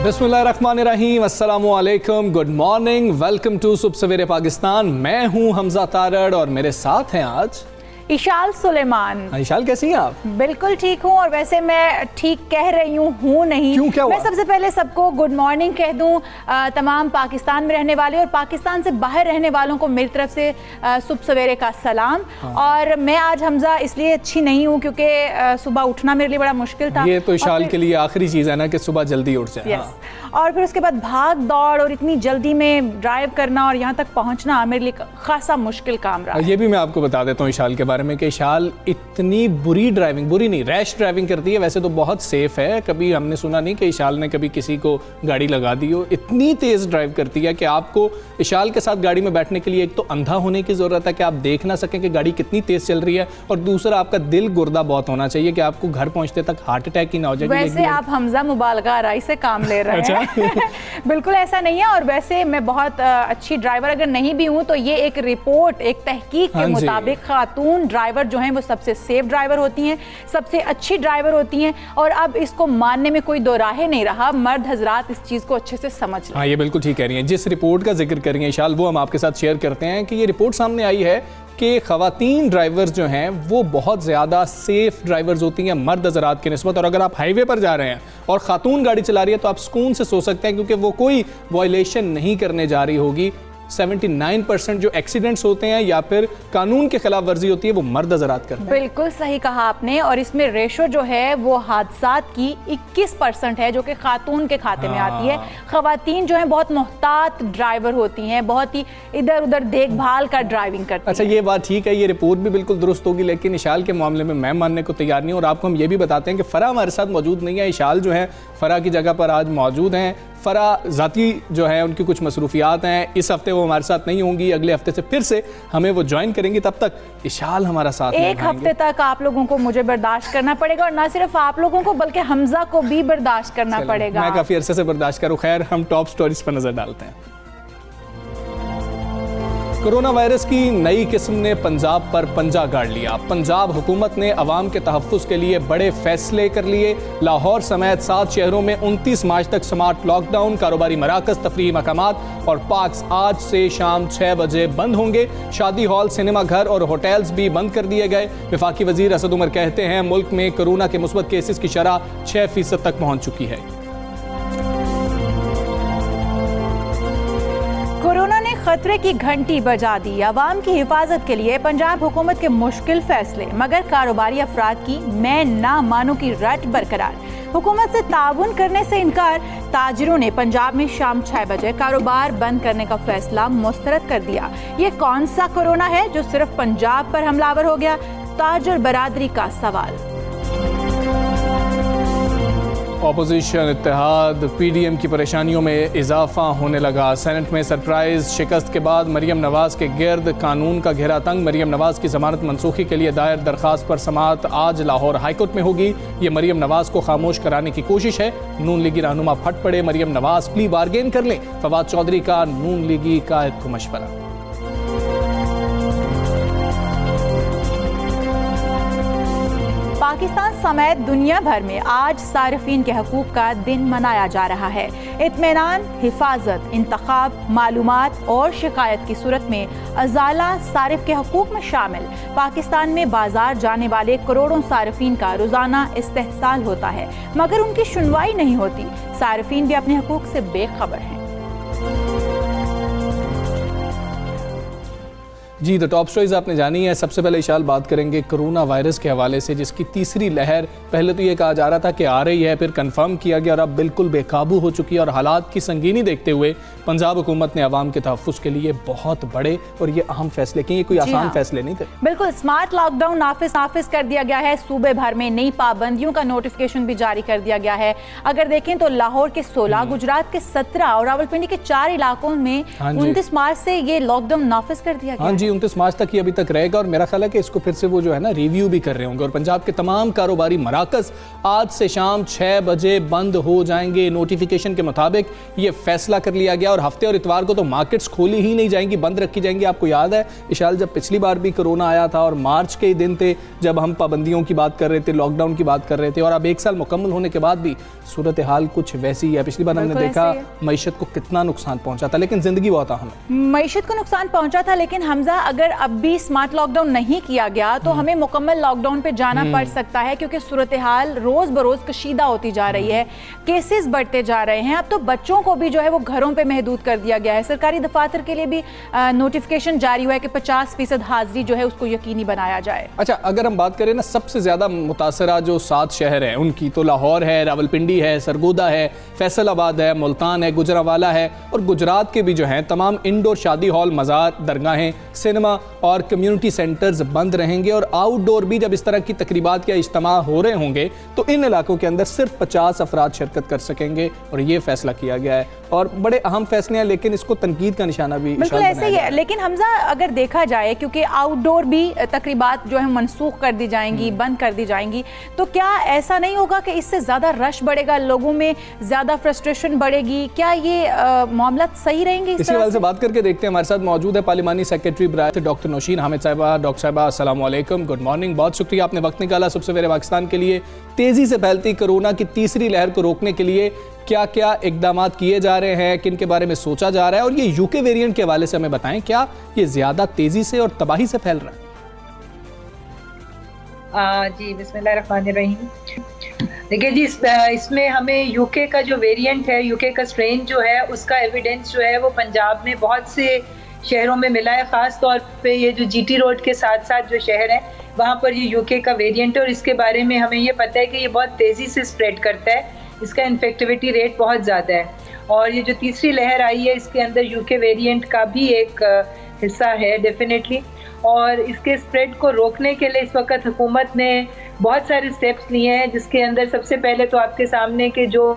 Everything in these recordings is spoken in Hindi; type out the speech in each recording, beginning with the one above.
बिस्मिल्लाहिर्रहमानिर्रहीम, अस्सलामु अलैकुम, गुड मॉर्निंग, वेलकम टू सुबह सवेरे पाकिस्तान। मैं हूं हमजा तारड़ और मेरे साथ हैं आज इशाल सुलेमान। इशाल, कैसी हैं आप? बिल्कुल ठीक हूँ, और वैसे मैं ठीक कह रही हूँ नहीं। क्यों, क्या हुआ? मैं सबसे पहले सबको गुड मॉर्निंग कह दूँ, तमाम पाकिस्तान में रहने वाले और पाकिस्तान से बाहर रहने वालों को मेरी तरफ से सुबह सवेरे का सलाम। और मैं आज हमजा इसलिए अच्छी नहीं हूँ क्योंकि सुबह उठना मेरे लिए बड़ा मुश्किल था। ये तो इशाल के लिए आखिरी चीज़ है ना कि सुबह जल्दी उठ जाए। और फिर उसके बाद भाग दौड़ और इतनी जल्दी में ड्राइव करना और यहाँ तक पहुँचना मेरे लिए खासा मुश्किल काम रहा। ये भी मैं आपको बता देता हूँ इशाल के बारे में कि इशाल इतनी बुरी नहीं, रैश ड्राइविंग करती है। वैसे तो बहुत सेफ है, कभी हमने सुना नहीं कि इशाल ने कभी किसी को गाड़ी लगा दी हो। इतनी तेज़ ड्राइव करती है कि आपको इशाल के साथ गाड़ी में बैठने के लिए एक तो अंधा होने की ज़रूरत है कि आप देख ना सकें कि गाड़ी कितनी तेज़ चल रही है, और दूसरा आपका दिल गुर्दा बहुत होना चाहिए कि आपको घर पहुँचते तक हार्ट अटैक ही ना हो जाए। वैसे आप हमजा मुबालगा आराई से काम ले रहे हैं। बिल्कुल ऐसा नहीं है। और वैसे मैं बहुत अच्छी ड्राइवर अगर नहीं भी हूँ तो ये एक रिपोर्ट, एक तहकीक के मुताबिक खातून ड्राइवर जो हैं वो सबसे सेफ ड्राइवर होती हैं, सबसे अच्छी ड्राइवर होती हैं। और अब इसको मानने में कोई दो राहे नहीं रहा, मर्द हजरात इस चीज़ को अच्छे से समझ लें। हाँ, ये बिल्कुल ठीक कह रही हैं। जिस रिपोर्ट का जिक्र कर रही हैं इशाल, वो हम आपके साथ शेयर करते हैं कि ये रिपोर्ट सामने आई है कि ख़वातीन ड्राइवर्स जो हैं वो बहुत ज़्यादा सेफ ड्राइवर्स होती हैं मर्द हज़रात की निस्बत। और अगर आप हाईवे पर जा रहे हैं और ख़ातून गाड़ी चला रही है तो आप सुकून से सो सकते हैं क्योंकि वो कोई वायलेशन नहीं करने जा रही होगी। 79% जो एक्सीडेंट्स होते हैं या फिर कानून के खिलाफ वर्जी होती है वो मर्द हज़रात करते हैं। बिल्कुल सही कहा आपने। और इसमें रेशो जो है वो हादसात की 21% है जो कि खातून के खाते में आती है। ख़वातीन जो है बहुत मोहतात ड्राइवर होती हैं, बहुत ही इधर उधर देखभाल का ड्राइविंग करती हैं। अच्छा, ये बात ठीक है, ये रिपोर्ट भी बिल्कुल दुरुस्त होगी, लेकिन इशाल के मामले में मैं मानने को तैयार नहीं हूँ। और आपको हम ये भी बताते हैं कि फ़रा हमारे साथ मौजूद नहीं है। इशाल जो है फ़रा की जगह पर आज मौजूद हैं। फ़रा ज़ाती जो है उनकी कुछ मसरूफियात हैं, इस हफ्ते वो हमारे साथ नहीं होंगी, अगले हफ्ते से फिर से हमें वो ज्वाइन करेंगी। तब तक इशाल हमारा साथ एक हफ्ते तक आप लोगों को मुझे बर्दाश्त करना पड़ेगा, और ना सिर्फ आप लोगों को बल्कि हमजा को भी बर्दाश्त करना पड़ेगा। मैं काफ़ी अरसे से बर्दाश्त करूँ। खैर, हम टॉप स्टोरीज पर नज़र डालते हैं। कोरोना वायरस की नई किस्म ने पंजाब पर पंजा गाड़ लिया। पंजाब हुकूमत ने अवाम के तहफ़्फ़ुज़ के लिए बड़े फैसले कर लिए। लाहौर समेत 7 शहरों में 29 मार्च तक स्मार्ट लॉकडाउन, कारोबारी मराकज़, तफरीही मकामात और पार्क्स आज से शाम 6 बजे बंद होंगे। शादी हॉल, सिनेमा घर और होटल्स भी बंद कर दिए गए। वफाकी वज़ीर असद उमर कहते हैं मुल्क में कोरोना के मुस्बत केसेस की शरह 6% तक पहुँच चुकी है। कोरोना ने खतरे की घंटी बजा दी। अवाम की हिफाजत के लिए पंजाब हुकूमत के मुश्किल फैसले, मगर कारोबारी अफराद की मैं ना मानू की रट बरकरार। हुकूमत से ताउन करने से इनकार। ताजिरों ने पंजाब में शाम 6 बजे कारोबार बंद करने का फैसला मुस्तरद कर दिया। ये कौन सा कोरोना है जो सिर्फ पंजाब पर हमलावर हो गया? ताजिर बरादरी का सवाल। ऑपोजिशन इत्तेहाद पीडीएम की परेशानियों में इजाफा होने लगा। सेनेट में सरप्राइज शिकस्त के बाद मरियम नवाज के गिर्द कानून का घेरा तंग। मरियम नवाज की जमानत मनसूखी के लिए दायर दरखास्त पर समाअत आज लाहौर हाईकोर्ट में होगी। ये मरियम नवाज को खामोश कराने की कोशिश है। नून लीगी रहनुमा फट पड़े, मरियम नवाज प्ली बार्गेन कर लें। फवाद चौधरी का नून लीगी कायद को मशवरा। पाकिस्तान समेत दुनिया भर में आज सारिफीन के हकूक का दिन मनाया जा रहा है। इत्मीनान, हिफाजत, इंतखाब, मालूमात और शिकायत की सूरत में अजाला सारिफ के हकूक में शामिल। पाकिस्तान में बाजार जाने वाले करोड़ों सारिफीन का रोजाना इस्तेहसाल होता है, मगर उनकी सुनवाई नहीं होती। सारिफीन भी अपने हकूक से बेखबर हैं। जी, द टॉप स्टोरीज आपने जानी है। सबसे पहले इशाल बात करेंगे कोरोना वायरस के हवाले से, जिसकी तीसरी लहर पहले तो ये कहा जा रहा था कि आ रही है, फिर कंफर्म किया गया और अब बिल्कुल बेकाबू हो चुकी है। और हालात की संगीनी देखते हुए पंजाब हुकूमत ने अवाम के तहफ़्फ़ुज़ के लिए बहुत बड़े और ये अहम फैसले किए। ये कोई आसान फैसले नहीं थे। बिल्कुल, स्मार्ट लॉकडाउन नाफिज कर दिया गया है। सूबे भर में नई पाबंदियों का नोटिफिकेशन भी जारी कर दिया गया है। अगर देखें तो लाहौर के 16, गुजरात के 17 और रावलपिंडी के 4 इलाकों में 29 मार्च से ये लॉकडाउन नाफिज कर दिया गया। हाँ जी, 29 मार्च तक ही अभी तक रहेगा और मेरा ख्याल है कि इसको फिर से वो जो है ना रिव्यू भी कर रहे होंगे और पंजाब के तमाम कारोबारी मराकज़ आज से शाम 6 बजे बंद हो जाएंगे। नोटिफिकेशन के मुताबिक ये फैसला कर लिया गया और हफ्ते और इतवार को तो मार्केट्स खोली ही नहीं जाएंगी, बंद रखी जाएंगी। आपको याद है इशाल, जब पिछली बार भी कोरोना आया था और मार्च के ही दिन थे जब हम पाबंदियों की बात कर रहे थे, लॉकडाउन की बात कर रहे थे, और अब 1 साल मुकम्मल होने के बाद भी सूरत हाल कुछ वैसी ही है। पिछली बार हमने देखा मईशत को कितना नुकसान पहुंचा था, लेकिन जिंदगी बहुत अहम है। मईशत को नुकसान पहुंचा था, लेकिन हमजा अगर अब भी स्मार्ट लॉकडाउन नहीं किया गया तो हमें मुकम्मल लॉकडाउन पे जाना पड़ सकता है, क्योंकि सूरत हाल रोज बरोज कशीदा होती जा रही है, केसेस बढ़ते जा रहे हैं। अब तो बच्चों को भी जो है वो घरों पे महदूद कर दिया गया है। सरकारी दफातर के लिए भी नोटिफिकेशन जारी हुआ है कि 50% हाजिरी जो है उसको यकीनी बनाया जाए। अच्छा, अगर हम बात करें ना सबसे ज्यादा मुतासरा जो 7 शहर हैं उनकी, तो लाहौर है, रावलपिंडी है, सरगोदा है, फैसलाबाद है, मुल्तान है, गुजरावाला है, और गुजरात के भी जो हैं तमाम इंडोर शादी हॉल, मज़ार, दरगाहें, सिनेमा और कम्युनिटी सेंटर्स बंद रहेंगे। और आउटडोर भी जब इस तरह की तकरीबात या इज्तिमा हो रहे होंगे तो इन इलाकों के अंदर सिर्फ 50 अफराद शिरकत कर सकेंगे और ये फैसला किया गया है। और बड़े अहम फैसले हैं, लेकिन इसको तनकीद का निशाना भी बिल्कुल ऐसे ही है। लेकिन हमजा अगर देखा जाए, क्योंकि आउटडोर भी तकरीबात जो है मनसूख कर दी जाएंगी, बंद कर दी जाएंगी, तो क्या ऐसा नहीं होगा कि इससे ज़्यादा रश बढ़ेगा, लोगों में ज़्यादा फ्रस्ट्रेशन बढ़ेगी? क्या ये मामला सही रहेंगे? इसी हवाले से बात करके देखते हैं। हमारे साथ मौजूद है पार्लिमानी सेक्रेटरी बरात डॉक्टर नौशीन हामिद साहिबा। डॉक्टर साहिबा अस्सलाम वालेकुम, गुड मॉर्निंग। बहुत शुक्रिया आपने वक्त निकाला सब सवेरे पाकिस्तान के लिए। तेज़ी से फैलती कोरोना की तीसरी लहर को रोकने के लिए क्या क्या इकदाम किए जा रहे हैं, किन के बारे में सोचा जा रहा है, और ये यूके वेरिएंट के हवाले से हमें बताएं, क्या ये ज़्यादा तेज़ी से और तबाही से फैल रहा है? जी बिस्मिल्लाहिर्रहमानिर्रहीम। देखिए जी, इसमें हमें यूके का जो वेरिएंट है, यूके का स्ट्रेन जो है, उसका एविडेंस जो है वो पंजाब में बहुत से शहरों में मिला है। ख़ास तौर पे ये जो जीटी रोड के साथ साथ जो शहर हैं वहाँ पर ये यूके का वेरिएंट है और इसके बारे में हमें ये पता है कि ये बहुत तेज़ी से स्प्रेड करता है, इसका इन्फेक्टिविटी रेट बहुत ज़्यादा है। और ये जो तीसरी लहर आई है इसके अंदर यूके वेरिएंट का भी एक हिस्सा है डेफिनेटली। और इसके स्प्रेड को रोकने के लिए इस वक्त हुकूमत ने बहुत सारे स्टेप्स लिए हैं, जिसके अंदर सबसे पहले तो आपके सामने के जो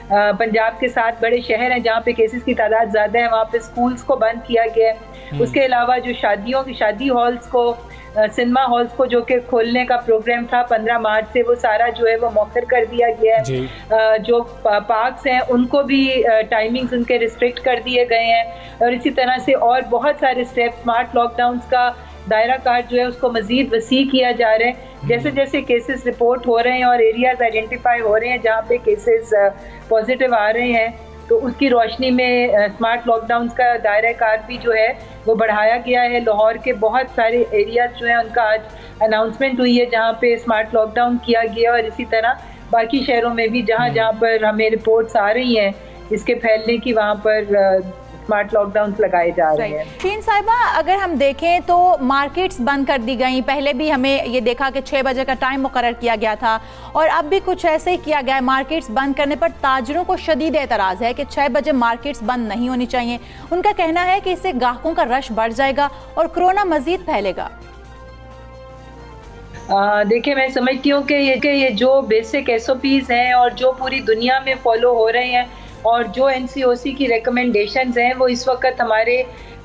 पंजाब के 7 बड़े शहर हैं जहाँ पे केसेस की तादाद ज़्यादा है, वहाँ पे स्कूल्स को बंद किया गया है। उसके अलावा जो शादी हॉल्स को, सिनेमा हॉल्स को जो कि खोलने का प्रोग्राम था 15 मार्च से, वो सारा जो है वो मौखर कर दिया गया है। जो पार्क्स हैं उनको भी टाइमिंग्स उनके रिस्ट्रिक्ट कर दिए गए हैं। और इसी तरह से और बहुत सारे स्टेप, स्मार्ट लॉकडाउन्स का दायरा कार जो है उसको मज़ीद वसी किया जा रहा है। जैसे जैसे केसेस रिपोर्ट हो रहे हैं और एरियाज आइडेंटिफाई हो रहे हैं जहाँ पे केसेस पॉजिटिव आ रहे हैं, तो उसकी रोशनी में स्मार्ट लॉकडाउन का दायरा कार भी जो है वो बढ़ाया गया है। लाहौर के बहुत सारे एरियाज जो हैं उनका आज अनाउंसमेंट हुई है जहाँ पे स्मार्ट लॉकडाउन किया गया, और इसी तरह बाकी शहरों में भी जहाँ जहाँ पर हमें रिपोर्ट्स आ रही हैं इसके फैलने की, वहाँ पर स्मार्ट लॉकडाउन लगाए जा रहे हैं। शीन साहिबा, अगर हम देखें तो मार्केट्स बंद कर दी गई। पहले भी हमें ये देखा कि 6 बजे का टाइम मुकर्रर किया गया था और अब भी कुछ ऐसे ही किया गया है। मार्केट्स बंद करने पर ताजरों को शदीद एतराज़ है कि 6 बजे मार्केट्स बंद नहीं होनी चाहिए। उनका कहना है कि इससे ग्राहकों का रश बढ़ जाएगा और कोरोना मजीद फैलेगा। देखिए, मैं समझती हूँ कि ये जो बेसिक SOPs हैं और जो पूरी दुनिया में फॉलो हो रहे हैं और जो NCOC की रिकमेंडेशंस हैं वो इस वक्त हमारे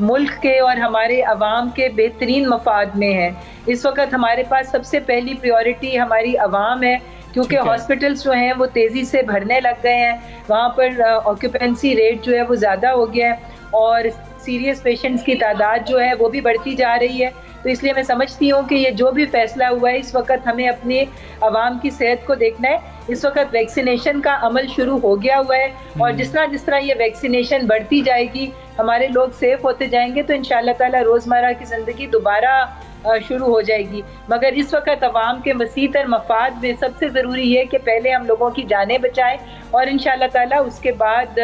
मुल्क के और हमारे अवाम के बेहतरीन मफाद में है। इस वक्त हमारे पास सबसे पहली प्रायोरिटी हमारी अवाम है, क्योंकि हॉस्पिटल्स जो हैं वो तेज़ी से भरने लग गए हैं, वहाँ पर ऑक्यूपेंसी रेट जो है वो ज़्यादा हो गया है और सीरियस पेशेंट्स की तादाद जो है वो भी बढ़ती जा रही है। तो इसलिए मैं समझती हूँ कि ये जो भी फैसला हुआ है, इस वक्त हमें अपनी आवाम की सेहत को देखना है। इस वक्त वैक्सीनेशन का अमल शुरू हो गया हुआ है और जिस तरह ये वैक्सीनेशन बढ़ती जाएगी, हमारे लोग सेफ होते जाएंगे, तो इंशाअल्लाह ताला रोज़मर्रा की ज़िंदगी दोबारा शुरू हो जाएगी। मगर इस वक्त अवाम के वसीतर मफाद में सबसे ज़रूरी है कि पहले हम लोगों की जानें बचाएं और इंशाअल्लाह ताला उसके बाद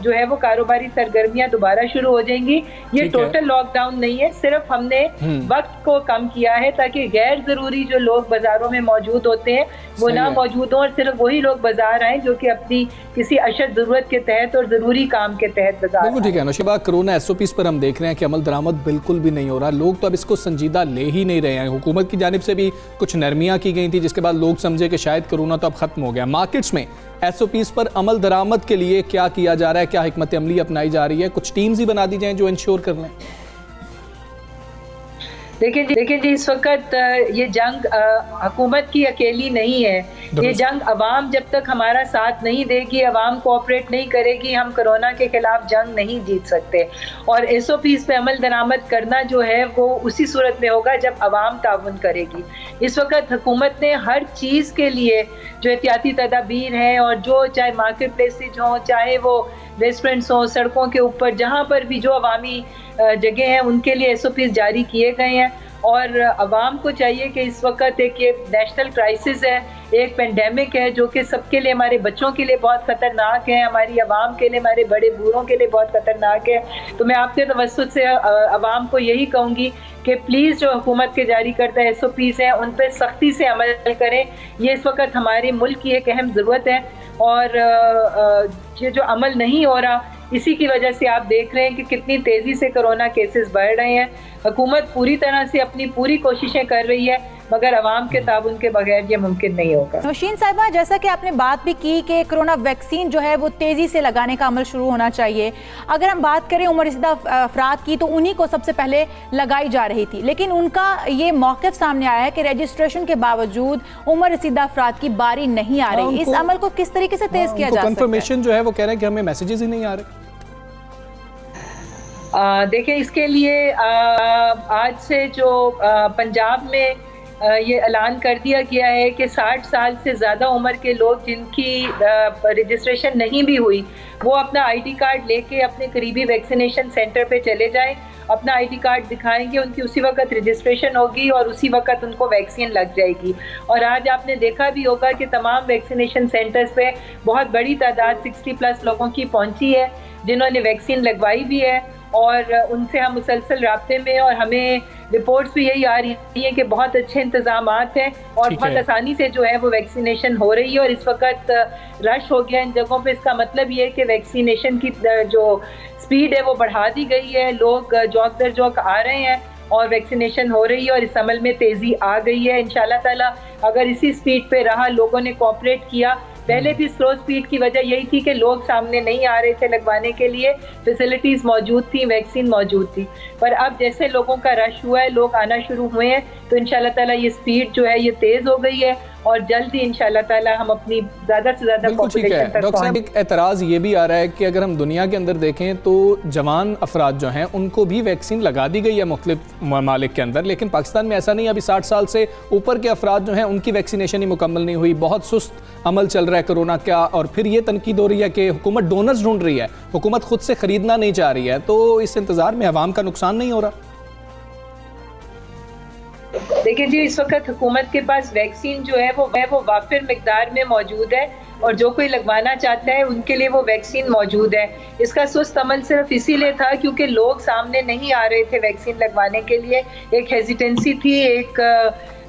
जो है वो कारोबारी सरगर्मियां दोबारा शुरू हो जाएंगी। ये टोटल लॉकडाउन नहीं है, सिर्फ हमने वक्त को कम किया है ताकि गैर जरूरी जो लोग बाजारों में मौजूद होते हैं वो ना मौजूद हों और सिर्फ वही लोग बाजार आए जो कि अपनी किसी अशद जरूरत के तहत और जरूरी काम के तहत बाजार। बिल्कुल ठीक है नौशीबा, कोरोना SOPs पर हम देख रहे हैं कि अमल दरामद बिल्कुल भी नहीं हो रहा। लोग तो अब इसको संजीदा ले ही नहीं रहे हैं। हुकूमत की जानिब से भी कुछ नरमियाँ की गई थी जिसके बाद लोग समझे कि शायद कोरोना तो अब खत्म हो गया। मार्केट्स में SOPs पर अमल दरामद के लिए क्या किया जा रहा है, क्या हिकमत अमली अपनाई जा रही है? कुछ टीम्स ही बना दी जाएं जो इंश्योर कर लें। देखिए जी, इस वक्त ये जंग हुकूमत की अकेली नहीं है। ये जंग अवाम जब तक हमारा साथ नहीं देगी, अवाम कोऑपरेट नहीं करेगी, हम कोरोना के खिलाफ जंग नहीं जीत सकते। और SOPs पे अमल दरामद करना जो है वो उसी सूरत में होगा जब अवाम ताउन करेगी। इस वक्त हुकूमत ने हर चीज़ के लिए जो एहतियाती तदाबीर हैं, और जो चाहे मार्केट प्लेसेज हों, चाहे वो रेस्टोरेंट्स हों, सड़कों के ऊपर जहाँ पर भी जो अवामी जगह हैं उनके लिए SOPs जारी किए गए हैं। और अवाम को चाहिए कि इस वक्त एक ये नेशनल क्राइसिस है, एक पेंडेमिक है जो कि सबके लिए, हमारे बच्चों के लिए बहुत ख़तरनाक है, हमारी अवाम के लिए, हमारे बड़े बूढ़ों के लिए बहुत ख़तरनाक है। तो मैं आपके तवज्जुह से अवाम को यही कहूँगी कि प्लीज़ जो हुकूमत के जारी करता SOPs हैं उन पर सख्ती से अमल करें। ये इस वक्त हमारे मुल्क की एक अहम ज़रूरत है। और ये जो अमल नहीं हो रहा, इसी की वजह से आप देख रहे हैं कि कितनी तेज़ी से कोरोना केसेस बढ़ रहे हैं। हुकूमत पूरी तरह से अपनी पूरी कोशिशें कर रही है, मगर अवाम के ताउन के बगैर ये मुमकिन नहीं होगा। नौशीन साहिबा, जैसा कि आपने बात भी की कि कोरोना वैक्सीन जो है वो तेज़ी से लगाने का अमल शुरू होना चाहिए। अगर हम बात करें उम्र रसीदा अफराद की, तो उन्हीं को सबसे पहले लगाई जा रही थी, लेकिन उनका ये मौक़िफ़ सामने आया है कि रजिस्ट्रेशन के बावजूद उम्र रसीदा अफराद की बारी नहीं आ रही। इस अमल को किस तरीके से तेज़ किया जा सकता है? कंफर्मेशन जो है वो कह रहे हैं कि हमें मैसेजेस ही नहीं आ रहे। देखिए, इसके लिए आज से जो पंजाब में ये ऐलान कर दिया गया है कि 60 साल से ज़्यादा उम्र के लोग जिनकी रजिस्ट्रेशन नहीं भी हुई, वो अपना ID कार्ड लेके अपने करीबी वैक्सीनेशन सेंटर पे चले जाएं, अपना ID कार्ड दिखाएंगे, उनकी उसी वक्त रजिस्ट्रेशन होगी और उसी वक्त उनको वैक्सीन लग जाएगी। और आज आपने देखा भी होगा कि तमाम वैक्सीनेशन सेंटर्स पे बहुत बड़ी तादाद 60+ लोगों की पहुंची है जिन्होंने वैक्सीन लगवाई भी है, और उनसे हम मुसलसल राब्ते में, और हमें रिपोर्ट्स भी यही आ रही है कि बहुत अच्छे इंतजामात हैं और बहुत आसानी से जो है वो वैक्सीनेशन हो रही है। और इस वक्त रश हो गया इन जगहों पे। इसका मतलब ये है कि वैक्सीनेशन की जो स्पीड है वो बढ़ा दी गई है, लोग जौक दर जौक आ रहे हैं और वैक्सीनेशन हो रही है, और इस अमल में तेज़ी आ गई है। इंशाल्लाह ताला अगर इसी स्पीड पे रहा, लोगों ने कोऑपरेट किया। पहले भी स्लो स्पीड की वजह यही थी कि लोग सामने नहीं आ रहे थे लगवाने के लिए, फैसिलिटीज़ मौजूद थी, वैक्सीन मौजूद थी। पर अब जैसे लोगों का रश हुआ है, लोग आना शुरू हुए हैं, तो इंशाल्लाह ताला ये स्पीड जो है ये तेज़ हो गई है, और जल्द ही इंशाल्लाह ताला हम अपनी ज़्यादा से ज़्यादा पॉपुलेशन तक डॉक्टर साहब, एक एतराज़ ये भी आ रहा है कि अगर हम दुनिया के अंदर देखें तो जवान अफराद जो हैं उनको भी वैक्सीन लगा दी गई है मुख्तलिफ ममालिक के अंदर, लेकिन पाकिस्तान में ऐसा नहीं। अभी 60 साल से ऊपर के अफराद जो हैं उनकी वैक्सीनेशन ही मुकम्मल नहीं हुई। बहुत सुस्त अमल चल रहा है कोरोना का। और फिर ये तनकीद हो रही है कि हुकूमत डोनर्स ढूंढ रही है, हुकूमत खुद से खरीदना नहीं चाह रही है। तो इस इंतज़ार में अवाम का नुकसान नहीं हो रहा? देखिए जी, इस वक्त हुकूमत के पास वैक्सीन जो है वो वाफिर मिकदार में मौजूद है, और जो कोई लगवाना चाहता है उनके लिए वो वैक्सीन मौजूद है। इसका सुस्त अमल सिर्फ इसीलिए था क्योंकि लोग सामने नहीं आ रहे थे वैक्सीन लगवाने के लिए। एक हेजिटेंसी थी, एक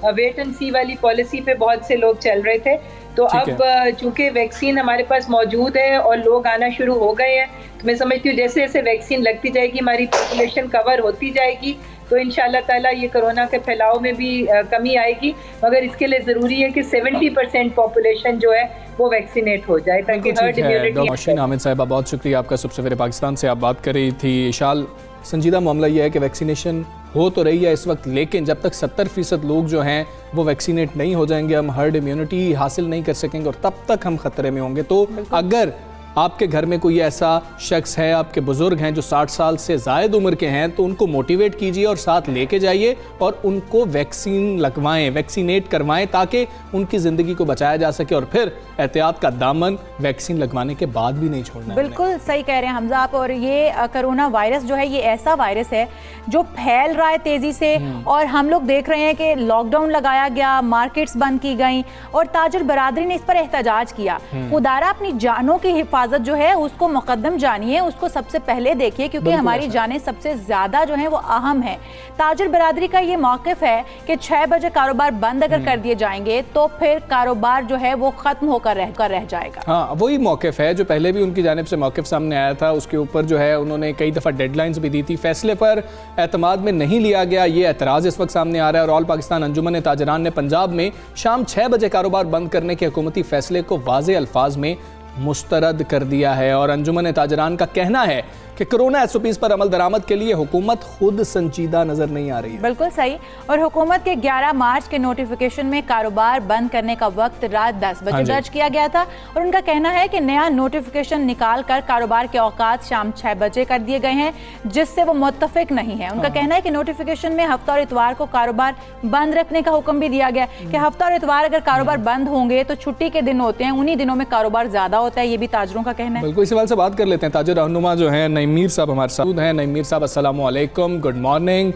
वेट एंड सी वाली पॉलिसी पे बहुत से लोग चल रहे थे। तो अब चूंकि वैक्सीन हमारे पास मौजूद है और लोग आना शुरू हो गए हैं, तो मैं समझती हूँ जैसे जैसे वैक्सीन लगती जाएगी, हमारी पॉपुलेशन कवर होती जाएगी, तो इंशाल्लाह ताला ये कोरोना के फैलाव में भी कमी आएगी। मगर इसके लिए ज़रूरी है कि 70% पॉपुलेशन जो है वो वैक्सीनेट हो जाए, ताकि हर्ड इम्यूनिटी। नौशीन हामिद साहिबा, बहुत शुक्रिया आपका। सुबह सवेरे पाकिस्तान से आप बात कर रही थी। इशाल, संजीदा मामला ये है कि वैक्सीनेशन हो तो रही है इस वक्त, लेकिन जब तक 70% लोग जो हैं वो वैक्सीनेट नहीं हो जाएंगे, हम हर्ड इम्यूनिटी हासिल नहीं कर सकेंगे, और तब तक हम खतरे में होंगे। तो अगर आपके घर में कोई ऐसा शख्स है, आपके बुजुर्ग हैं जो 60 साल से ज़ायद उम्र के हैं, तो उनको मोटिवेट कीजिए और साथ लेके जाइए और उनको वैक्सीन लगवाएं, वैक्सीनेट करवाएं, ताकि उनकी ज़िंदगी को बचाया जा सके। और फिर एहतियात का दामन वैक्सीन लगवाने के बाद भी नहीं छोड़ना। बिल्कुल सही कह रहे हैं हमजा आप। और ये कोरोना वायरस जो है ये ऐसा वायरस है जो फैल रहा है तेज़ी से, और हम लोग देख रहे हैं कि लॉकडाउन लगाया गया, मार्केट्स बंद की गई, और ताजर बरादरी ने इस पर एहतजाज किया। खुदारा अपनी जानों की हिफाजत जो है उसको मुकद्दम जानिए, उसको सबसे पहले देखिए, क्योंकि हमारी जानें सबसे ज्यादा जो है वो अहम है। ताजर बरादरी का ये मौक़िफ़ है कि 6 बजे कारोबार बंद अगर कर दिए जाएंगे तो फिर कारोबार जो है वो खत्म होकर रह जाएगा। हाँ, वही मौक़िफ़ है जो पहले भी उनकी जानिब से मौक़िफ़ सामने आया था। उसके ऊपर जो है उन्होंने कई दफ़ा डेडलाइंस भी दी थी, फैसले पर एतमाद में नहीं लिया गया। ये एतराज़ इस वक्त सामने आ रहा है। और ऑल पाकिस्तान अंजुमन ताजरान ने पंजाब में शाम 6 बजे कारोबार बंद करने के हुकूमती फैसले को वाज़े अल्फाज में मुस्तरद कर दिया है और अंजुमन ताजरान का कहना है कि कोरोना एसओपीज पर अमल दरामद के लिए हुकूमत खुद संजीदा नजर नहीं आ रही है। बिल्कुल सही। और हुकूमत के 11 मार्च के नोटिफिकेशन में कारोबार बंद करने का वक्त रात 10 बजे दर्ज किया गया था और उनका कहना है कि नया नोटिफिकेशन निकाल कर कारोबार के औकात शाम 6 बजे कर दिए गए हैं, जिससे वो मुत्तफिक नहीं है। उनका कहना है कि नोटिफिकेशन में हफ्ता और इतवार को कारोबार बंद रखने का हुक्म भी दिया गया कि हफ्ता और इतवार अगर कारोबार बंद होंगे तो छुट्टी के दिन होते हैं, उन्हीं दिनों में कारोबार ज्यादा होता है। ये भी ताजरों का कहना है। बिल्कुल, इस सवाल से बात कर लेते हैं। ताजिर रहनुमा जो है नईम मीर साहब हमारे साथ हैं। नईम मीर साहब अस्सलाम वालेकुम, गुड मॉर्निंग।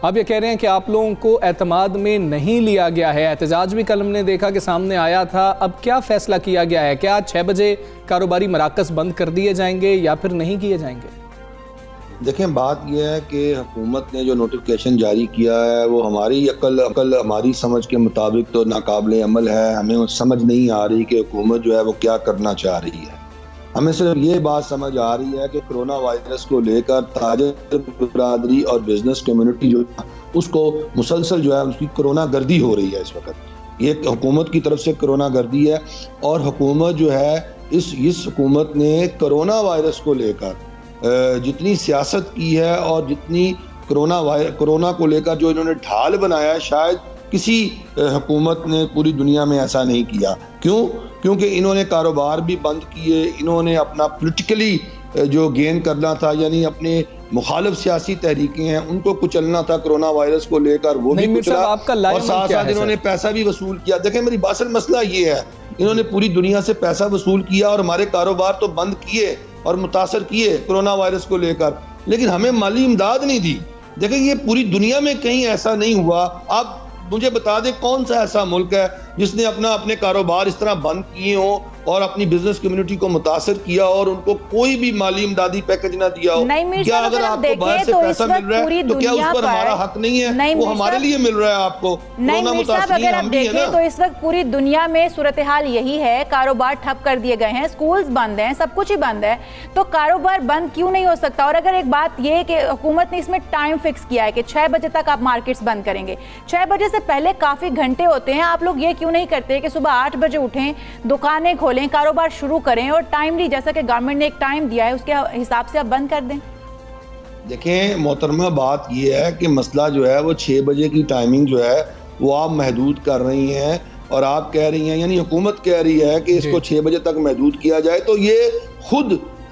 आप ये कह रहे हैं कि आप लोगों को एतमाद में नहीं लिया गया है, एहतजाज भी कल हमने देखा कि सामने आया था। अब क्या फैसला किया गया है? क्या 6 बजे कारोबारी मराकज़ बंद कर दिए जाएंगे या फिर नहीं किए जाएंगे? देखें, बात यह है कि हुकूमत ने जो नोटिफिकेशन जारी किया है वो हमारी अकल हमारी समझ के मुताबिक तो नाकाबिले अमल है। हमें समझ नहीं आ रही कि हुकूमत जो है वो क्या करना चाह रही है। हमें सिर्फ ये बात समझ आ रही है कि कोरोना वायरस को लेकर ताजिर बिरादरी और बिजनेस कम्युनिटी जो उसको मुसलसल जो है उसकी कोरोना गर्दी हो रही है। इस वक्त ये हुकूमत की तरफ से कोरोना गर्दी है और हुकूमत जो है इस हुकूमत ने कोरोना वायरस को लेकर जितनी सियासत की है और जितनी कोरोना को लेकर जो इन्होंने ढाल बनाया है, शायद किसी हुकूमत ने पूरी दुनिया में ऐसा नहीं किया। क्योंकि इन्होंने कारोबार भी बंद किए, इन्होंने अपना पॉलिटिकली जो गेन करना था, यानी अपने मुखालिफ सियासी तहरीकें हैं उनको कुचलना था कोरोना वायरस को लेकर, वो भी कुचला और साथ साथ इन्होंने पैसा भी वसूल किया। देखें, मेरी बासल मसला ये है, इन्होंने पूरी दुनिया से पैसा वसूल किया और हमारे कारोबार तो बंद किए और मुतासर किए कोरोना वायरस को लेकर, लेकिन हमें माली इमदाद नहीं दी। देखें, ये पूरी दुनिया में कहीं ऐसा नहीं हुआ। आप मुझे बता दें कौन सा ऐसा मुल्क है जिसने अपने कारोबार इस तरह बंद किए हों और अपनी बिजनेस कम्युनिटी को मुतासर किया और उनको कोई भी माली इमदादी पैकेज ना दिया हो? क्या अगर आपको बाहर से पैसा मिल रहा है तो क्या उस पर हमारा हक नहीं है? वो हमारे लिए मिल रहा है आपको। अगर आप देखें तो इस वक्त पूरी दुनिया में सूरत हाल यही है, कारोबार ठप कर दिए गए हैं, स्कूल्स बंद हैं, सब कुछ ही बंद है, तो कारोबार बंद क्यों नहीं हो सकता? और अगर एक बात ये कि हुकूमत ने इसमें टाइम फिक्स किया है कि 6 बजे तक आप मार्केट्स बंद करेंगे, 6 बजे से पहले काफी घंटे होते हैं, आप लोग ये क्यों नहीं करते कि सुबह 8 बजे उठें, दुकानें खोलें, कारोबार शुरू करें और टाइमली, जैसा कि गवर्नमेंट ने एक टाइम दिया है उसके हिसाब से आप बंद कर दें? देखें मोहतरमा, बात यह है कि मसला जो है वो 6 बजे की टाइमिंग जो है वो आप महदूद कर रही हैं और आप कह रही हैं, यानी हुकूमत कह रही है कि इसको 6 बजे तक महदूद किया जाए, तो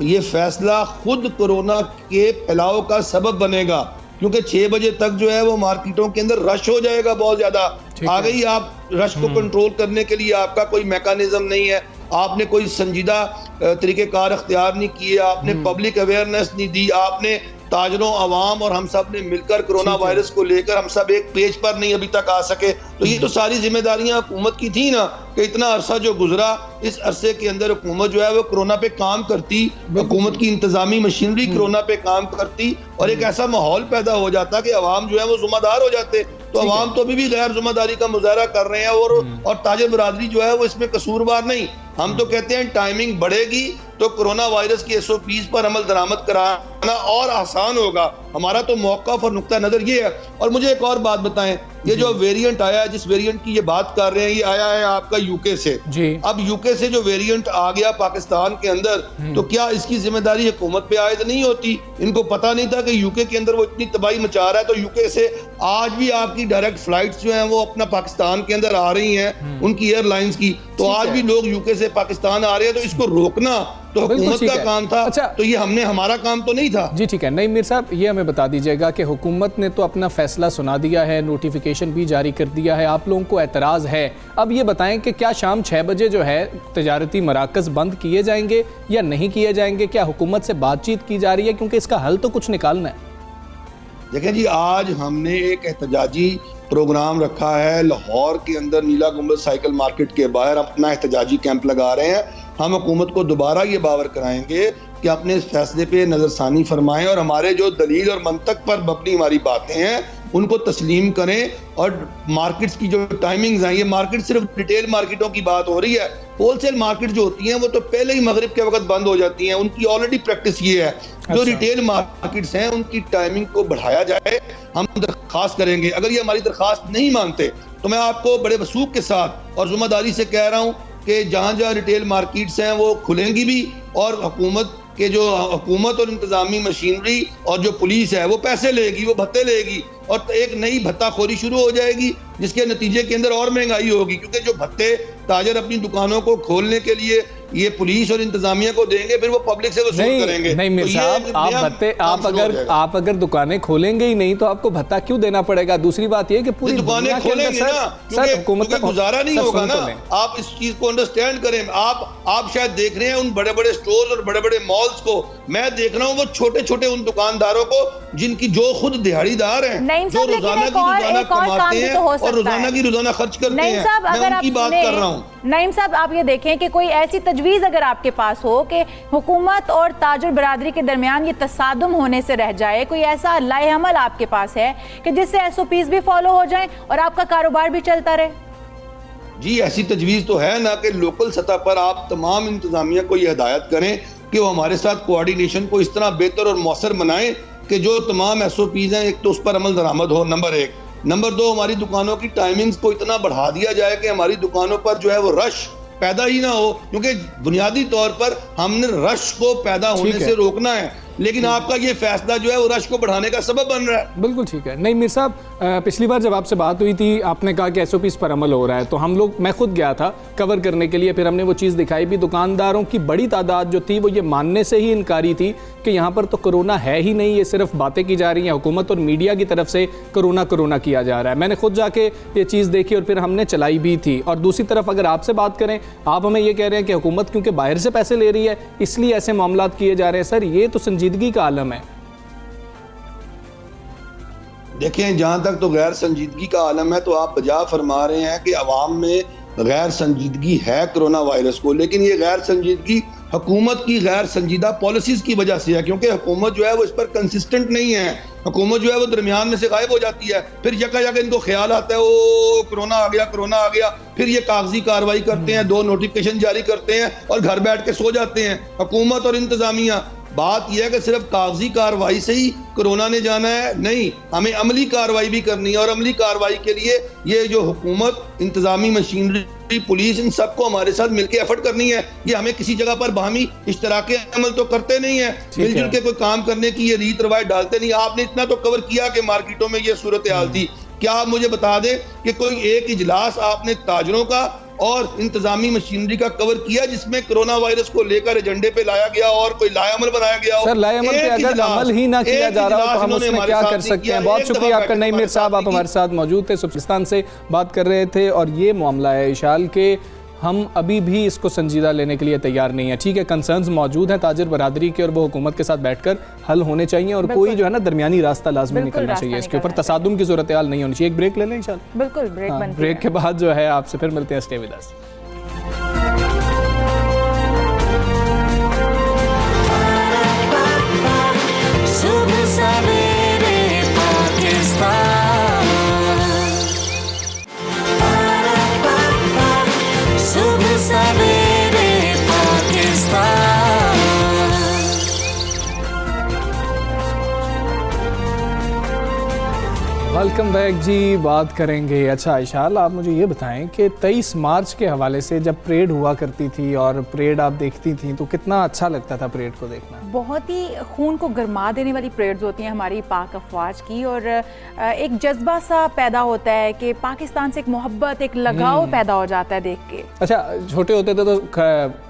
ये फैसला खुद कोरोना के फैलाव का सबब बनेगा, क्योंकि 6 बजे तक जो है वो मार्केटों के अंदर रश हो जाएगा बहुत ज्यादा। आ गई, आप रश को कंट्रोल करने के लिए आपका कोई मैकेनिज्म नहीं है, आपने कोई संजीदा तरीक़ेकार अख्तियार नहीं किए, आपने पब्लिक अवेयरनेस नहीं दी, आपने ताजरों, अवाम और हम सब ने मिलकर कोरोना वायरस को लेकर हम सब एक पेज पर नहीं अभी तक आ सके। तो ये तो सारी जिम्मेदारियां हुकूमत की थी ना, कि इतना अरसा जो गुजरा, इस अरसे के अंदर हुकूमत जो है वो कोरोना पे काम करती, हुकूमत की इंतजामी मशीनरी कोरोना पे काम करती और एक ऐसा माहौल पैदा हो जाता कि अवाम जो है वो जुम्मेदार हो जाते। तो अवाम तो अभी भी गैर जिम्मेदारी का मुजाहरा कर रहे हैं और ताजिर बरादरी जो है वो इसमें कसूरवार नहीं। हम तो कहते हैं टाइमिंग बढ़ेगी तो कोरोना वायरस की एसओपीज पर अमल दरामद कराना और आसान होगा। हमारा तो मौक़िफ़ और नुक्ता नज़र ये है। और मुझे एक और बात बताएं, ये जो वेरिएंट आया है, जिस वेरिएंट की ये बात कर रहे हैं, ये आया है आपका यूके से। अब यूके से जो वेरिएंट आ गया पाकिस्तान के अंदर, तो क्या इसकी जिम्मेदारी हुकूमत पे आयद नहीं होती? इनको पता नहीं था कि यूके के अंदर वो इतनी तबाही मचा रहा है? तो यूके से आज भी आपकी डायरेक्ट फ्लाइट्स जो हैं वो अपना पाकिस्तान के अंदर आ रही हैं, उनकी एयरलाइंस की, तो आज भी लोग यूके से पाकिस्तान आ रहे हैं। तो इसको रोकना तो हुकूमत का काम था। अच्छा, तो ये हमारा काम तो नहीं था। जी ठीक है। नईम मीर साहब, ये हमें बता दीजिएगा कि हुकूमत ने तो अपना फैसला सुना दिया है, नोटिफिकेशन भी जारी कर दिया है, आप लोगों को एतराज़ है। अब ये बताएं कि क्या शाम 6 बजे जो है तजारती मराकज़ बंद किए जाएंगे या नहीं किए जाएंगे? क्या हुकूमत से बातचीत की जा रही है, क्योंकि इसका हल तो कुछ निकालना है? देखें जी, आज हमने एक एहतजाजी प्रोग्राम रखा है लाहौर के अंदर, नीला गुंबद साइकिल मार्केट के बाहर अपना एहतजाजी कैंप लगा रहे हैं। हम हुकूमत को दोबारा ये बावर कराएंगे कि अपने इस फैसले पे नज़रसानी फरमाएं और हमारे जो दलील और मंतक पर मबनी हमारी बातें हैं उनको तस्लीम करें। और मार्केट्स की जो टाइमिंग्स हैं, ये मार्केट सिर्फ रिटेल मार्केटों की बात हो रही है, होलसेल मार्केट जो होती हैं वो तो पहले ही मगरिब के वक्त बंद हो जाती हैं, उनकी ऑलरेडी प्रैक्टिस ये है। जो रिटेल मार्केट्स हैं उनकी टाइमिंग को बढ़ाया जाए, हम दरख्वास्त करेंगे। अगर ये हमारी दरख्वास्त नहीं मानते तो मैं आपको बड़े वसूख के साथ और जिम्मेदारी से कह रहा हूँ कि जहाँ जहाँ रिटेल मार्केट्स हैं वो खुलेंगी भी, और हुकूमत और इंतजामी मशीनरी और जो पुलिस है वो पैसे लेगी, वो भत्ते लेगी, और एक नई भत्ताखोरी शुरू हो जाएगी, जिसके नतीजे के अंदर और महंगाई होगी, क्योंकि जो भत्ते ताजर अपनी दुकानों को खोलने के लिए ये पुलिस और इंतजामिया को देंगे, फिर वो पब्लिक से वसूल करेंगे। नहीं मीर साहब, आप अगर दुकानें खोलेंगे ही नहीं तो आपको भत्ता क्यों देना पड़ेगा? दूसरी बात ये कि पूरी दुकानें खोलेंगे ना, क्योंकि गुजारा नहीं होगा ना। आप इस चीज को अंडरस्टैंड करें। आप शायद देख रहे हैं उन बड़े बड़े स्टोर्स और बड़े बड़े मॉल्स को, मैं देख रहा हूँ वो छोटे छोटे उन दुकानदारों को जिनकी जो खुद दिहाड़ीदार हैं, जो रोजाना की रोजाना कमाते हैं और रोजाना की रोजाना खर्च करते हैं, मैं उनकी बात कर रहा हूँ। नईम साहब, आप ये देखें कि कोई ऐसी तजवीज़ अगर आपके पास हो कि हुकूमत और ताजुर बरादरी के दरमियान ये तसादुम होने से रह जाए, कोई ऐसा लाएअमल आपके पास है कि जिससे SOPs भी फॉलो हो जाएं और आपका कारोबार भी चलता रहे? जी, ऐसी तजवीज़ तो है ना कि लोकल सतह पर आप तमाम इंतजामिया को ये हिदायत करें कि वो हमारे साथ कोऑर्डिनेशन को इस तरह बेहतर और मौसर बनाएं कि जो तमाम SOPs हैं, एक तो उस पर अमल दरामद हो, नंबर 1। नंबर 2, हमारी दुकानों की टाइमिंग्स को इतना बढ़ा दिया जाए कि हमारी दुकानों पर जो है वो रश पैदा ही ना हो, क्योंकि बुनियादी तौर पर हमने रश को पैदा होने से रोकना है, लेकिन आपका ये फैसला जो है वो रश को बढ़ाने का सबब बन रहा है। बिल्कुल ठीक है। नहीं मीर साहब, पिछली बार जब आपसे बात हुई थी आपने कहा कि SOPs पर अमल हो रहा है, तो हम लोग, मैं खुद गया था कवर करने के लिए, फिर हमने वो चीज़ दिखाई भी। दुकानदारों की बड़ी तादाद जो थी वो ये मानने से ही इनकारी थी कि यहाँ पर तो कोरोना है ही नहीं, ये सिर्फ बातें की जा रही हैं, हुकूमत और मीडिया की तरफ से कोरोना किया जा रहा है। मैंने खुद जाके ये चीज़ देखी और फिर हमने चलाई भी थी। और दूसरी तरफ अगर आपसे बात करें, आप हमें ये कह रहे हैं कि हुकूमत क्योंकि बाहर से पैसे ले रही है इसलिए ऐसे मामला किए जा रहे हैं। सर, ये तो संजीदगी का आलम है। देखें, जहाँ तक तो गैर संजीदगी का आलम है, तो आप बजा फरमा रहे हैं कि अवाम में गैर संजीदगी है कोरोना वायरस को, लेकिन ये गैर संजीदगी हुकूमत की गैर संजीदा पॉलिसीज़ की वजह से है, क्योंकि हुकूमत जो है वो इस पर कंसिस्टेंट नहीं है। हुकूमत जो है वो दरमियान में से गायब हो जाती है, फिर यका इनको ख्याल आता है ओ कोरोना आ गया, फिर ये कागजी कार्रवाई करते हैं, 2 नोटिफिकेशन जारी करते हैं और घर बैठ के सो जाते हैं हुकूमत और इंतजामिया। बात यह है कि सिर्फ कागजी कार्रवाई से ही कोरोना ने जाना है, नहीं, हमें अमली कार्रवाई भी करनी है, और अमली कार्रवाई के लिए ये जो हुकूमत, इंतजामी मशीनरी, पुलिस, इन सबको हमारे साथ मिलकर एफर्ट करनी है। ये हमें किसी जगह पर बाहमी इश्तराके अमल तो करते नहीं है, मिलजुल के कोई काम करने की ये रीत रवायत डालते नहीं। आपने इतना तो कवर किया कि मार्केटों में ये सूरत हाल थी। क्या आप मुझे बता दें कि कोई एक इजलास आपने ताजरों का और इंतजामी मशीनरी का कवर किया जिसमें कोरोना वायरस को लेकर एजेंडे पे लाया गया और कोई लाएअमल बनाया गया? सर, लाएअमल पे अगर अमल ही ना किया जा रहा हो तो हम उसमें क्या कर सकते हैं? बहुत शुक्रिया आपका नईम मीर साहब, आप हमारे साथ मौजूद थे, पाकिस्तान से बात कर रहे थे। और ये मामला है इशाल के, हम अभी भी इसको संजीदा लेने के लिए तैयार नहीं है। ठीक है, कंसर्न्स मौजूद हैं ताजिर बरादरी के और वो हुकूमत के साथ बैठकर हल होने चाहिए, और कोई जो है ना दरमियानी रास्ता लाजमी निकलना चाहिए, इसके ऊपर तसादुम की सूरत हाल नहीं होनी चाहिए। एक ब्रेक ले लें इंशाल्लाह। बिल्कुल, ब्रेक के बाद जो है आपसे फिर मिलते हैं। Stay with us. Welcome back जी। बात करेंगे, अच्छा इशाल, आप मुझे ये बताएं कि 23 मार्च के हवाले से जब परेड हुआ करती थी और परेड आप देखती थी तो कितना अच्छा लगता था परेड को देखना? बहुत ही खून को गरमा देने वाली परेड्स होती हैं हमारी पाक अफवाज की, और एक जज्बा सा पैदा होता है कि पाकिस्तान से एक मोहब्बत, एक लगाव पैदा हो जाता है देख के। अच्छा, छोटे होते थे तो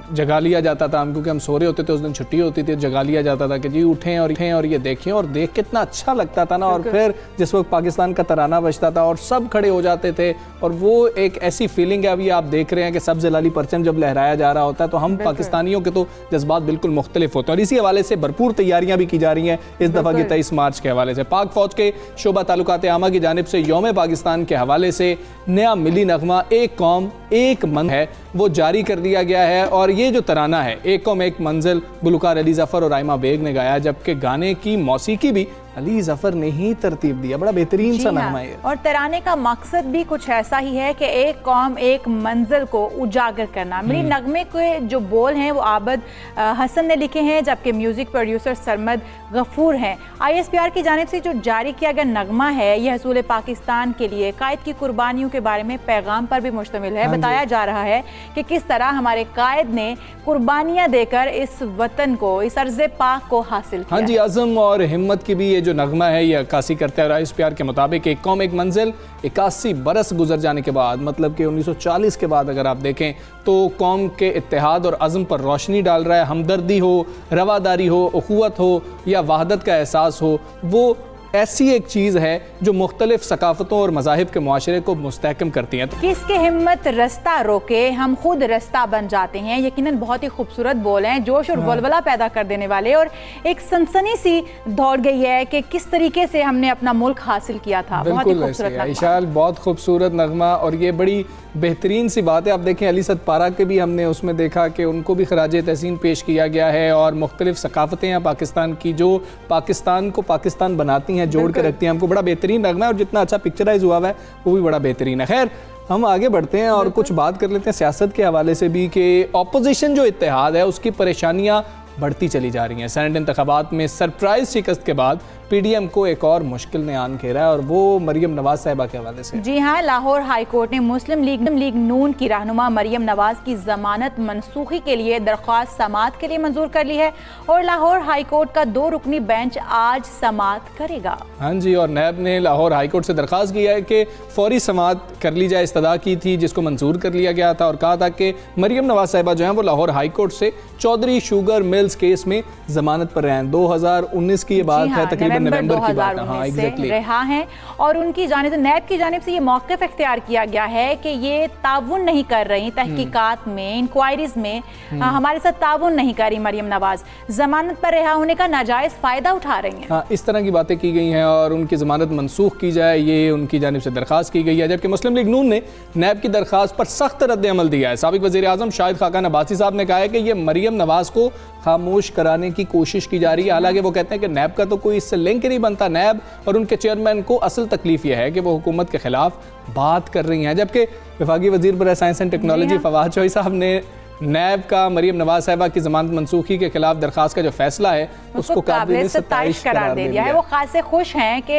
जगा लिया जाता था हम, क्योंकि हम सो रहे होते थे, उस दिन छुट्टी होती थी, जगा लिया जाता था कि जी उठें और ये देखें, और देख कितना अच्छा लगता था ना। और फिर जिस वक्त पाकिस्तान का तराना बजता था और सब खड़े हो जाते थे, और वो एक ऐसी फीलिंग है, अभी आप देख रहे हैं कि सब्ज़ लाली परचम जब लहराया जा रहा होता है तो हम पाकिस्तानियों के तो जज्बात बिल्कुल मुख्तलिफ होते हैं। और इसी हवाले से भरपूर तैयारियां भी की जा रही हैं इस दफ़ा की 23 मार्च के हवाले से। पाक फौज के शोबा ताल्लुकात आमा की जानिब से यौम पाकिस्तान के हवाले से नया मिली नगमा एक कौम एक मन है वो जारी कर दिया गया है। और ये जो तराना है एक कौम एक मंजिल, गुलकार अली ज़फ़र और आयमा बेग ने गाया, जबकि गाने की मौसीकी भी अली जफर ने ही तरतीब दिया। बड़ा बेहतरीन सा नगमा है। और तराने का मकसद भी कुछ ऐसा ही है कि एक कौम एक मंजिल को उजागर करना। मेरी नगमे के जो बोल हैं वो आबद हसन ने लिखे हैं, जबकि म्यूजिक प्रोड्यूसर सरमद गफूर हैं। ISPR की जानिब से जो जारी किया गया नगमा है यह हसूल पाकिस्तान के लिए कायद की कुर्बानियों के बारे में पैगाम पर भी मुश्तमिल है। बताया जा रहा है कि किस तरह हमारे कायद ने कुर्बानियां देकर इस वतन को, इस अर्ज़े पाक को हासिल किया। हाँ जी, अज़म और हिम्मत की भी ये जो नगमा है ये अक्कासी करता है। और ISPR के मुताबिक एक कौम एक मंजिल 81 बरस गुजर जाने के बाद, मतलब कि 1940 के बाद अगर आप देखें तो कौम के इत्तेहाद और अज़म पर रोशनी डाल रहा है। हमदर्दी हो, रवादारी हो, उखुवत हो या वहदत का एहसास हो, वो ऐसी एक चीज़ है जो मुख्तलिफ सकाफ़तों और मज़ाहिब के मुआशरे को मुस्तहकम करती हैं। किसके हिम्मत रास्ता रोके हम खुद रास्ता बन जाते हैं, यकीनन बहुत ही खूबसूरत बोल हैं, जोश और वलवला पैदा कर देने वाले। और एक सनसनी सी दौड़ गई है कि किस तरीके से हमने अपना मुल्क हासिल किया था। बहुत ही खूबसूरत इशाल, बहुत खूबसूरत नगमा। और ये बड़ी बेहतरीन सी बात है। आप देखें अली सदपारा के भी हमने उसमें देखा कि उनको भी खराज तहसीन पेश किया गया है। और मुख्तलिफ सकाफ़तें हैं पाकिस्तान की जो पाकिस्तान को पाकिस्तान बनाती हैं, जोड़ के रखती हैं। हमको बड़ा बेहतरीन नगमा है और जितना अच्छा पिक्चराइज हुआ है वो भी बड़ा बेहतरीन है। खैर, हम आगे बढ़ते हैं और कुछ बात कर लेते हैं सियासत के हवाले से भी कि अपोजिशन जो इत्तेहाद है उसकी परेशानियां बढ़ती चली जा रही हैं। सेनेट इंतखाबात में सरप्राइज शिकस्त के बाद PDM को एक और मुश्किल ने आन घेरा है और वो मरियम नवाज साहिबा के हवाले से। जी हाँ, लाहौर हाई कोर्ट ने मुस्लिम लीग नून की रहनुमा मरियम नवाज की जमानत मनसूखी के लिए दरख्वास्त समाअत के लिए मंजूर कर ली है और लाहौर हाई कोर्ट का 2 रुकनी बेंच आज समाअत करेगा। हाँ जी, और नैब ने लाहौर हाई कोर्ट से दरख्वास्त की है कि फौरी समाअत कर ली जाए। इस्तदा की थी जिसको मंजूर कर लिया गया था और कहा था कि मरियम नवाज साहिबा जो है वो लाहौर हाई कोर्ट से चौधरी शुगर मिल्स केस में जमानत पर रहें। 2019 की ये बात है, तकरीबन नवंबर की बात है। हाँ, एग्जैक्टली रहा है। और उनकी जानिब से नैब की जानिब से ये मौक़िफ़ इख्तियार किया गया है कि ये ताउन नहीं कर रही तहकीकात में, इंक्वायरीज में हमारे साथ ताउन नहीं कर रही मरियम नवाज, जमानत पर रिहा होने का नाजायज़ फ़ायदा उठा रही हैं। हाँ, इस तरह की बातें की गई हैं और उनकी जमानत मनसूख की जाए, ये उनकी जानिब से दरख्वास्त की गई है। जबकि मुस्लिम लीग नून ने नैब की दरख्वास्त पर सख्त रद्द अमल दिया है। साबिक़ वज़ीर आज़म शाहिद खाकान अब्बासी साहब ने कहा है कि ये मरियम नवाज को खामोश कराने की कोशिश की जा रही है। हालांकि वो कहते हैं कि नैब का तो कोई इससे लिंक नहीं बनता। नैब और उनके चेयरमैन को असल तकलीफ यह है कि वो हुकूमत के खिलाफ बात कर रही हैं। जबकि वफाकी वजीर बराए science and technology Fawad Chaudhry साहब ने नैब का मरियम नवाज साहिबा की जमानत मनसूखी के खिलाफ दरखास्त का जो फैसला है उसको काबिल सत्ताइश करार दे दिया है। वो खासे खुश हैं कि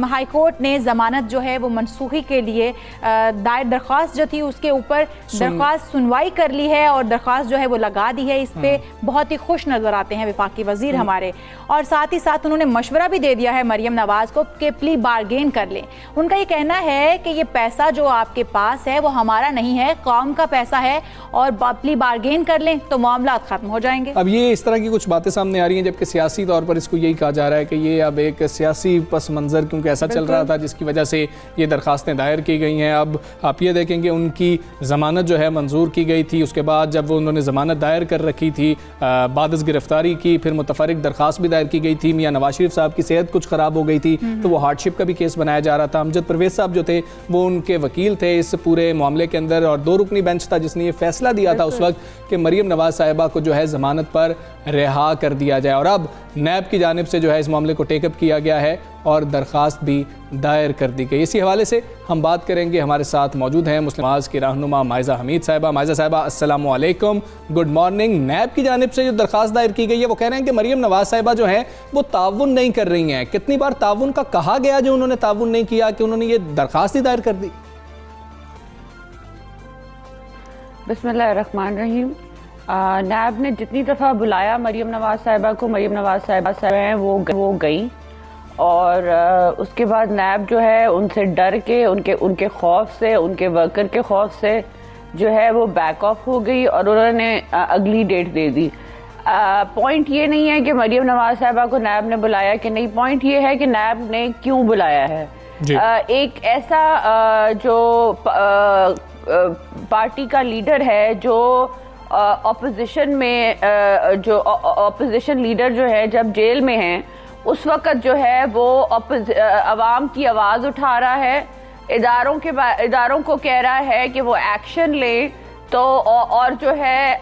हाई कोर्ट ने जमानत जो है वो मनसूखी के लिए दायर दरख्वास्त जो थी उसके ऊपर दरख्वास्त सुनवाई कर ली है और दरख्वास्त जो है वो लगा दी है। इस पे बहुत ही खुश नजर आते हैं वफाकी वजीर हमारे। और साथ ही साथ उन्होंने मशवरा भी दे दिया है मरियम नवाज को कि प्ली बारगेन कर लें। उनका ये कहना है कि ये पैसा जो आपके पास है वो हमारा नहीं है, कौम का पैसा है और प्ली बारगेन कर लें तो मामला खत्म हो जाएंगे। अब ये इस तरह की कुछ बातें सामने आ रही हैं, जबकि सियासी तौर पर इसको यही कहा जा रहा है कि ये अब एक सियासी पस मंज़र क्योंकि ऐसा चल रहा था जिसकी वजह से ये दरखास्तें दायर की गई हैं। अब आप ये देखेंगे उनकी ज़मानत जो है मंजूर की गई थी, उसके बाद जब वो उन्होंने ज़मानत दायर कर रखी थी बाद गिरफ्तारी की, फिर मुतफरिक दरखास्त भी दायर की गई थी। मियां नवाज शरीफ साहब की सेहत कुछ ख़राब हो गई थी तो वो हार्डशिप का भी केस बनाया जा रहा था। अमजद परवेज़ साहब जो थे वो उनके वकील थे इस पूरे मामले के अंदर और 2 रुकनी बेंच था जिसने ये फैसला दिया था उस वक्त कि मरियम नवाज साहिबा को जो है ज़मानत पर रिहा कर दिया जाए। और अब नैब की जानिब से जो है इस मामले को टेकअप किया गया है और दरख्वास्त भी दायर कर दी गई। इसी हवाले से हम बात करेंगे। हमारे साथ मौजूद हैं मुस्लिम समाज की रहनुमा माइज़ा हमीद साहिबा। माइज़ा साहिबा अस्सलामु अलैकुम, गुड मॉर्निंग। नैब की जानिब से जो दरख्वास्त दायर की गई है वो कह रहे हैं कि मरियम नवाज साहिबा जो है वो ताउन नहीं कर रही हैं। कितनी बार ताउन का कहा गया जो उन्होंने ताउन नहीं किया कि उन्होंने ये दरख्वास्त ही दायर कर दी? बिस्मिल्लाहिर्रहमानिर्रहीम। नैब ने जितनी दफ़ा बुलाया मरियम नवाज साहिबा को, मरियम नवाज साहिबा हैं वो गई और उसके बाद नैब जो है उनसे डर के उनके खौफ से, उनके वर्कर के खौफ से जो है वो बैक ऑफ हो गई और उन्होंने अगली डेट दे दी। पॉइंट ये नहीं है कि मरियम नवाज साहिबा को नैब ने बुलाया कि नहीं, पॉइंट ये है कि नैब ने क्यों बुलाया है। एक ऐसा जो पार्टी का लीडर है जो ऑपोजिशन में जो ऑपोजिशन लीडर जो है जब जेल में है उस वक़्त जो है वो अवाम की आवाज़ उठा रहा है, इदारों को कह रहा है कि वो एक्शन ले तो और जो है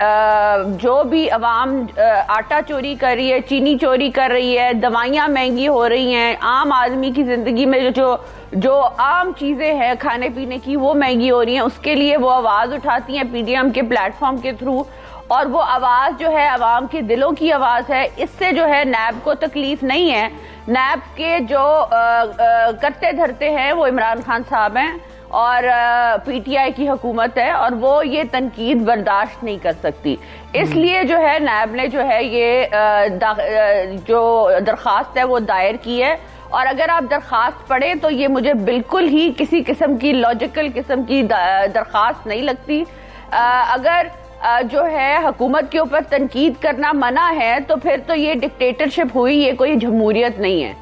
जो भी अवाम आटा चोरी कर रही है, चीनी चोरी कर रही है, दवाइयाँ महंगी हो रही हैं, आम आदमी की ज़िंदगी में जो आम चीज़ें हैं खाने पीने की वो महंगी हो रही हैं, उसके लिए वो आवाज़ उठाती हैं पीडीएम के प्लेटफॉर्म के थ्रू। और वो आवाज़ जो है अवाम के दिलों की आवाज़ है। इससे जो है नैब को तकलीफ नहीं है। नैब के जो करते धरते हैं वो इमरान खान साहब हैं और पीटीआई की हुकूमत है, और वो ये तनकीद बर्दाश्त नहीं कर सकती। इसलिए जो है नैब ने जो है ये जो दरख्वास्त है वो दायर की है। और अगर आप दरख्वास्त पढ़ें तो ये मुझे बिल्कुल ही किसी किस्म की लॉजिकल किस्म की दरख्वास्त नहीं लगती। अगर जो है हुकूमत के ऊपर तनकीद करना मना है तो फिर तो ये डिक्टेटरशिप हुई, ये कोई जमहूरियत नहीं है।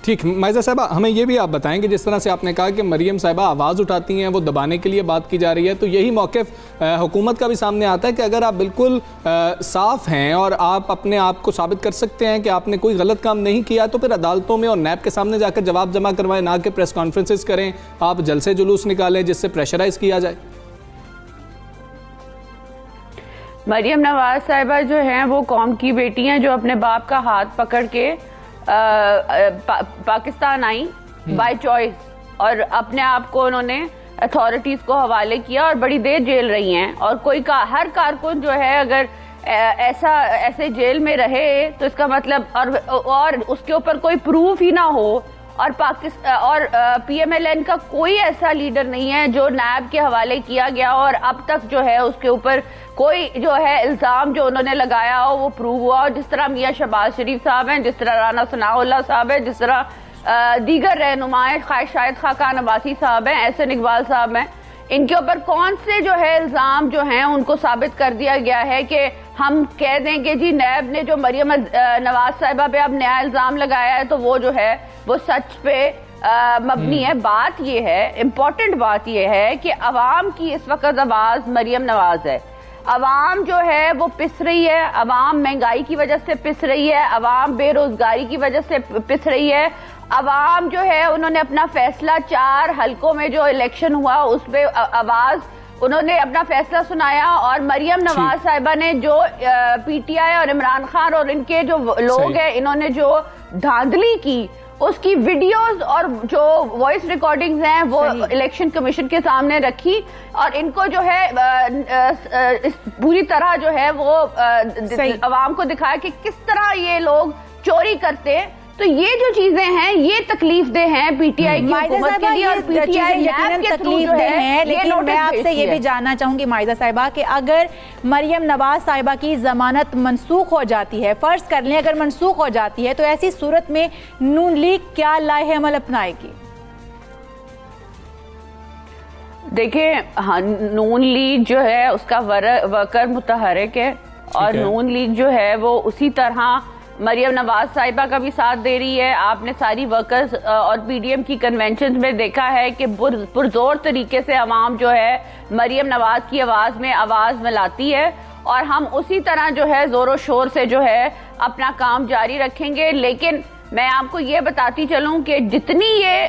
ठीक माइजा साहिबा, हमें ये भी आप बताएं कि जिस तरह से आपने कहा कि मरियम साहिबा आवाज़ उठाती हैं, वो दबाने के लिए बात की जा रही है, तो यही मौक़िफ़ हुकूमत का भी सामने आता है कि अगर आप बिल्कुल साफ़ हैं और आप अपने आप को साबित कर सकते हैं कि आपने कोई गलत काम नहीं किया, तो फिर अदालतों में और नैब के सामने जाकर जवाब जमा करवाएं, ना कि प्रेस कॉन्फ्रेंसेस करें, आप जलसे जुलूस निकालें जिससे प्रेशराइज़ किया जाए। मरियम नवाज साहिबा जो हैं वो कौम की बेटी हैं जो अपने बाप का हाथ पकड़ के पाकिस्तान आई बाय चॉइस, और अपने आप को उन्होंने अथॉरिटीज़ को हवाले किया और बड़ी देर जेल रही हैं। और हर कारकुन जो है अगर ऐसे जेल में रहे तो इसका मतलब और उसके ऊपर कोई प्रूफ ही ना हो, और पीएमएलएन का कोई ऐसा लीडर नहीं है जो नैब के हवाले किया गया और अब तक जो है उसके ऊपर कोई जो है इल्ज़ाम जो उन्होंने लगाया हो वो प्रूव हुआ हो। जिस तरह मियाँ शहबाज शरीफ साहब हैं, जिस तरह राना सनाउल्लाह साहब हैं, जिस तरह दीगर रहनुमाएं शाहिद खाकान अब्बासी साहब हैं, एहसन इकबाल साहब हैं, इनके ऊपर कौन से जो है इल्ज़ाम जो हैं उनको साबित कर दिया गया है कि हम कह दें कि जी नैब ने जो मरियम नवाज साहिबा पे अब नया इल्ज़ाम लगाया है तो वो जो है वो सच पे मबनी है। बात ये है, इम्पॉर्टेंट बात ये है कि अवाम की इस वक्त आवाज़ मरियम नवाज है। अवाम जो है वो पिस रही है, अवाम महंगाई की वजह से पिस रही है, अवाम बेरोजगारी की वजह से पिस रही है। अवाम जो है उन्होंने अपना फैसला 4 हलकों में जो इलेक्शन हुआ उस पे आवाज़ उन्होंने अपना फैसला सुनाया, और मरियम नवाज साहिबा ने जो पीटीआई और इमरान खान और इनके जो लोग हैं इन्होंने जो धांधली की उसकी वीडियोस और जो वॉइस रिकॉर्डिंग्स हैं वो इलेक्शन कमीशन के सामने रखी, और इनको जो है इस पूरी तरह जो है वो अवाम को दिखाया कि किस तरह ये लोग चोरी करते हैं। तो ये जो चीजें हैं ये तकलीफ दे हैं पीटीआई की हुकूमत के लिए, और पीटीआई यकीनन तकलीफ दे हैं। लेकिन मैं आपसे ये भी जानना चाहूंगी माइजा साहिबा कि अगर मरियम नवाज साहिबा की जमानत मनसूख हो जाती है, फर्ज कर लें अगर मनसूख हो जाती है, तो ऐसी सूरत में नून लीग क्या लाहे अमल अपनाएगी? देखिए, हाँ, नून लीग जो है उसका वर्कर मुतहरिक है, और नून लीग जो है वो उसी तरह मरियम नवाज साहिबा का भी साथ दे रही है। आपने सारी वर्कर्स और पीडीएम की कन्वेंशन में देखा है कि पुरजोर तरीके से अवाम जो है मरियम नवाज की आवाज़ में आवाज़ मिलाती है, और हम उसी तरह जो है ज़ोरों शोर से जो है अपना काम जारी रखेंगे। लेकिन मैं आपको ये बताती चलूँ कि जितनी ये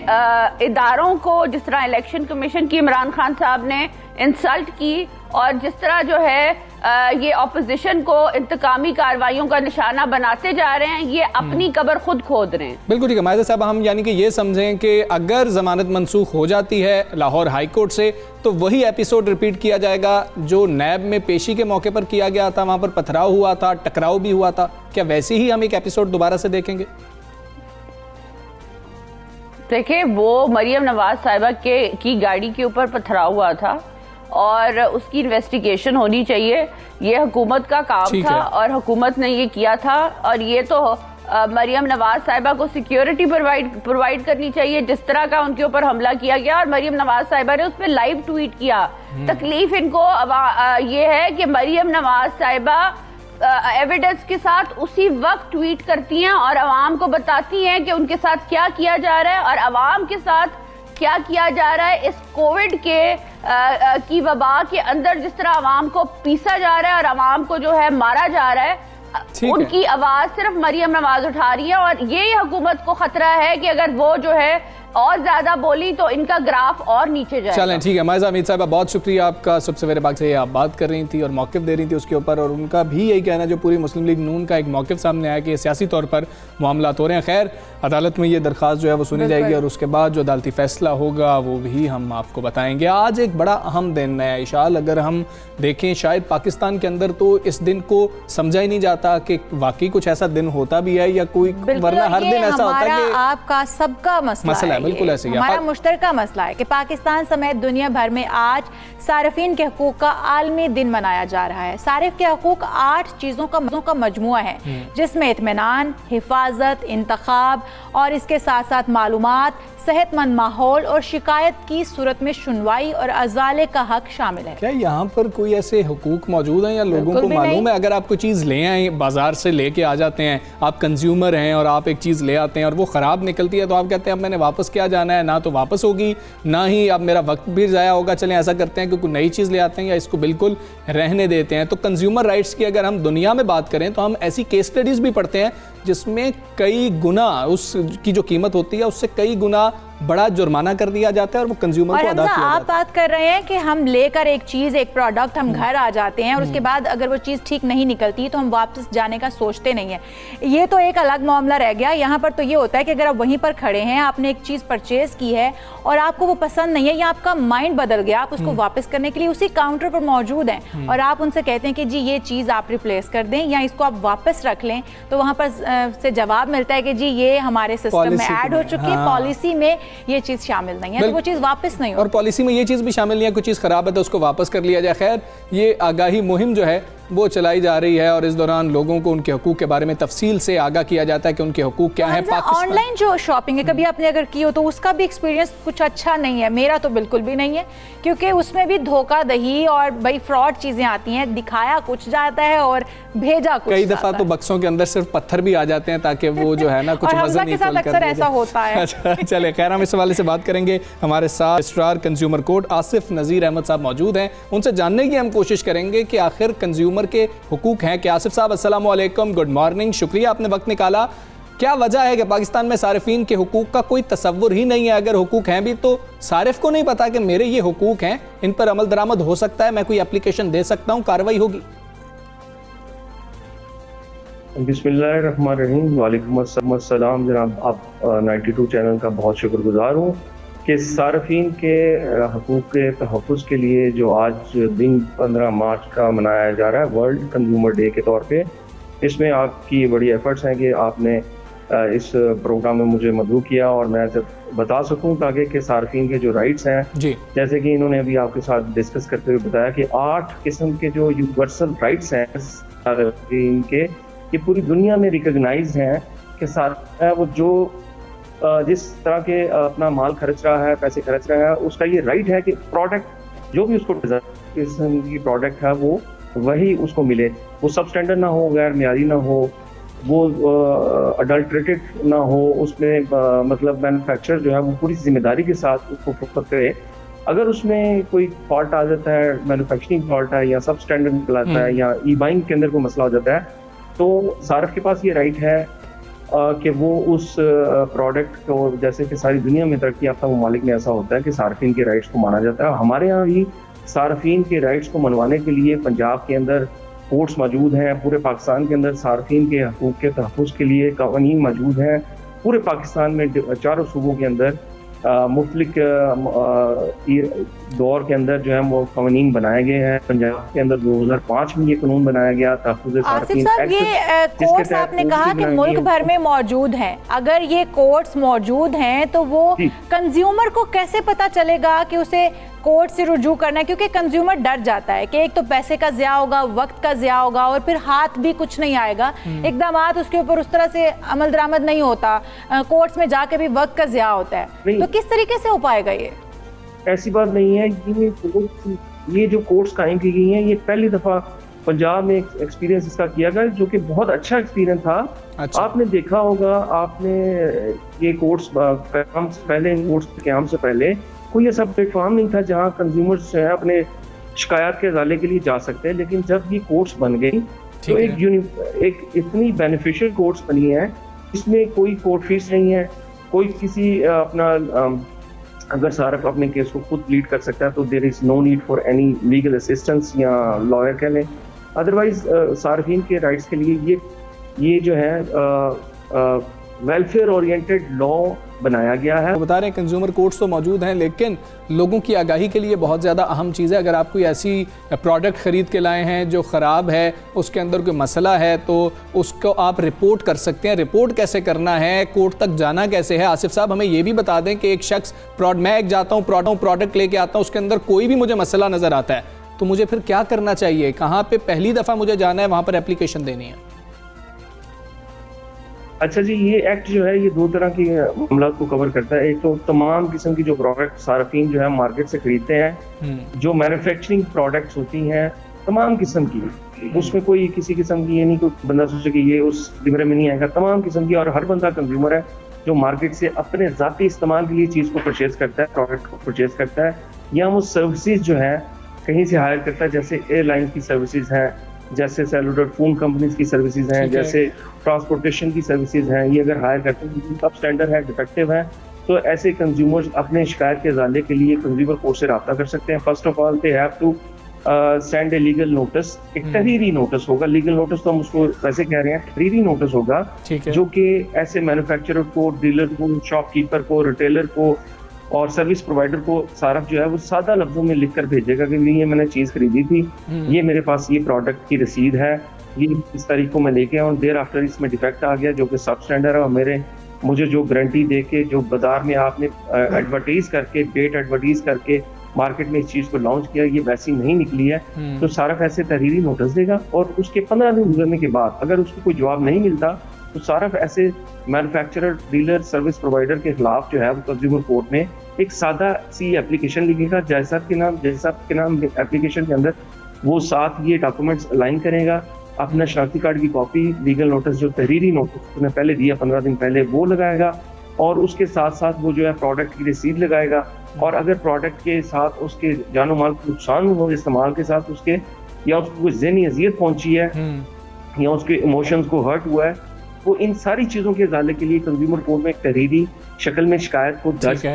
इदारों को, जिस तरह इलेक्शन कमीशन की इमरान खान साहब ने इंसल्ट की, और जिस तरह जो है ये ऑपोजिशन को इंतकामी कार्रवाइयों का निशाना बनाते जा रहे हैं, ये अपनी कब्र खुद खोद रहे हैं। बिल्कुल ठीक है माइजा साहब, हम यानी कि ये समझें कि अगर जमानत मनसूख हो जाती है लाहौर हाई कोर्ट से तो वही एपिसोड रिपीट किया जाएगा जो नैब में पेशी के मौके पर किया गया था, वहाँ पर पथराव हुआ था, टकराव भी हुआ था, क्या वैसे ही हम एक एपिसोड दोबारा से देखेंगे? देखिए, वो मरियम नवाज साहिबा की गाड़ी के ऊपर पथराव हुआ था और उसकी इन्वेस्टिगेशन होनी चाहिए। ये हुकूमत का काम था और हुकूमत ने ये किया था, और ये तो मरियम नवाज साहिबा को सिक्योरिटी प्रोवाइड करनी चाहिए जिस तरह का उनके ऊपर हमला किया गया। और मरियम नवाज साहिबा ने उस पर लाइव ट्वीट किया। तकलीफ इनको ये है कि मरियम नवाज साहिबा एविडेंस के साथ उसी वक्त ट्वीट करती हैं और अवाम को बताती हैं कि उनके साथ क्या किया जा रहा है और अवाम के साथ क्या किया जा रहा है। इस कोविड की वबा के अंदर जिस तरह अवाम को पीसा जा रहा है और अवाम को जो है मारा जा रहा है, उनकी आवाज सिर्फ मरियम नवाज उठा रही है, और यही हुकूमत को खतरा है कि अगर वो जो है और ज्यादा बोली तो इनका ग्राफ और नीचे जाएगा। चलें ठीक है मायजा हमीद साहबा, बहुत शुक्रिया आपका। सब सवेरे बाग से आप बात कर रही थी और मौक़िफ़ दे रही थी उसके ऊपर, और उनका भी यही कहना जो पूरी मुस्लिम लीग नून का एक मौक़िफ़ सामने आया कि सियासी तौर पर मामलात हो रहे हैं। खैर अदालत में ये दरख्वास्त जो है वो सुनी जाएगी और उसके बाद जो अदालती फ़ैसला होगा वो भी हम आपको बताएंगे। आज एक बड़ा अहम दिन है इशाल, अगर हम देखें शायद पाकिस्तान के अंदर तो इस दिन को समझा ही नहीं जाता कि वाकई कुछ ऐसा दिन होता भी है या कोई, वरना हर दिन ऐसा होता है कि आपका सबका मसला है, बिल्कुल ऐसे ही हमारा मुश्तरका मसला है कि पाकिस्तान समेत दुनिया भर में आज सारिफीन के हकूक का आलमी दिन मनाया जा रहा है। सारिफ के हकूक 8 चीज़ों का मजमुआ है, जिसमें इत्मीनान, हिफाजत, इंतखाब और इसके साथ साथ मालूमात, सेहतमंद माहौल और शिकायत की सूरत में सुनवाई और अजाले का हक शामिल है। क्या यहाँ पर कोई ऐसे हुकूक मौजूद हैं या लोगों को मालूम है अगर आप कोई चीज़ ले आए, बाजार से लेके आ जाते हैं, आप कंज्यूमर हैं और आप एक चीज़ ले आते हैं और वो ख़राब निकलती है तो आप कहते हैं अब मैंने वापस क्या जाना है, ना तो वापस होगी ना ही अब मेरा वक्त भी ज़ाया होगा, चलें ऐसा करते हैं कि कोई नई चीज़ ले आते हैं या इसको बिल्कुल रहने देते हैं। तो कंज्यूमर राइट्स की अगर हम दुनिया में बात करें तो हम ऐसी केस स्टडीज़ भी पढ़ते हैं जिसमें कई गुना उसकी जो कीमत होती है उससे कई गुना बड़ा जुर्माना कर दिया जाता है और वो कंज्यूमर को अदा किया जाता है। आप बात कर रहे हैं कि हम लेकर एक चीज़, एक प्रोडक्ट हम घर आ जाते हैं और उसके बाद अगर वो चीज़ ठीक नहीं निकलती तो हम वापस जाने का सोचते नहीं है। ये तो एक अलग मामला रह गया। यहाँ पर तो ये होता है कि अगर आप वहीं पर खड़े हैं, आपने एक चीज़ परचेज की है और आपको वो पसंद नहीं है या आपका माइंड बदल गया, आप उसको वापस करने के लिए उसी काउंटर पर मौजूद हैं और आप उनसे कहते हैं कि जी ये चीज़ आप रिप्लेस कर दें या इसको आप वापस रख लें, तो वहाँ पर से जवाब मिलता है कि जी ये हमारे सिस्टम में ऐड हो चुकी है, पॉलिसी में ये चीज़ शामिल नहीं है, तो वो चीज़ वापस नहीं हो। और पॉलिसी में ये चीज़ भी शामिल नहीं है, कुछ चीज़ खराब है तो उसको वापस कर लिया जाए। खैर ये आगाही मुहिम जो है वो चलाई जा रही है और इस दौरान लोगों को उनके हकूक़ के बारे में तफसील से आगाह किया जाता है कि उनके हकूक़ क्या है। ऑनलाइन जो शॉपिंग है कभी आपने अगर की हो तो उसका भी एक्सपीरियंस कुछ अच्छा नहीं है, मेरा तो बिल्कुल भी नहीं है, क्योंकि उसमें भी धोखाधड़ी और भाई फ्रॉड चीज़ें आती हैं, दिखाया कुछ जाता है और भेजा कुछ। कई दफ़ा तो बक्सों के अंदर सिर्फ पत्थर भी आ जाते हैं ताकि वो जो है ना कुछ वजन के साथ अक्सर ऐसा होता है। चले खैर हम इस हवाले से बात करेंगे। हमारे साथ रजिस्ट्रार कंज्यूमर कोर्ट आसिफ नज़ीर अहमद साहब मौजूद हैं, उनसे जानने की हम कोशिश करेंगे कि आखिर कंज्यूमर के हुकूक हैं कि। आसिफ साहब अस्सलाम वालेकुम, गुड मॉर्निंग, शुक्रिया आपने वक्त निकाला। क्या वजह है कि पाकिस्तान में सारिफीन के हुकूक का कोई तसव्वुर ही नहीं है? अगर हुकूक हैं भी तो सारिफ को नहीं पता कि मेरे ये हुकूक हैं, इन पर अमल दरामद हो सकता है, मैं कोई एप्लीकेशन दे सकता हूँ, कार्रवाई होगी? बिस्मिल्लाहिर्रहमानिर्रहीम, वालेकुम अस्सलाम जनाब। आप 92 चैनल का बहुत शुक्रगुजार हूँ कि सारिफीन के हकूक़ के तहफ़्फ़ुज़ के लिए जो आज दिन 15 मार्च का मनाया जा रहा है वर्ल्ड कंज्यूमर डे के तौर पे, इसमें आपकी बड़ी एफर्ट्स हैं कि आपने इस प्रोग्राम में मुझे मदऊ किया और मैं जब बता सकूं ताकि कि सारिफीन के जो राइट्स हैं जी, जैसे कि इन्होंने अभी आपके साथ डिस्कस करते हुए बताया कि 8 किस्म के जो यूनिवर्सल राइट्स हैं सारिफीन के, ये पूरी दुनिया में रिकॉग्नाइज हैं कि सारा वो जो जिस तरह के अपना माल खर्च रहा है, पैसे खर्च रहा है, उसका ये राइट है कि प्रोडक्ट जो भी उसको किस्म की प्रोडक्ट है वो वही उसको मिले, वो सब स्टैंडर्ड ना हो, गैर मियारी ना हो, वो अडल्ट्रेटेड ना हो, उसमें मतलब मैन्युफैक्चरर जो है वो पूरी जिम्मेदारी के साथ उसको फरोख्त करे। अगर उसमें कोई फॉल्ट आ जाता है, मैन्युफैक्चरिंग फॉल्ट है या सब स्टैंडर्ड निकलाता है या ई बाइंग के अंदर कोई मसला हो जाता है, तो सारिफ के पास ये राइट है कि वो उस प्रोडक्ट को, जैसे कि सारी दुनिया में तरक्की याफ्ता ममालिक में ऐसा होता है कि सारिफीन के राइट्स को माना जाता है। हमारे यहाँ भी सारिफीन के राइट्स को मनवाने के लिए पंजाब के अंदर कोर्ट्स मौजूद हैं, पूरे पाकिस्तान के अंदर सारिफीन के हकूक़ के तहफ़्फ़ुज़ के लिए कानून मौजूद हैं। पूरे पाकिस्तान में 4 सूबों के अंदर मुख्तलिफ दौर के अंदर जो है वो कानून बनाए गए हैं। पंजाब के अंदर 2005 में ये कानून बनाया गया तहफ़्फ़ुज़ सारिफीन एक्ट। ये कोर्ट्स आपने कहा कि मुल्क भर में मौजूद हैं, अगर ये कोर्ट्स मौजूद हैं तो वो कंज्यूमर को कैसे पता चलेगा कि उसे कोर्ट से रुजू करना है? क्योंकि कंज्यूमर डर जाता है कि एक तो पैसे का ज़िया होगा, वक्त का ज़िया होगा और फिर हाथ भी कुछ नहीं आएगा, एकदम हाथ उसके ऊपर उस तरह से अमल दरामद नहीं होता, कोर्ट्स में जाके भी वक्त का ज़िया होता है, तो किस तरीके से हो पाएगा ये? ऐसी बात नहीं है। ये जो कोर्ट्स कायम की गई हैं, ये पहली दफ़ा पंजाब में एक्सपीरियंस इसका किया गया, जो कि बहुत अच्छा एक्सपीरियंस था। अच्छा। आपने देखा होगा, आपने ये कोर्ट्स पहले, इन कोर्ट्स के क़याम से पहले कोई ऐसा प्लेटफॉर्म नहीं था जहां कंज्यूमर्स जो है अपने शिकायत के हवाले के लिए जा सकते हैं, लेकिन जब ये कोर्ट्स बन गई तो एक इतनी बेनिफिशियल कोर्ट्स बनी है, इसमें कोई कोर्ट फीस नहीं है, कोई किसी अपना अगर सारफ अपने केस को खुद लीड कर सकता है तो there is no need for any legal assistance या लॉयर कह लें। अदरवाइज सार्फिन के राइट्स के लिए ये जो है वेलफेयर ओरिएंटेड लॉ बनाया गया है। बता रहे हैं कंज्यूमर कोर्ट्स तो मौजूद हैं, लेकिन लोगों की आगाही के लिए बहुत ज़्यादा अहम चीज़ है। अगर आप कोई ऐसी प्रोडक्ट ख़रीद के लाए हैं जो ख़राब है, उसके अंदर कोई मसला है, तो उसको आप रिपोर्ट कर सकते हैं। रिपोर्ट कैसे करना है, कोर्ट तक जाना कैसे है? आसिफ साहब हमें ये भी बता दें कि एक शख्स मैं एक जाता हूँ प्रोडक्ट लेके आता हूँ, उसके अंदर कोई भी मुझे मसला नज़र आता है, तो मुझे फिर क्या करना चाहिए? कहाँ पर पहली दफ़ा मुझे जाना है, वहाँ पर एप्लीकेशन देनी है? अच्छा जी, ये एक्ट जो है ये दो तरह की मामला को कवर करता है। एक तो तमाम किस्म की जो प्रोडक्ट सार्फिन जो है मार्केट से खरीदते हैं, जो मैन्युफैक्चरिंग प्रोडक्ट्स होती हैं तमाम किस्म की, उसमें कोई किसी किस्म की ये नहीं कोई बंदा सोचे कि ये उस डिबरे में नहीं आएगा, तमाम किस्म की। और हर बंदा कंज्यूमर है जो मार्केट से अपने ज़ाती इस्तेमाल के लिए चीज़ को परचेज करता है, प्रोडक्ट को परचेज करता है, या वो सर्विसेज जो है कहीं से हायर करता है, जैसे एयरलाइन की सर्विसेज हैं, जैसे सेलुलर फोन कंपनीज की सर्विसेज हैं, जैसे ट्रांसपोर्टेशन की सर्विसेज हैं। ये अगर हायर करते हैं सब स्टैंडर्ड है, डिफेक्टिव है, तो ऐसे कंज्यूमर्स अपने शिकायत के इजाले के लिए कंज्यूमर कोर्ट से रब्ता कर सकते हैं। First of all they have to send a legal notice. एक तहरीरी नोटिस होगा, लीगल नोटिस तो हम उसको वैसे कह रहे हैं, तहरीरी नोटिस होगा जो कि ऐसे मैन्युफैक्चरर को, डीलर को, शॉपकीपर को, रिटेलर को और सर्विस प्रोवाइडर को सारफ जो है वो सादा लफ्जों में लिख कर भेजेगा कि ये मैंने चीज़ खरीदी थी, ये मेरे पास ये प्रोडक्ट की रसीद है, ये इस तारीख को मैं लेके आऊँ, देर आफ्टर इसमें डिफेक्ट आ गया जो कि सब स्टैंडर्ड है, और मुझे जो गारंटी दे के जो बाजार में आपने एडवर्टाइज करके, पेड एडवर्टाइज करके मार्केट में इस चीज़ को लॉन्च किया, ये वैसी नहीं निकली है, तो सारफ ऐसे तहरीरी नोटिस देगा। और उसके 15 दिन गुजरने के बाद अगर उसको कोई जवाब नहीं मिलता तो सारफ ऐसे मैन्युफैक्चरर, डीलर, सर्विस प्रोवाइडर के खिलाफ जो है वो कंज्यूमर कोर्ट में एक सादा सी एप्लीकेशन लिखेगा, जैसा के नाम एप्लीकेशन के अंदर वो साथ ये डॉक्यूमेंट्स अलाइन करेगा, अपना शनाख्ती कार्ड की कॉपी, लीगल नोटिस जो तहरीरी नोटिस उसने पहले दिया 15 दिन पहले वो लगाएगा, और उसके साथ साथ वो जो है प्रोडक्ट की रसीद लगाएगा। और अगर प्रोडक्ट के साथ उसके जानो माल को नुकसान हो इस्तेमाल के साथ उसके, या उसको कोई ज़हनी अजियत पहुंची है, या उसके इमोशंस को हर्ट हुआ है, वो इन सारी चीज़ों के इजाले के लिए कंज्यूमर कोर्ट में एक तहरीरी शक्ल में शिकायत को दर्ज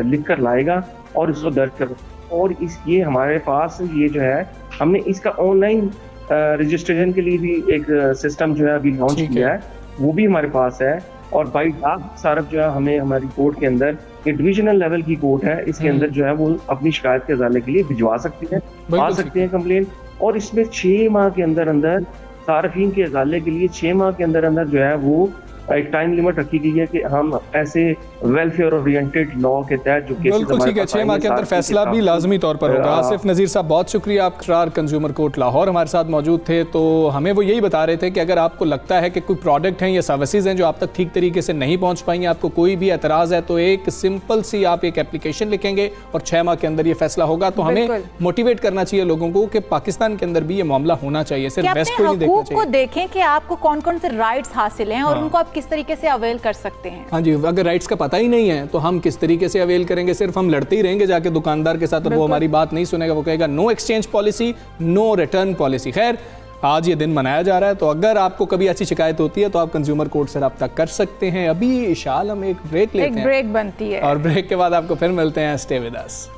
लिख कर लाएगा और इसको दर्ज कर। और ये हमारे पास ये जो है हमने इसका ऑनलाइन रजिस्ट्रेशन के लिए भी एक सिस्टम जो है अभी लॉन्च किया है, वो भी हमारे पास है। और बाई डाक सारफ जो है हमें हमारी कोर्ट के अंदर, ये डिविजनल लेवल की कोर्ट है, इसके अंदर जो है वो अपनी शिकायत के इजाले के लिए भिजवा सकते हैं, आ सकते हैं कंप्लेन। और इसमें 6 माह के अंदर सार्फिन के इजाले के लिए 6 माह के अंदर जो है वो एक टाइम लिमिट रखी गई है कि हम ऐसे वेलफेयर ओरिएंटेड लॉ के तहत जो केसेस बिल्कुल ठीक है, 6 माह के अंदर फैसला भी लाजमी तौर पर होगा। आसिफ नज़ीर साहब बहुत शुक्रिया, आप करार कंज्यूमर कोर्ट लाहौर हमारे साथ मौजूद थे। तो हमें वो यही बता रहे थे कि अगर आपको लगता है कि कोई प्रोडक्ट हैं या सर्विसेज हैं जो आप तक ठीक तरीके से नहीं पहुँच पाई हैं, आपको कोई भी एतराज़ है, तो एक सिंपल सी आप एक एप्लीकेशन लिखेंगे और 6 माह के अंदर ये फैसला होगा। तो हमें मोटिवेट करना चाहिए लोगों को कि पाकिस्तान के अंदर भी ये मामला होना चाहिए, सिर्फ वेस्ट को नहीं देखना चाहिए। देखें कि आपको कौन कौन से राइट्स हासिल हैं और उनको आप किस तरीके से अवेल कर सकते हैं। हाँ जी, अगर राइट्स का पता ही नहीं है तो हम किस तरीके से अवेल करेंगे? सिर्फ हम लड़ते ही रहेंगे जाके दुकानदार के साथ और वो हमारी बात नहीं सुनेगा, वो कहेगा no exchange policy, no return policy. खैर, आज ये दिन मनाया जा रहा है, तो अगर आपको कभी ऐसी शिकायत होती है तो आप कंज्यूमर कोर्ट से रब्ता कर सकते हैं। अभी इशाल हम एक ब्रेक लेते हैं, एक ब्रेक बनती है और ब्रेक के बाद आपको फिर मिलते हैं। स्टे विद अस।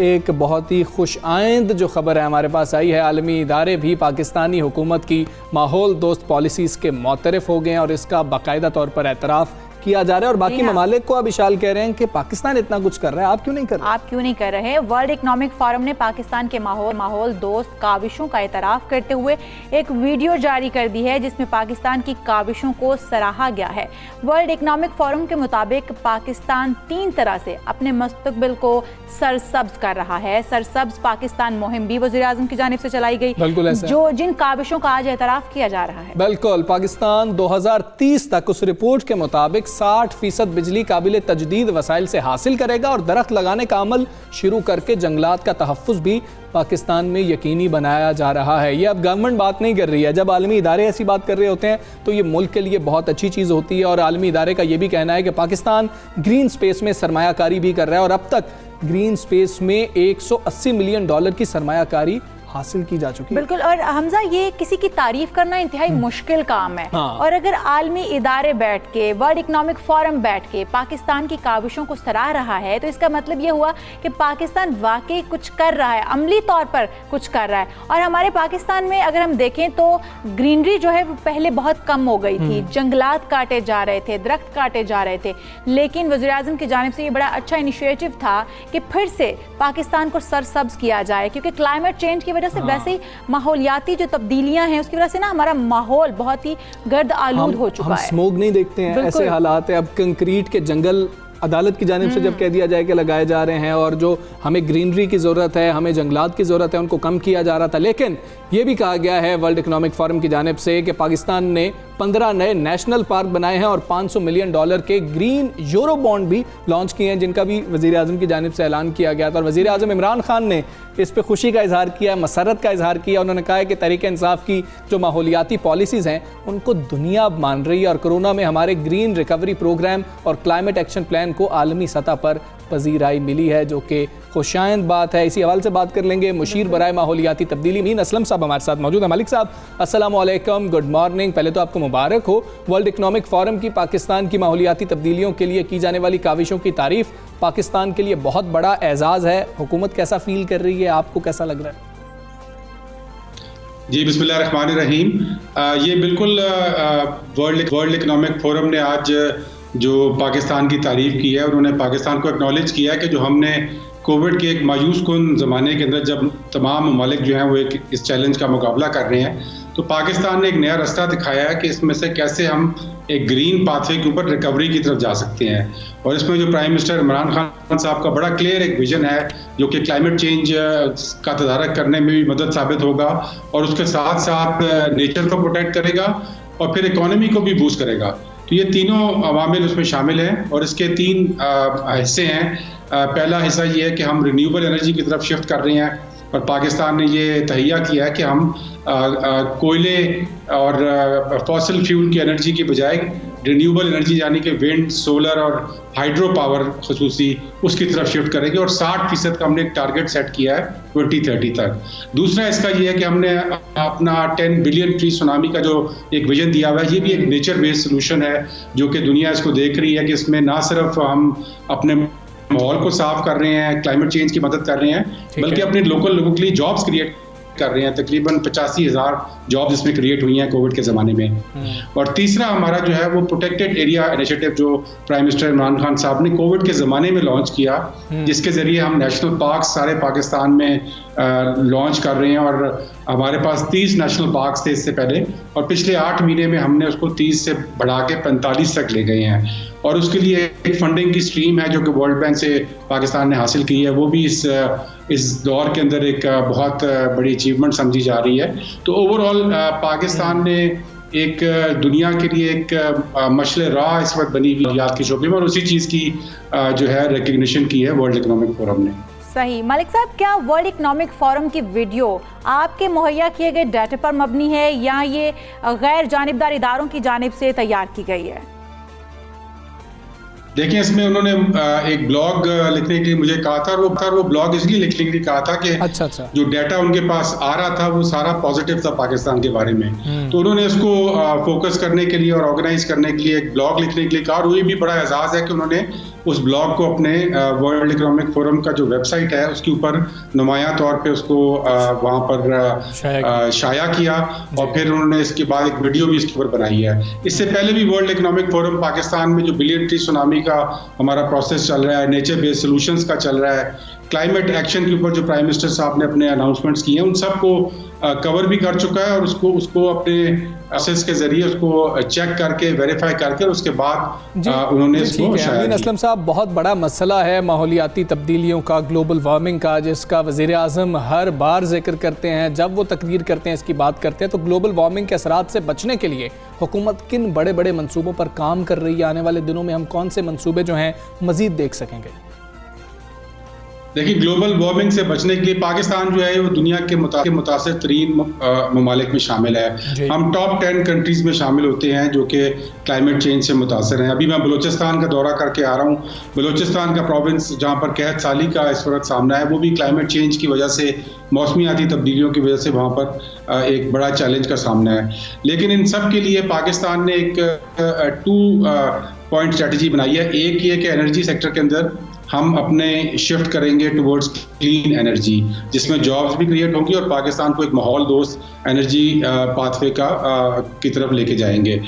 एक बहुत ही खुश आइंद जो खबर है हमारे पास आई है, आलमी इदारे भी पाकिस्तानी हुकूमत की माहौल दोस्त पॉलिसीज़ के मोतरफ हो गए हैं और इसका बाकायदा तौर पर एतराफ़ किया जा रहा है। और बाकी ममालिक को अब इशाल कह रहे हैं कि पाकिस्तान इतना कुछ कर रहा है, आप क्यों नहीं कर रहे? आप क्यों नहीं कर रहे? वर्ल्ड इकोनॉमिक फोरम ने पाकिस्तान के माहौल दोस्त काविशों का एतराफ़ करते हुए एक वीडियो जारी कर दी है जिसमें पाकिस्तान की काविशों को सराहा गया है। वर्ल्ड इकोनॉमिक फोरम के मुताबिक पाकिस्तान 3 तरह से अपने मुस्तकबिल को सरसब्ज कर रहा है। सरसब्ज पाकिस्तान मुहिम भी वज़ीर-ए-आज़म की जानिब से चलाई गई, जिन काविशों का आज एतराफ़ किया जा रहा है। बिल्कुल, पाकिस्तान 2030 तक उस रिपोर्ट के मुताबिक 60% बिजली काबिल तजदीद वसाइल से हासिल करेगा और दरख्त लगाने का अमल शुरू करके जंगलात का तहफ़्फ़ुज़ भी पाकिस्तान में यकीनी बनाया जा रहा है। ये अब गवर्नमेंट बात नहीं कर रही है, जब आलमी इदारे ऐसी बात कर रहे होते हैं तो ये मुल्क के लिए बहुत अच्छी चीज़ होती है। और आलमी इदारे का ये भी कहना है कि पाकिस्तान ग्रीन स्पेस में सरमायाकारी भी कर रहा है और अब तक ग्रीन स्पेस में $180 मिलियन की सरमायाकारी हासिल की जा चुकी है। बिल्कुल, और हमजा ये किसी की तारीफ करना इंतहाई मुश्किल काम है। हाँ। और अगर आलमी इदारे बैठ के, वर्ल्ड इकोनॉमिक फोरम बैठ के पाकिस्तान की काविशों को सराह रहा है तो इसका मतलब ये हुआ कि पाकिस्तान वाकई कुछ कर रहा है, अमली तौर पर कुछ कर रहा है। और हमारे पाकिस्तान में अगर हम देखें तो ग्रीनरी जो है वो पहले बहुत कम हो गई थी, जंगलात काटे जा रहे थे, दरख्त काटे जा रहे थे, लेकिन वज़ीर आज़म की जानिब से ये बड़ा अच्छा इनिशिएटिव था कि फिर से पाकिस्तान को सरसब्ज किया जाए, क्योंकि क्लाइमेट चेंज की वजह से वैसे ही माहौलियाती जो तब्दीलियां हैं उसकी वजह से ना हमारा माहौल बहुत ही गर्द आलूद हो चुका है। स्मोक नहीं देखते हैं, ऐसे हालात है। अब कंक्रीट के जंगल अदालत की जानिब से जब कह दिया जाए कि लगाए जा रहे हैं और जो हमें ग्रीनरी की ज़रूरत है, हमें जंगलात की ज़रूरत है, उनको कम किया जा रहा था। लेकिन ये भी कहा गया है वर्ल्ड इकोनॉमिक फोरम की जानिब से कि पाकिस्तान ने 15 नए नेशनल पार्क बनाए हैं और $500 मिलियन के ग्रीन यूरो बॉन्ड भी लॉन्च किए हैं, जिनका भी वज़ीर आज़म की जानिब से ऐलान किया गया था। और वज़ीर आज़म इमरान खान ने इस पर खुशी का इजहार किया, मसरत का इजहार किया। उन्होंने कहा है कि तहरीक इंसाफ की जो माहौलियाती पॉलिसीज़ हैं उनको दुनिया मान रही है और कोरोना में हमारे ग्रीन रिकवरी प्रोग्राम और क्लाइमेट एक्शन प्लान को आलमी सतह पर पजीराई मिली है, जो कि खुशाइंद बात है। इसी हवाले से बात कर लेंगे मुशीर बराए माहौलियाती तब्दीली मीन असलम साहब हमारे साथ मौजूद है। मलिक साहब अस्सलाम वालेकुम, गुड मॉर्निंग। पहले तो आपको मुबारक हो, वर्ल्ड इकोनॉमिक फोरम की पाकिस्तान की माहौलियाती तब्दीलियों के लिए की जाने वाली काविशों की तारीफ पाकिस्तान के लिए बहुत बड़ा एजाज़ है। हुकूमत कैसा फील कर रही है, आपको कैसा लग रहा है? जी बिस्मिल्लाहिर्रहमानिर्रहीम। ये बिल्कुल वर्ल्ड इकोनॉमिक फोरम ने आज जो पाकिस्तान की तारीफ की है, उन्होंने पाकिस्तान को एक्नॉलेज किया है कि जो हमने कोविड के एक मायूस कुन ज़माने के अंदर जब तमाम ममालिक जो हैं वो इस चैलेंज का मुकाबला कर रहे हैं, तो पाकिस्तान ने एक नया रास्ता दिखाया है कि इसमें से कैसे हम एक ग्रीन पाथवे के ऊपर रिकवरी की तरफ जा सकते हैं। और इसमें जो प्राइम मिनिस्टर इमरान खान साहब का बड़ा क्लियर एक विजन है जो कि क्लाइमेट चेंज का तदारक करने में भी मदद साबित होगा और उसके साथ साथ नेचर को प्रोटेक्ट करेगा और फिर इकोनॉमी को भी बूस्ट करेगा। तो ये तीनों अवामिल उसमें शामिल हैं और इसके 3 हिस्से हैं। पहला हिस्सा ये है कि हम रिन्यूएबल एनर्जी की तरफ शिफ्ट कर रहे हैं और पाकिस्तान ने ये तहैया किया है कि हम कोयले और फॉसिल फ्यूल की एनर्जी के बजाय रिन्यूएबल एनर्जी यानी कि विंड, सोलर और हाइड्रो पावर खसूसी उसकी तरफ शिफ्ट करेंगे और 60% का हमने एक टारगेट सेट किया है 2030 तक। दूसरा इसका ये है कि हमने अपना 10 बिलियन ट्री सुनामी का जो एक विजन दिया हुआ है, ये भी एक नेचर बेस्ड सोल्यूशन है जो कि दुनिया इसको देख रही है कि इसमें ना सिर्फ हम अपने माहौल को साफ कर रहे हैं, क्लाइमेट चेंज की मदद कर रहे हैं, बल्कि अपने लोकल लोगों के लिए जॉब्स क्रिएट कर रहे हैं। तकरीबन 85,000 जॉब इसमें क्रिएट हुई हैं कोविड के ज़माने में। और तीसरा हमारा जो है वो प्रोटेक्टेड एरिया इनिशिएटिव जो प्राइम मिनिस्टर इमरान खान साहब ने कोविड के ज़माने में लॉन्च किया, जिसके ज़रिए हम नेशनल पार्क सारे पाकिस्तान में लॉन्च कर रहे हैं। और हमारे पास 30 नेशनल पार्क्स थे इससे पहले और पिछले 8 महीने में हमने उसको 30 से बढ़ा के 45 तक ले गए हैं। और उसके लिए एक फंडिंग की स्ट्रीम है जो कि वर्ल्ड बैंक से पाकिस्तान ने हासिल की है, वो भी इस दौर के अंदर एक बहुत बड़ी अचीवमेंट समझी जा रही है। तो ओवरऑल पाकिस्तान ने एक दुनिया के लिए एक मशले राह इस वक्त बनी हुई याद के शोबे में और उसी चीज़ की जो है रिकग्निशन की है वर्ल्ड इकोनॉमिक फोरम ने। सही। मलिक साहब, क्या वर्ल्ड इकोनॉमिक फोरम की वीडियो आपके मुहैया किए गए डाटा पर मबनी है या ये गैर जानिबदार इदारों की जानिब से तैयार की गई है? देखिए, इसमें उन्होंने एक ब्लॉग लिखने के लिए मुझे कहा था और वो ब्लॉग इसलिए लिखने के लिए कहा था कि अच्छा। जो डाटा उनके पास आ रहा था वो सारा पॉजिटिव था पाकिस्तान के बारे में। तो उन्होंने इसको फोकस करने के लिए और ऑर्गेनाइज करने के लिए एक ब्लॉग लिखने के लिए कहा। और ये भी बड़ा एजाज़ है कि उन्होंने उस ब्लॉग को अपने वर्ल्ड इकोनॉमिक फोरम का जो वेबसाइट है उसके ऊपर नुमाया तौर पे उसको वहाँ पर शाया किया और फिर उन्होंने इसके बाद एक वीडियो भी इसके ऊपर बनाई है। इससे पहले भी वर्ल्ड इकोनॉमिक फोरम पाकिस्तान में जो बिलियन ट्री सुनामी का हमारा प्रोसेस चल रहा है, नेचर बेस्ड सॉल्यूशंस का चल रहा है, क्लाइमेट एक्शन के ऊपर जो प्राइम मिनिस्टर साहब ने अपने अनाउंसमेंट्स किए हैं, उन सबको कवर भी कर चुका है और उसको अपने प्रोसेस के जरिए उसको चेक करके वेरीफाई करके उसके बाद उन्होंने इसको अमीन असलम साहब, बहुत बड़ा मसला है माहौलियाती तब्दीलियों का, ग्लोबल वार्मिंग का, जिसका वज़ीर आज़म हर बार जिक्र करते हैं जब वो तकरीर करते हैं, इसकी बात करते हैं। तो ग्लोबल वार्मिंग के असरात से बचने के लिए हुकूमत किन बड़े बड़े मंसूबों पर काम कर रही है? आने वाले दिनों में हम कौन से मंसूबे जो हैं मज़ीद देख सकेंगे? देखिए, ग्लोबल वार्मिंग से बचने के लिए पाकिस्तान जो है वो दुनिया के मुतासिर तरीन ममालिक में शामिल है। हम टॉप 10 कंट्रीज़ में शामिल होते हैं जो कि क्लाइमेट चेंज से मुतासर हैं। अभी मैं बलूचिस्तान का दौरा करके आ रहा हूँ। बलूचिस्तान का प्रोविंस जहाँ पर कहत साली का इस वक्त सामना है, वो भी क्लाइमेट चेंज की वजह से, मौसमियाती तब्दीलियों की वजह से वहाँ पर एक बड़ा चैलेंज का सामना है। लेकिन इन सब के लिए पाकिस्तान ने एक 2 पॉइंट स्ट्रेटजी बनाई है। एक ये कि एनर्जी सेक्टर के अंदर हम अपने शिफ्ट करेंगे टुवर्ड्स क्लीन एनर्जी, जिसमें जॉब्स भी क्रिएट होंगी और पाकिस्तान को एक माहौल दोस्त एनर्जी पाथवे की तरफ लेके जाएंगे।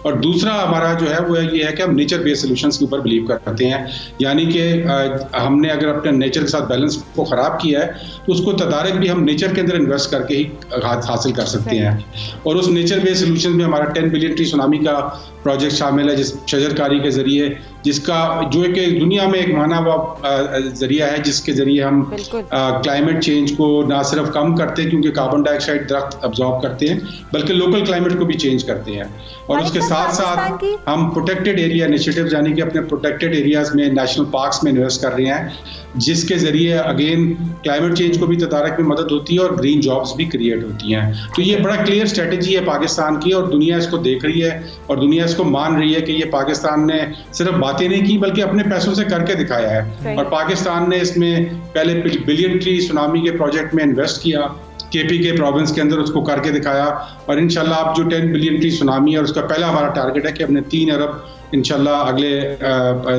और दूसरा हमारा जो है वो ये है कि हम नेचर बेस्ड सॉल्यूशंस के ऊपर बिलीव करते हैं, यानी कि हमने अगर अपने नेचर के साथ बैलेंस को ख़राब किया है तो उसको तदारक भी हम नेचर के अंदर इन्वेस्ट करके ही हासिल कर सकते हैं। और उस नेचर बेस्ड सॉल्यूशन में हमारा 10 बिलियन ट्री सुनामी का प्रोजेक्ट शामिल है, जिस शजरकारी के जरिए, जिसका जो कि दुनिया में एक माना हुआ जरिया है, जिसके जरिए हम क्लाइमेट चेंज को ना सिर्फ कम करते हैं क्योंकि कार्बन डाइऑक्साइड दरख्त अब्जॉर्ब करते हैं, बल्कि लोकल क्लाइमेट को भी चेंज करते हैं। और उसके साथ साथ हम प्रोटेक्टेड एरिया इनिशिएटिव यानी कि अपने प्रोटेक्टेड एरियाज में, नेशनल पार्क्स में इन्वेस्ट कर रहे हैं, जिसके जरिए अगेन क्लाइमेट चेंज को भी तदारक में मदद होती है और ग्रीन जॉब्स भी क्रिएट होती हैं। तो ये बड़ा क्लियर स्ट्रेटजी है पाकिस्तान की और दुनिया इसको देख रही है और दुनिया इसको मान रही है कि ये पाकिस्तान ने सिर्फ बातें नहीं की बल्कि अपने पैसों से करके दिखाया है। और पाकिस्तान ने इसमें पहले बिलियन ट्री सुनामी के प्रोजेक्ट में इन्वेस्ट किया, केपी के प्रोविंस के अंदर उसको करके दिखाया। और इंशाल्लाह आप जो 10 बिलियन ट्री सुनामी है उसका पहला हमारा टारगेट है कि हमने 3 अरब इंशाल्लाह अगले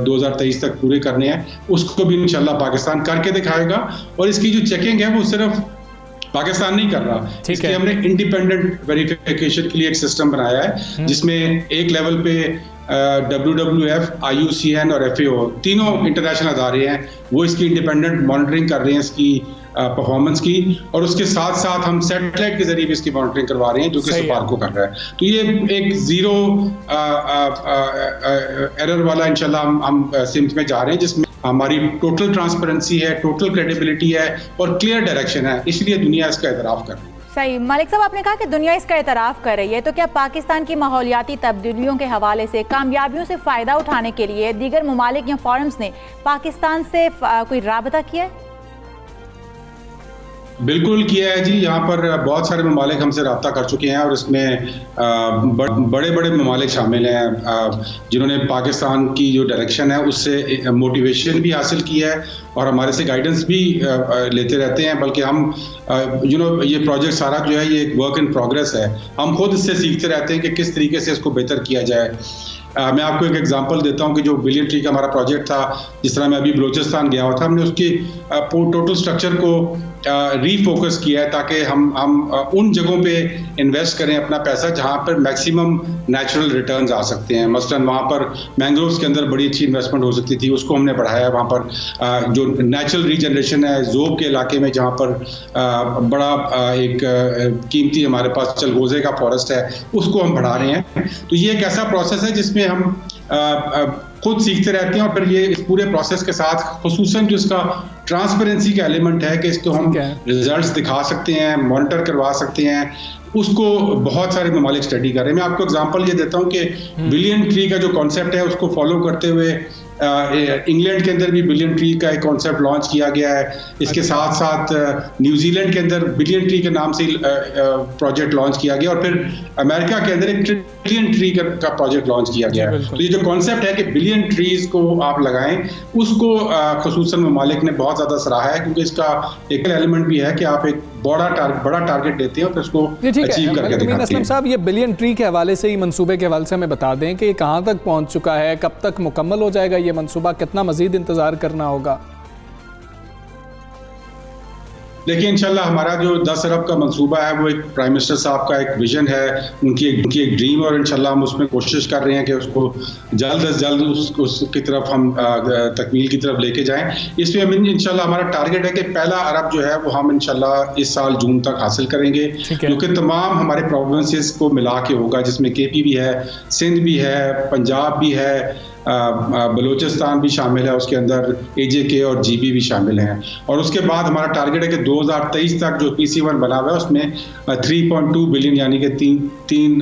2023 तक पूरे करने हैं, उसको भी इंशाल्लाह पाकिस्तान करके दिखाएगा। और इसकी जो चेकिंग है वो सिर्फ पाकिस्तान नहीं कर रहा, इसलिए हमने इंडिपेंडेंट वेरिफिकेशन के लिए एक सिस्टम बनाया है, जिसमें एक लेवल पे WWF, IUCN और FAO तीनों इंटरनेशनल अदारे हैं, वो इसकी इंडिपेंडेंट मॉनिटरिंग कर रहे हैं इसकी परफॉर्मेंस की। और उसके साथ साथ हम सैटेलाइट के जरिए भी इसकी मॉनिटरिंग करवा रहे हैं जो कि सफारको कर रहा है। तो ये एक जीरो एरर वाला इंशाल्लाह हम सिमत में जा रहे हैं, जिसमें हमारी टोटल ट्रांसपेरेंसी है, टोटल क्रेडिबिलिटी है और क्लियर डायरेक्शन है, इसलिए दुनिया इसका एतराफ़ कर रही है। सही। मलिक साहब, आपने कहा कि दुनिया इसका एतराफ़ कर रही है, तो क्या पाकिस्तान की माहौलियाती तब्दीलियों के हवाले से कामयाबियों से फ़ायदा उठाने के लिए दीगर ममालिक या फॉरम्स ने पाकिस्तान से कोई राबता किया है? बिल्कुल किया है जी। यहाँ पर बहुत सारे ममालिक हमसे रब्ता कर चुके हैं और इसमें बड़े बड़े ममालिक शामिल हैं जिन्होंने पाकिस्तान की जो डायरेक्शन है उससे मोटिवेशन भी हासिल किया है और हमारे से गाइडेंस भी लेते रहते हैं। बल्कि हम ये प्रोजेक्ट सारा जो है ये एक वर्क इन प्रोग्रेस है, हम खुद इससे सीखते रहते हैं कि किस तरीके से इसको बेहतर किया जाए। मैं आपको एक एग्जांपल देता हूं कि जो बिलियन ट्री का हमारा प्रोजेक्ट था, जिस तरह मैं अभी बलूचिस्तान गया हुआ था, हमने उसकी टोटल स्ट्रक्चर को रीफोकस किया है ताकि हम उन जगहों पे इन्वेस्ट करें अपना पैसा जहां पर मैक्सिमम नेचुरल रिटर्न्स आ सकते हैं। मसलन वहां पर मैंग्रोव्स के अंदर बड़ी अच्छी इन्वेस्टमेंट हो सकती थी, उसको हमने बढ़ाया। वहां पर जो नेचुरल रीजनरेशन है ज़ोब के इलाके में, जहां पर बड़ा एक कीमती हमारे पास चलगोजे का फॉरेस्ट है, उसको हम बढ़ा रहे हैं। तो ये एक ऐसा प्रोसेस है जिसमें हम खुद सीखते रहते हैं और फिर ये इस पूरे प्रोसेस के साथ खुसूसन जो इसका ट्रांसपेरेंसी का एलिमेंट है कि इसको हम रिजल्ट्स दिखा सकते हैं, मॉनिटर करवा सकते हैं, उसको बहुत सारे ममालिक स्टडी कर रहे हैं। मैं आपको एग्जांपल ये देता हूँ कि बिलियन ट्री का जो कॉन्सेप्ट है उसको फॉलो करते हुए इंग्लैंड के अंदर भी बिलियन ट्री का एक कॉन्सेप्ट लॉन्च किया गया है। इसके साथ साथ न्यूजीलैंड के अंदर बिलियन ट्री के नाम से प्रोजेक्ट लॉन्च किया गया और फिर अमेरिका के अंदर एक ट्रिलियन ट्री का प्रोजेक्ट लॉन्च किया गया है। तो ये जो कॉन्सेप्ट है कि बिलियन ट्रीज को आप लगाएं, उसको खुसूसन ममालिक ने बहुत ज़्यादा सराहा है, क्योंकि इसका एक एलिमेंट भी है कि आप एक बड़ा टारगेट देते हैं और फिर उसको अचीव करके दिखाते हैं। असलम साहब, ये बिलियन ट्री के हवाले से ही, मंसूबे के हवाले से हमें बता दें कि ये कहाँ तक पहुँच चुका है, कब तक मुकम्मल हो जाएगा ये मंसूबा, कितना मजीद इंतज़ार करना होगा? देखिए इंशाल्लाह हमारा जो 10 अरब का मंसूबा है वो एक प्राइम मिनिस्टर साहब का एक विजन है, उनकी एक ड्रीम, और इंशाल्लाह हम उसमें कोशिश कर रहे हैं कि उसको जल्द से जल्द उसकी तरफ हम तकमील की तरफ लेके जाएं। इसमें हम इंशाल्लाह हमारा टारगेट है कि पहला अरब जो है वो हम इंशाल्लाह इस साल जून तक हासिल करेंगे, जो कि तमाम हमारे प्रोविंसेस को मिला के होगा, जिसमें केपी भी है, सिंध भी है, पंजाब भी है, बलूचिस्तान भी शामिल है, उसके अंदर AJK और GB भी शामिल हैं। और उसके बाद हमारा टारगेट है कि 2023 तक जो PC1 बना हुआ है उसमें 3.2 बिलियन यानी कि 3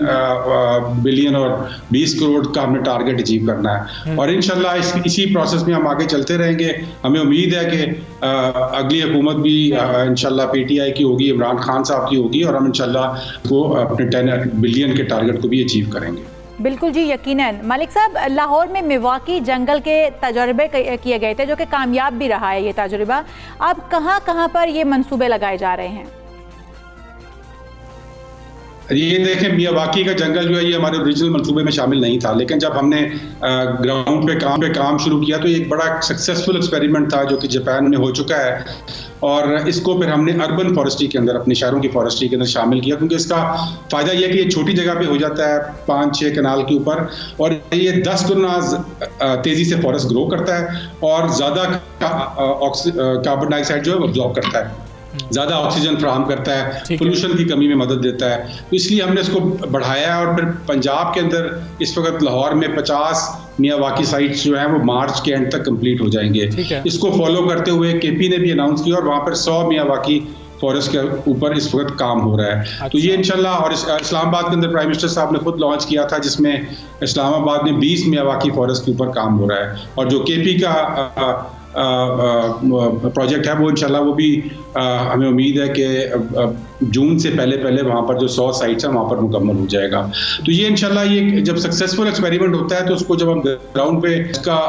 बिलियन और 20 करोड़ का हमने टारगेट अचीव करना है। और इंशाल्लाह इसी प्रोसेस में हम आगे चलते रहेंगे। हमें उम्मीद है कि अगली हुकूमत भी इंशाल्लाह PTI की होगी, इमरान खान साहब की होगी, और हम इंशाल्लाह को अपने 10 बिलियन के टारगेट को भी अचीव करेंगे। बिल्कुल जी, यकीनन। मलिक साहब, लाहौर में मिवाकी जंगल के तजर्बे किए गए थे, जो कि कामयाब भी रहा है ये तजुर्बा। अब कहाँ पर ये मंसूबे लगाए जा रहे हैं? ये देखें, मियावाकी का जंगल जो है ये हमारे ओरिजिनल मंसूबे में शामिल नहीं था, लेकिन जब हमने ग्राउंड पे काम शुरू किया तो ये एक बड़ा सक्सेसफुल एक्सपेरिमेंट था जो कि जापान में हो चुका है, और इसको फिर हमने अर्बन फॉरेस्ट्री के अंदर, अपने शहरों की फॉरेस्ट्री के अंदर शामिल किया, क्योंकि इसका फ़ायदा यह है कि ये छोटी जगह पे हो जाता है, 5-6 कनाल के ऊपर, और ये 10 गुना तेज़ी से फॉरेस्ट ग्रो करता है और ज़्यादा कार्बन डाइऑक्साइड जो है वो अब्जॉर्ब करता है, ज़्यादा ऑक्सीजन फराहम करता है, पोल्यूशन की कमी में मदद देता है। तो इसलिए हमने इसको बढ़ाया, और फिर पंजाब के अंदर इस वक्त लाहौर में 50 मियावाकी साइट्स जो हैं वो मार्च के एंड तक कंप्लीट हो जाएंगे। इसको फॉलो करते हुए KP ने भी अनाउंस किया, और वहाँ पर 100 मियावाकी फॉरेस्ट के ऊपर इस वक्त काम हो रहा है। तो ये इंशाल्लाह, और इस्लामाबाद के अंदर प्राइम मिनिस्टर साहब ने खुद लॉन्च किया था, जिसमें इस्लामाबाद में 20 मियावाकी फॉरेस्ट के ऊपर काम हो रहा है, और जो KP का प्रोजेक्ट है वो इंशाल्लाह वो भी हमें उम्मीद है कि जून से पहले वहाँ पर जो 100 साइट्स हैं वहाँ पर मुकम्मल हो जाएगा। तो ये इंशाल्लाह ये जब सक्सेसफुल एक्सपेरिमेंट होता है तो उसको जब हम ग्राउंड पे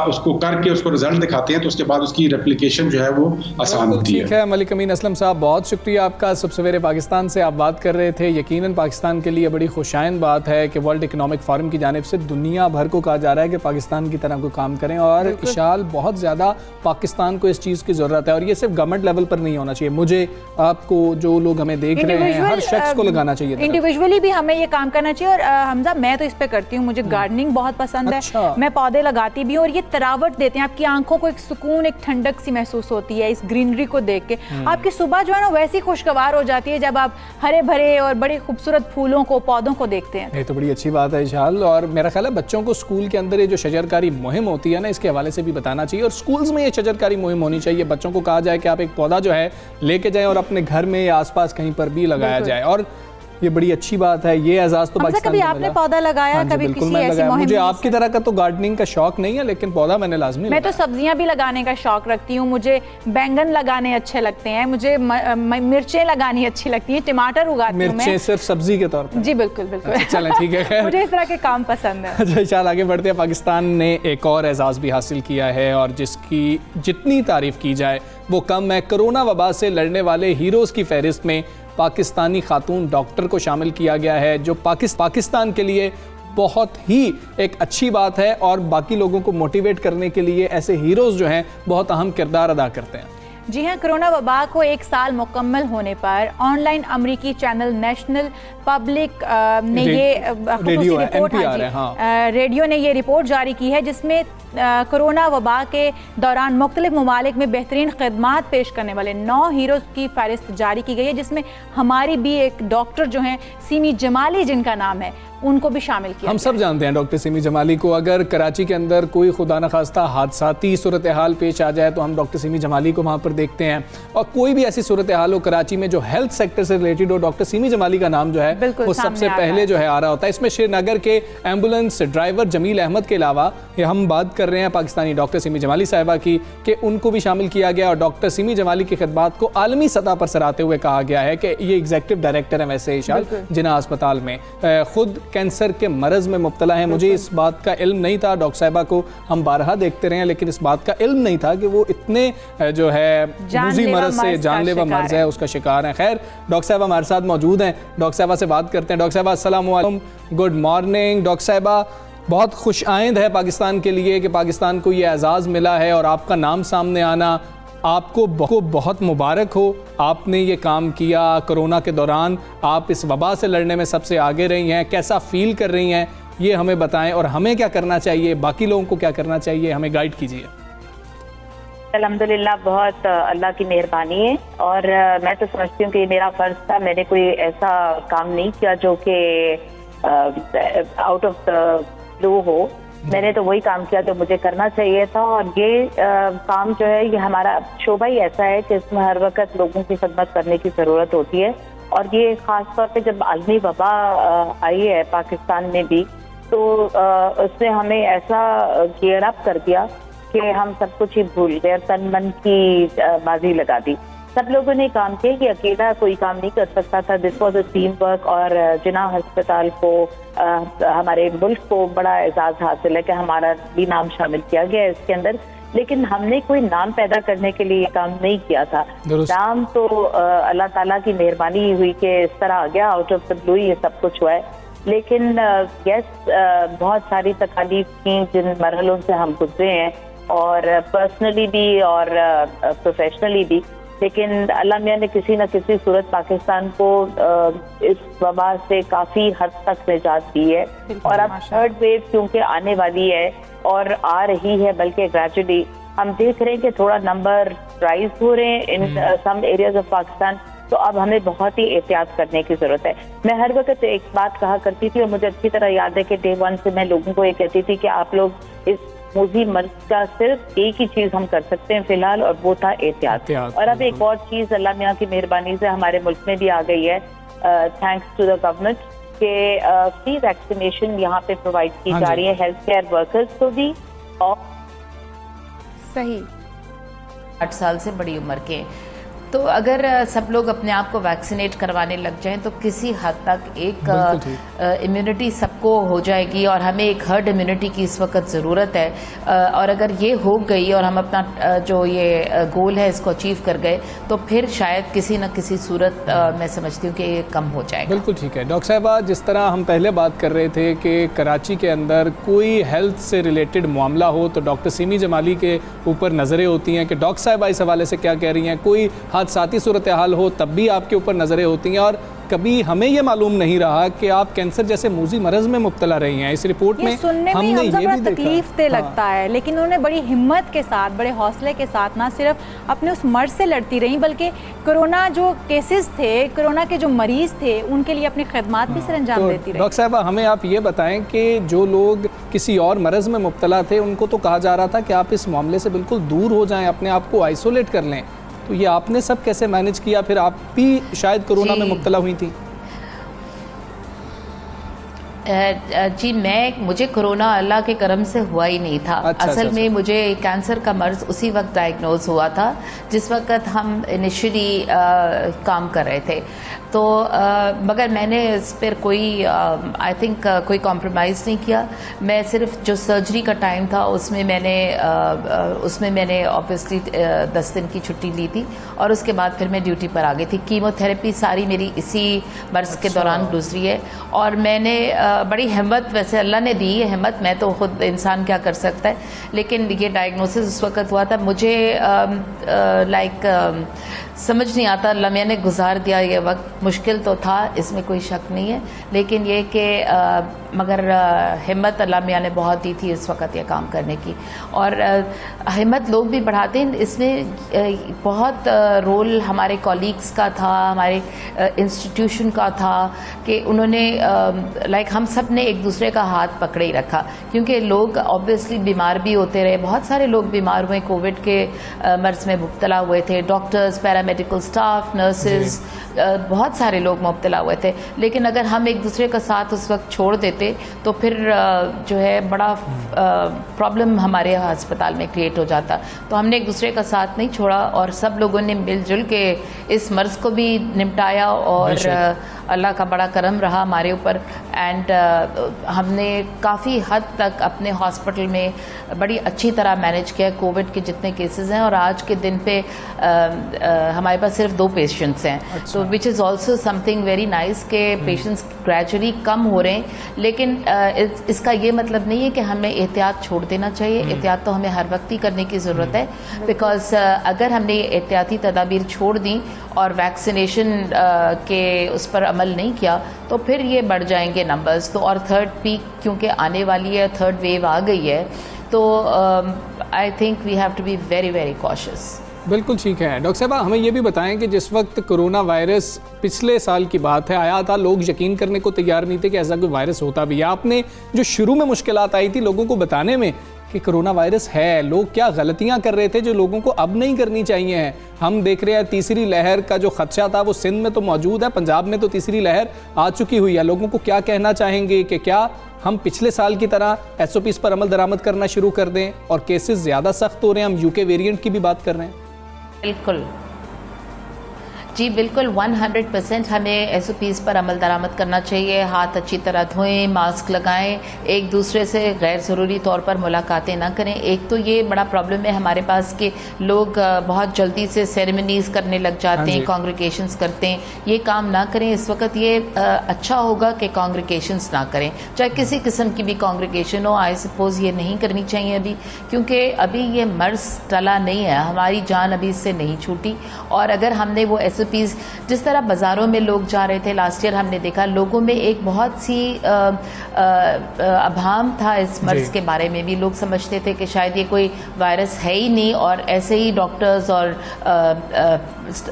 उसको करके उसको रिजल्ट दिखाते हैं तो उसके बाद उसकी रेप्लिकेशन जो है वो आसान होती है। ठीक है, मलिक अमीन असलम साहब, बहुत शुक्रिया आपका। सब सवेरे पाकिस्तान से आप बात कर रहे थे। यकीनन पाकिस्तान के लिए बड़ी खुशाइन बात है कि वर्ल्ड इकनॉमिक फोरम की जानिब से दुनिया भर को कहा जा रहा है कि पाकिस्तान की तरह कोई काम करें, और इशाल बहुत ज़्यादा पाकिस्तान को इस चीज़ की ज़रूरत है, और ये सिर्फ गवर्नमेंट लेवल पर नहीं होना चाहिए। मुझे, आपको, जो लोग हमें देख रहे हैं, हर शख्स को लगाना चाहिए, इंडिविजुअली भी हमें ये काम करना चाहिए। और हमजा, मैं तो इस पे करती हूँ, मुझे गार्डनिंग बहुत पसंद है, मैं पौधे लगाती भी हूँ, और ये तरावट देते हैं, आपकी आंखों को एक सुकून, एक ठंडक सी महसूस होती है इस ग्रीनरी को देख के। आपकी सुबह जो है ना वैसी खुशगवार हो जाती है जब आप हरे भरे और बड़े खूबसूरत फूलों को, पौधों को देखते हैं। ये तो बड़ी अच्छी बात है इशाल, और मेरा ख्याल है बच्चों को स्कूल के अंदर ये जो शजरकारी मुहिम होती है ना, इसके हवाले से भी बताना चाहिए, और स्कूल्स में ये शजरकारी मुहिम होनी चाहिए। बच्चों को कहा जाए कि आप एक पौधा जो है लेके जाएं और अपने घर में या आसपास कहीं पर भी लगाया जाए, और ये बड़ी अच्छी बात है। ये एजाज तो पाकिस्तान कभी आपने पौधा लगाया? हाँ, कभी बिल्कुल किसी मैं ऐसी लगाया। मुहिम मुझे आपकी तरह का तो गार्डनिंग का शौक नहीं है, लेकिन पौधा मैंने लाजमी मैं तो सब्जियां भी लगाने का शौक रखती हूँ। मुझे बैंगन लगाने अच्छे लगते हैं, मुझे मिर्चें लगानी अच्छी लगती हैं, टमाटर उगाती हूँ मैं। मिर्चें सिर्फ सब्जी के तौर पर? जी बिल्कुल बिल्कुल। चलें, ठीक है, मुझे इस तरह के काम पसंद है। अच्छा इशाल, आगे बढ़ते हैं। पाकिस्तान ने एक और एजाज भी हासिल किया है, और जिसकी जितनी तारीफ की जाए वो कम है। कोरोना वबा से लड़ने वाले हीरोज़ की फहरिस्त में पाकिस्तानी खातून डॉक्टर को शामिल किया गया है, जो पाकिस्तान के लिए बहुत ही एक अच्छी बात है, और बाकी लोगों को मोटिवेट करने के लिए ऐसे हीरोज़ जो हैं बहुत अहम किरदार अदा करते हैं। जी हाँ, कोरोना वबा को 1 साल मुकम्मल होने पर ऑनलाइन अमरीकी चैनल नेशनल पब्लिक ने ये रेडियो ने ये रिपोर्ट जारी की है, जिसमें कोरोना वबा के दौरान मुख्तलिफ ममालिक में बेहतरीन खदमात पेश करने वाले 9 हीरोज़ की फहरिस्त जारी की गई है, जिसमें हमारी भी एक डॉक्टर जो हैं सिमी जमाली, जिनका नाम है, उनको भी शामिल किया। हम सब जानते हैं डॉक्टर सिमी जमाली को। अगर कराची के अंदर कोई खुदा न खास्ता हादसाती सूरत हाल पेश आ जाए तो हम डॉक्टर सिमी जमाली को वहाँ पर देखते हैं, और कोई भी ऐसी सूरत हाल हो कराची में जो हेल्थ सेक्टर से रिलेटेड हो, डॉक्टर सिमी जमाली का नाम जो है वो सबसे पहले जो है आ रहा होता है। इसमें श्रीनगर के एम्बुलेंस ड्राइवर जमील अहमद के अलावा ये हम बात कर रहे हैं पाकिस्तानी डॉक्टर सिमी जमाली साहिबा की, कि उनको भी शामिल किया गया, और डॉक्टर सिमी जमाली की खिदमात को आलमी सतह पर सराहते हुए कहा गया है कि ये एग्जीक्यूटिव डायरेक्टर हैं वैसे इशाल जिन्ना अस्पताल में, खुद कैंसर के मरज में मुब्तला है। मुझे इस बात का इल्म नहीं था, डॉक्टर साहिबा को हम बारहा देखते रहे हैं, लेकिन इस बात का इल्म नहीं था कि वो इतने जो है बुज़ी मरज से, जानलेवा मर्ज है, उसका शिकार है। खैर, डॉक्टर साहिबा हमारे साथ मौजूद हैं, डॉक्टर साहिबा से बात करते हैं। डॉक्टर साहिबा अस्सलाम वालेकुम, गुड मॉर्निंग। डॉक्टर साहिबा, बहुत खुश आइंद है पाकिस्तान के लिए कि पाकिस्तान को ये एजाज़ मिला है, और आपका नाम सामने आना आपको बहुत मुबारक हो, आपने ये काम किया कोरोना के दौरान, आप इस वबा से लड़ने में सबसे आगे रही हैं। कैसा फील कर रही हैं ये हमें बताएं, और हमें क्या करना चाहिए, बाकी लोगों को क्या करना चाहिए, हमें गाइड कीजिए। अल्हम्दुलिल्लाह, बहुत अल्लाह की मेहरबानी है, और मैं तो समझती हूँ कि मेरा फर्ज था। मैंने कोई ऐसा काम नहीं किया जो कि आउट ऑफ द ब्लू हो। मैंने तो वही काम किया जो मुझे करना चाहिए था, और ये काम जो है, ये हमारा शोबा ही ऐसा है कि इसमें हर वक्त लोगों की खिदमत करने की ज़रूरत होती है। और ये ख़ास तौर पे जब आलमी वबा आई है पाकिस्तान में भी, तो उसने हमें ऐसा गियर अप कर दिया कि हम सब कुछ ही भूल गए, तन मन की बाजी लगा दी। सब लोगों ने काम किया कि अकेला कोई काम नहीं कर सकता था। This was a team work, और जिन्ना अस्पताल को, हमारे मुल्क को बड़ा एजाज हासिल है कि हमारा भी नाम शामिल किया गया है इसके अंदर। लेकिन हमने कोई नाम पैदा करने के लिए काम नहीं किया था। नाम तो अल्लाह ताला की मेहरबानी हुई कि इस तरह आ गया, आउट ऑफ द ब्लू ये सब कुछ हुआ है। लेकिन बहुत सारी तकालीफ थी जिन मरहलों से हम गुजरे हैं, और पर्सनली भी और प्रोफेशनली भी। लेकिन अल्लाह मियां ने किसी न किसी सूरत पाकिस्तान को इस वबा से काफ़ी हद तक निजात दी है। और अब थर्ड वेव क्योंकि आने वाली है और आ रही है, बल्कि ग्रेजुअली हम देख रहे हैं कि थोड़ा नंबर राइज हो रहे हैं इन सम एरियाज ऑफ पाकिस्तान। तो अब हमें बहुत ही एहतियात करने की जरूरत है। मैं हर वक्त एक बात कहा करती थी, और मुझे अच्छी तरह याद है कि डे 1 से मैं लोगों को ये कहती थी कि आप लोग इस मूजी मर्ज का सिर्फ एक ही चीज हम कर सकते हैं फिलहाल, और वो था एहतियात। और अब एक और चीज अल्लाह मियां की मेहरबानी से हमारे मुल्क में भी आ गई है, थैंक्स टू द गवर्नमेंट, के फ्री वैक्सीनेशन यहाँ पे प्रोवाइड की जा रही है हेल्थ केयर वर्कर्स को भी। और सही 8 साल से बड़ी उम्र के, तो अगर सब लोग अपने आप को वैक्सीनेट करवाने लग जाएं तो किसी हद तक एक इम्यूनिटी सबको हो जाएगी, और हमें एक हर्ड इम्यूनिटी की इस वक्त ज़रूरत है। और अगर ये हो गई और हम अपना जो ये गोल है इसको अचीव कर गए, तो फिर शायद किसी न किसी सूरत मैं समझती हूँ कि ये कम हो जाएगा। बिल्कुल ठीक है डॉक्टर साहिबा, जिस तरह हम पहले बात कर रहे थे कि कराची के अंदर कोई हेल्थ से रिलेटेड मामला हो तो डॉक्टर सिमी जमाली के ऊपर नज़रें होती हैं कि डॉक्टर साहिबा इस हवाले से क्या कह रही हैं। कोई हादसाती सूरत हाल हो तब भी आपके ऊपर नज़रें होती हैं, और कभी हमें ये मालूम नहीं रहा कि आप कैंसर जैसे मूजी मरज में मुब्तला रही हैं। इस रिपोर्ट में हमने ये भी तकलीफ दे लगता है, लेकिन उन्होंने बड़ी हिम्मत के साथ, बड़े हौसले के साथ ना सिर्फ अपने उस मर्ज से लड़ती रही, बल्कि कोरोना जो केसेस थे, कोरोना के जो मरीज थे, उनके लिए अपनी खिदमत भी सर अंजाम देती रही। डॉक्टर साहिबा, हमें आप ये बताएं कि जो लोग किसी और मरज में मुब्तला थे उनको तो कहा जा रहा था कि आप इस मामले से बिल्कुल दूर हो जाएं, अपने आप को आइसोलेट कर लें, तो ये आपने सब कैसे मैनेज किया? फिर आप भी शायद कोरोना में मुब्तला हुई थी। जी, मुझे कोरोना अल्लाह के करम से हुआ ही नहीं था। असल में मुझे कैंसर का मर्ज उसी वक्त डायग्नोज हुआ था जिस वक्त हम इनिशियली काम कर रहे थे। तो मगर मैंने इस पर कोई आई थिंक कोई कॉम्प्रोमाइज़ नहीं किया। मैं सिर्फ जो सर्जरी का टाइम था उसमें मैंने ऑब्वियसली 10 दिन की छुट्टी ली थी, और उसके बाद फिर मैं ड्यूटी पर आ गई थी। कीमोथेरेपी सारी मेरी इसी मर्ज के दौरान गुजरी है, और मैंने बड़ी हिम्मत, वैसे अल्लाह ने दी है हिम्मत, मैं तो खुद इंसान क्या कर सकता है, लेकिन ये डायग्नोसिस उस वक्त हुआ था। मुझे समझ नहीं आता, अल्लाह मैंने गुजार दिया ये वक्त। मुश्किल तो था, इसमें कोई शक नहीं है, लेकिन ये कि मगर हिम्मत अल्लाह मियां ने बहुत दी थी इस वक्त ये काम करने की, और हिम्मत लोग भी बढ़ाते हैं। इसमें बहुत रोल हमारे कॉलीग्स का था, हमारे इंस्टीट्यूशन का था, कि उन्होंने हम सब ने एक दूसरे का हाथ पकड़े ही रखा, क्योंकि लोग ऑब्वियसली बीमार भी होते रहे। बहुत सारे लोग बीमार हुए, कोविड के मर्ज में मुब्तला हुए थे, डॉक्टर्स, पैरामेडिकल स्टाफ, नर्सेज, बहुत सारे लोग मुब्तला हुए थे। लेकिन अगर हम एक दूसरे का साथ उस वक्त छोड़ देते तो फिर जो है बड़ा प्रॉब्लम हमारे अस्पताल में क्रिएट हो जाता। तो हमने एक दूसरे का साथ नहीं छोड़ा, और सब लोगों ने मिलजुल के इस मर्ज को भी निपटाया, और अल्लाह का बड़ा करम रहा हमारे ऊपर। एंड हमने काफ़ी हद तक अपने हॉस्पिटल में बड़ी अच्छी तरह मैनेज किया कोविड के जितने केसेस हैं, और आज के दिन पे हमारे पास सिर्फ 2 पेशेंट्स हैं। तो which is also something very nice के पेशेंट्स ग्रेजुअली कम हो रहे हैं। लेकिन इसका ये मतलब नहीं है कि हमें एहतियात छोड़ देना चाहिए। एहतियात तो हमें हर वक्त ही करने की ज़रूरत है, बिकॉज अगर हमने एहतियाती तदाबीर छोड़ दी और वैक्सीनेशन के उस पर अमल नहीं किया तो फिर ये बढ़ जाएंगे नंबर्स। तो और थर्ड पीक क्योंकि आने वाली है, थर्ड वेव आ गई है, तो I think we have to be very very cautious. बिल्कुल ठीक है। डॉक्टर साहब हमें ये भी बताएं कि जिस वक्त कोरोना वायरस पिछले साल की बात है आया था, लोग यकीन करने को तैयार नहीं थे कि ऐसा कोई वायरस होता भी है। आपने जो शुरू में मुश्किलात आई थी लोगों को बताने में कि कोरोना वायरस है, लोग क्या गलतियां कर रहे थे जो लोगों को अब नहीं करनी चाहिए हैं। हम देख रहे हैं तीसरी लहर का जो खदशा था वो सिंध में तो मौजूद है, पंजाब में तो तीसरी लहर आ चुकी हुई है। लोगों को क्या कहना चाहेंगे कि क्या हम पिछले साल की तरह SOPs पर अमल दरामद करना शुरू कर दें, और केसेस ज़्यादा सख्त हो रहे हैं, हम UK वेरिएंट की भी बात कर रहे हैं। बिल्कुल जी, बिल्कुल 100% हमें SOPs पर अमल दरामद करना चाहिए। हाथ अच्छी तरह धोएं, मास्क लगाएं, एक दूसरे से गैर ज़रूरी तौर पर मुलाकातें ना करें। एक तो ये बड़ा प्रॉब्लम है हमारे पास कि लोग बहुत जल्दी से सेरेमनीज़ करने लग जाते हैं, कॉन्ग्रीगेशंस करते हैं। ये काम ना करें। इस वक्त ये अच्छा होगा कि कॉन्ग्रीगेशंस ना करें, चाहे किसी किस्म की भी कॉन्ग्रीगेशन हो। आई सपोज़ ये नहीं करनी चाहिए अभी, क्योंकि अभी ये मर्ज टला नहीं है, हमारी जान अभी इससे नहीं छूटी। और अगर हमने वो SOPs जिस तरह बाज़ारों में लोग जा रहे थे, लास्ट ईयर हमने देखा लोगों में एक बहुत सी अभाम था इस मर्ज के बारे में भी। लोग समझते थे कि शायद ये कोई वायरस है ही नहीं, और ऐसे ही डॉक्टर्स और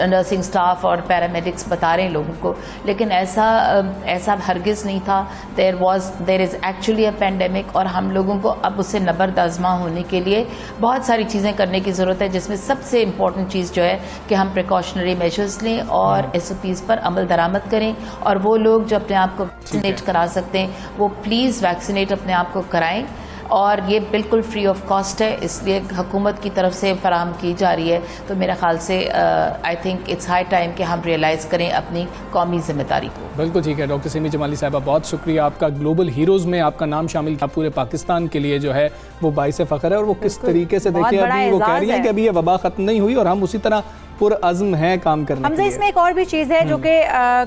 नर्सिंग स्टाफ और पैरामेडिक्स बता रहे हैं लोगों को, लेकिन ऐसा हरगिज़ नहीं था। There is actually a pandemic, और हम लोगों को अब उससे नबर्दाज़मा होने के लिए बहुत सारी चीज़ें करने की ज़रूरत है, जिसमें सबसे इम्पॉर्टेंट चीज़ जो है कि हम प्रिकॉशनरी मेजर्स लें और SOPs पर अमल दरामद करें। और वो लोग जो अपने आप को वैक्सीनेट करा सकते हैं वो प्लीज़ वैक्सीनेट अपने आप को कराएं, और ये बिल्कुल फ्री ऑफ कॉस्ट है, इसलिए हुकूमत की तरफ से फराहम की जा रही है। तो मेरा ख्याल से I think it's high time कि हम रियलाइज़ करें अपनी कौमी जिम्मेदारी को। बिल्कुल ठीक है। डॉक्टर सिमी जमाली साहिबा, बहुत शुक्रिया आपका। ग्लोबल हीरोज़ में आपका नाम शामिल था, पूरे पाकिस्तान के लिए जो है वो बाइस फ़ख्र है। और वो किस तरीके से देखिए अभी वो कह रही है कि अभी ये वबा ख़त्म नहीं हुई और हम उसी तरह पुरअज़्म है काम करने के लिए। इसमें एक और भी चीज़ है जो कि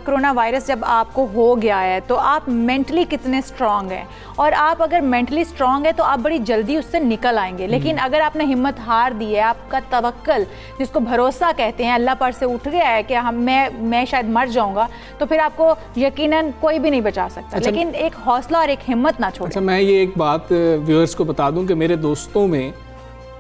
कोरोना वायरस जब आपको हो गया है तो आप मेंटली कितने स्ट्रांग हैं, और आप अगर मेंटली स्ट्रांग है तो आप बड़ी जल्दी उससे निकल आएंगे। लेकिन अगर आपने हिम्मत हार दी है, आपका तवक्कल जिसको भरोसा कहते हैं अल्लाह पर से उठ गया है कि मैं शायद मर जाऊंगा, तो फिर आपको यकीनन कोई भी नहीं बचा सकता। लेकिन एक हौसला और एक हिम्मत ना छोड़ें। अच्छा, मैं ये एक बात व्यूअर्स को बता दूं कि मेरे दोस्तों में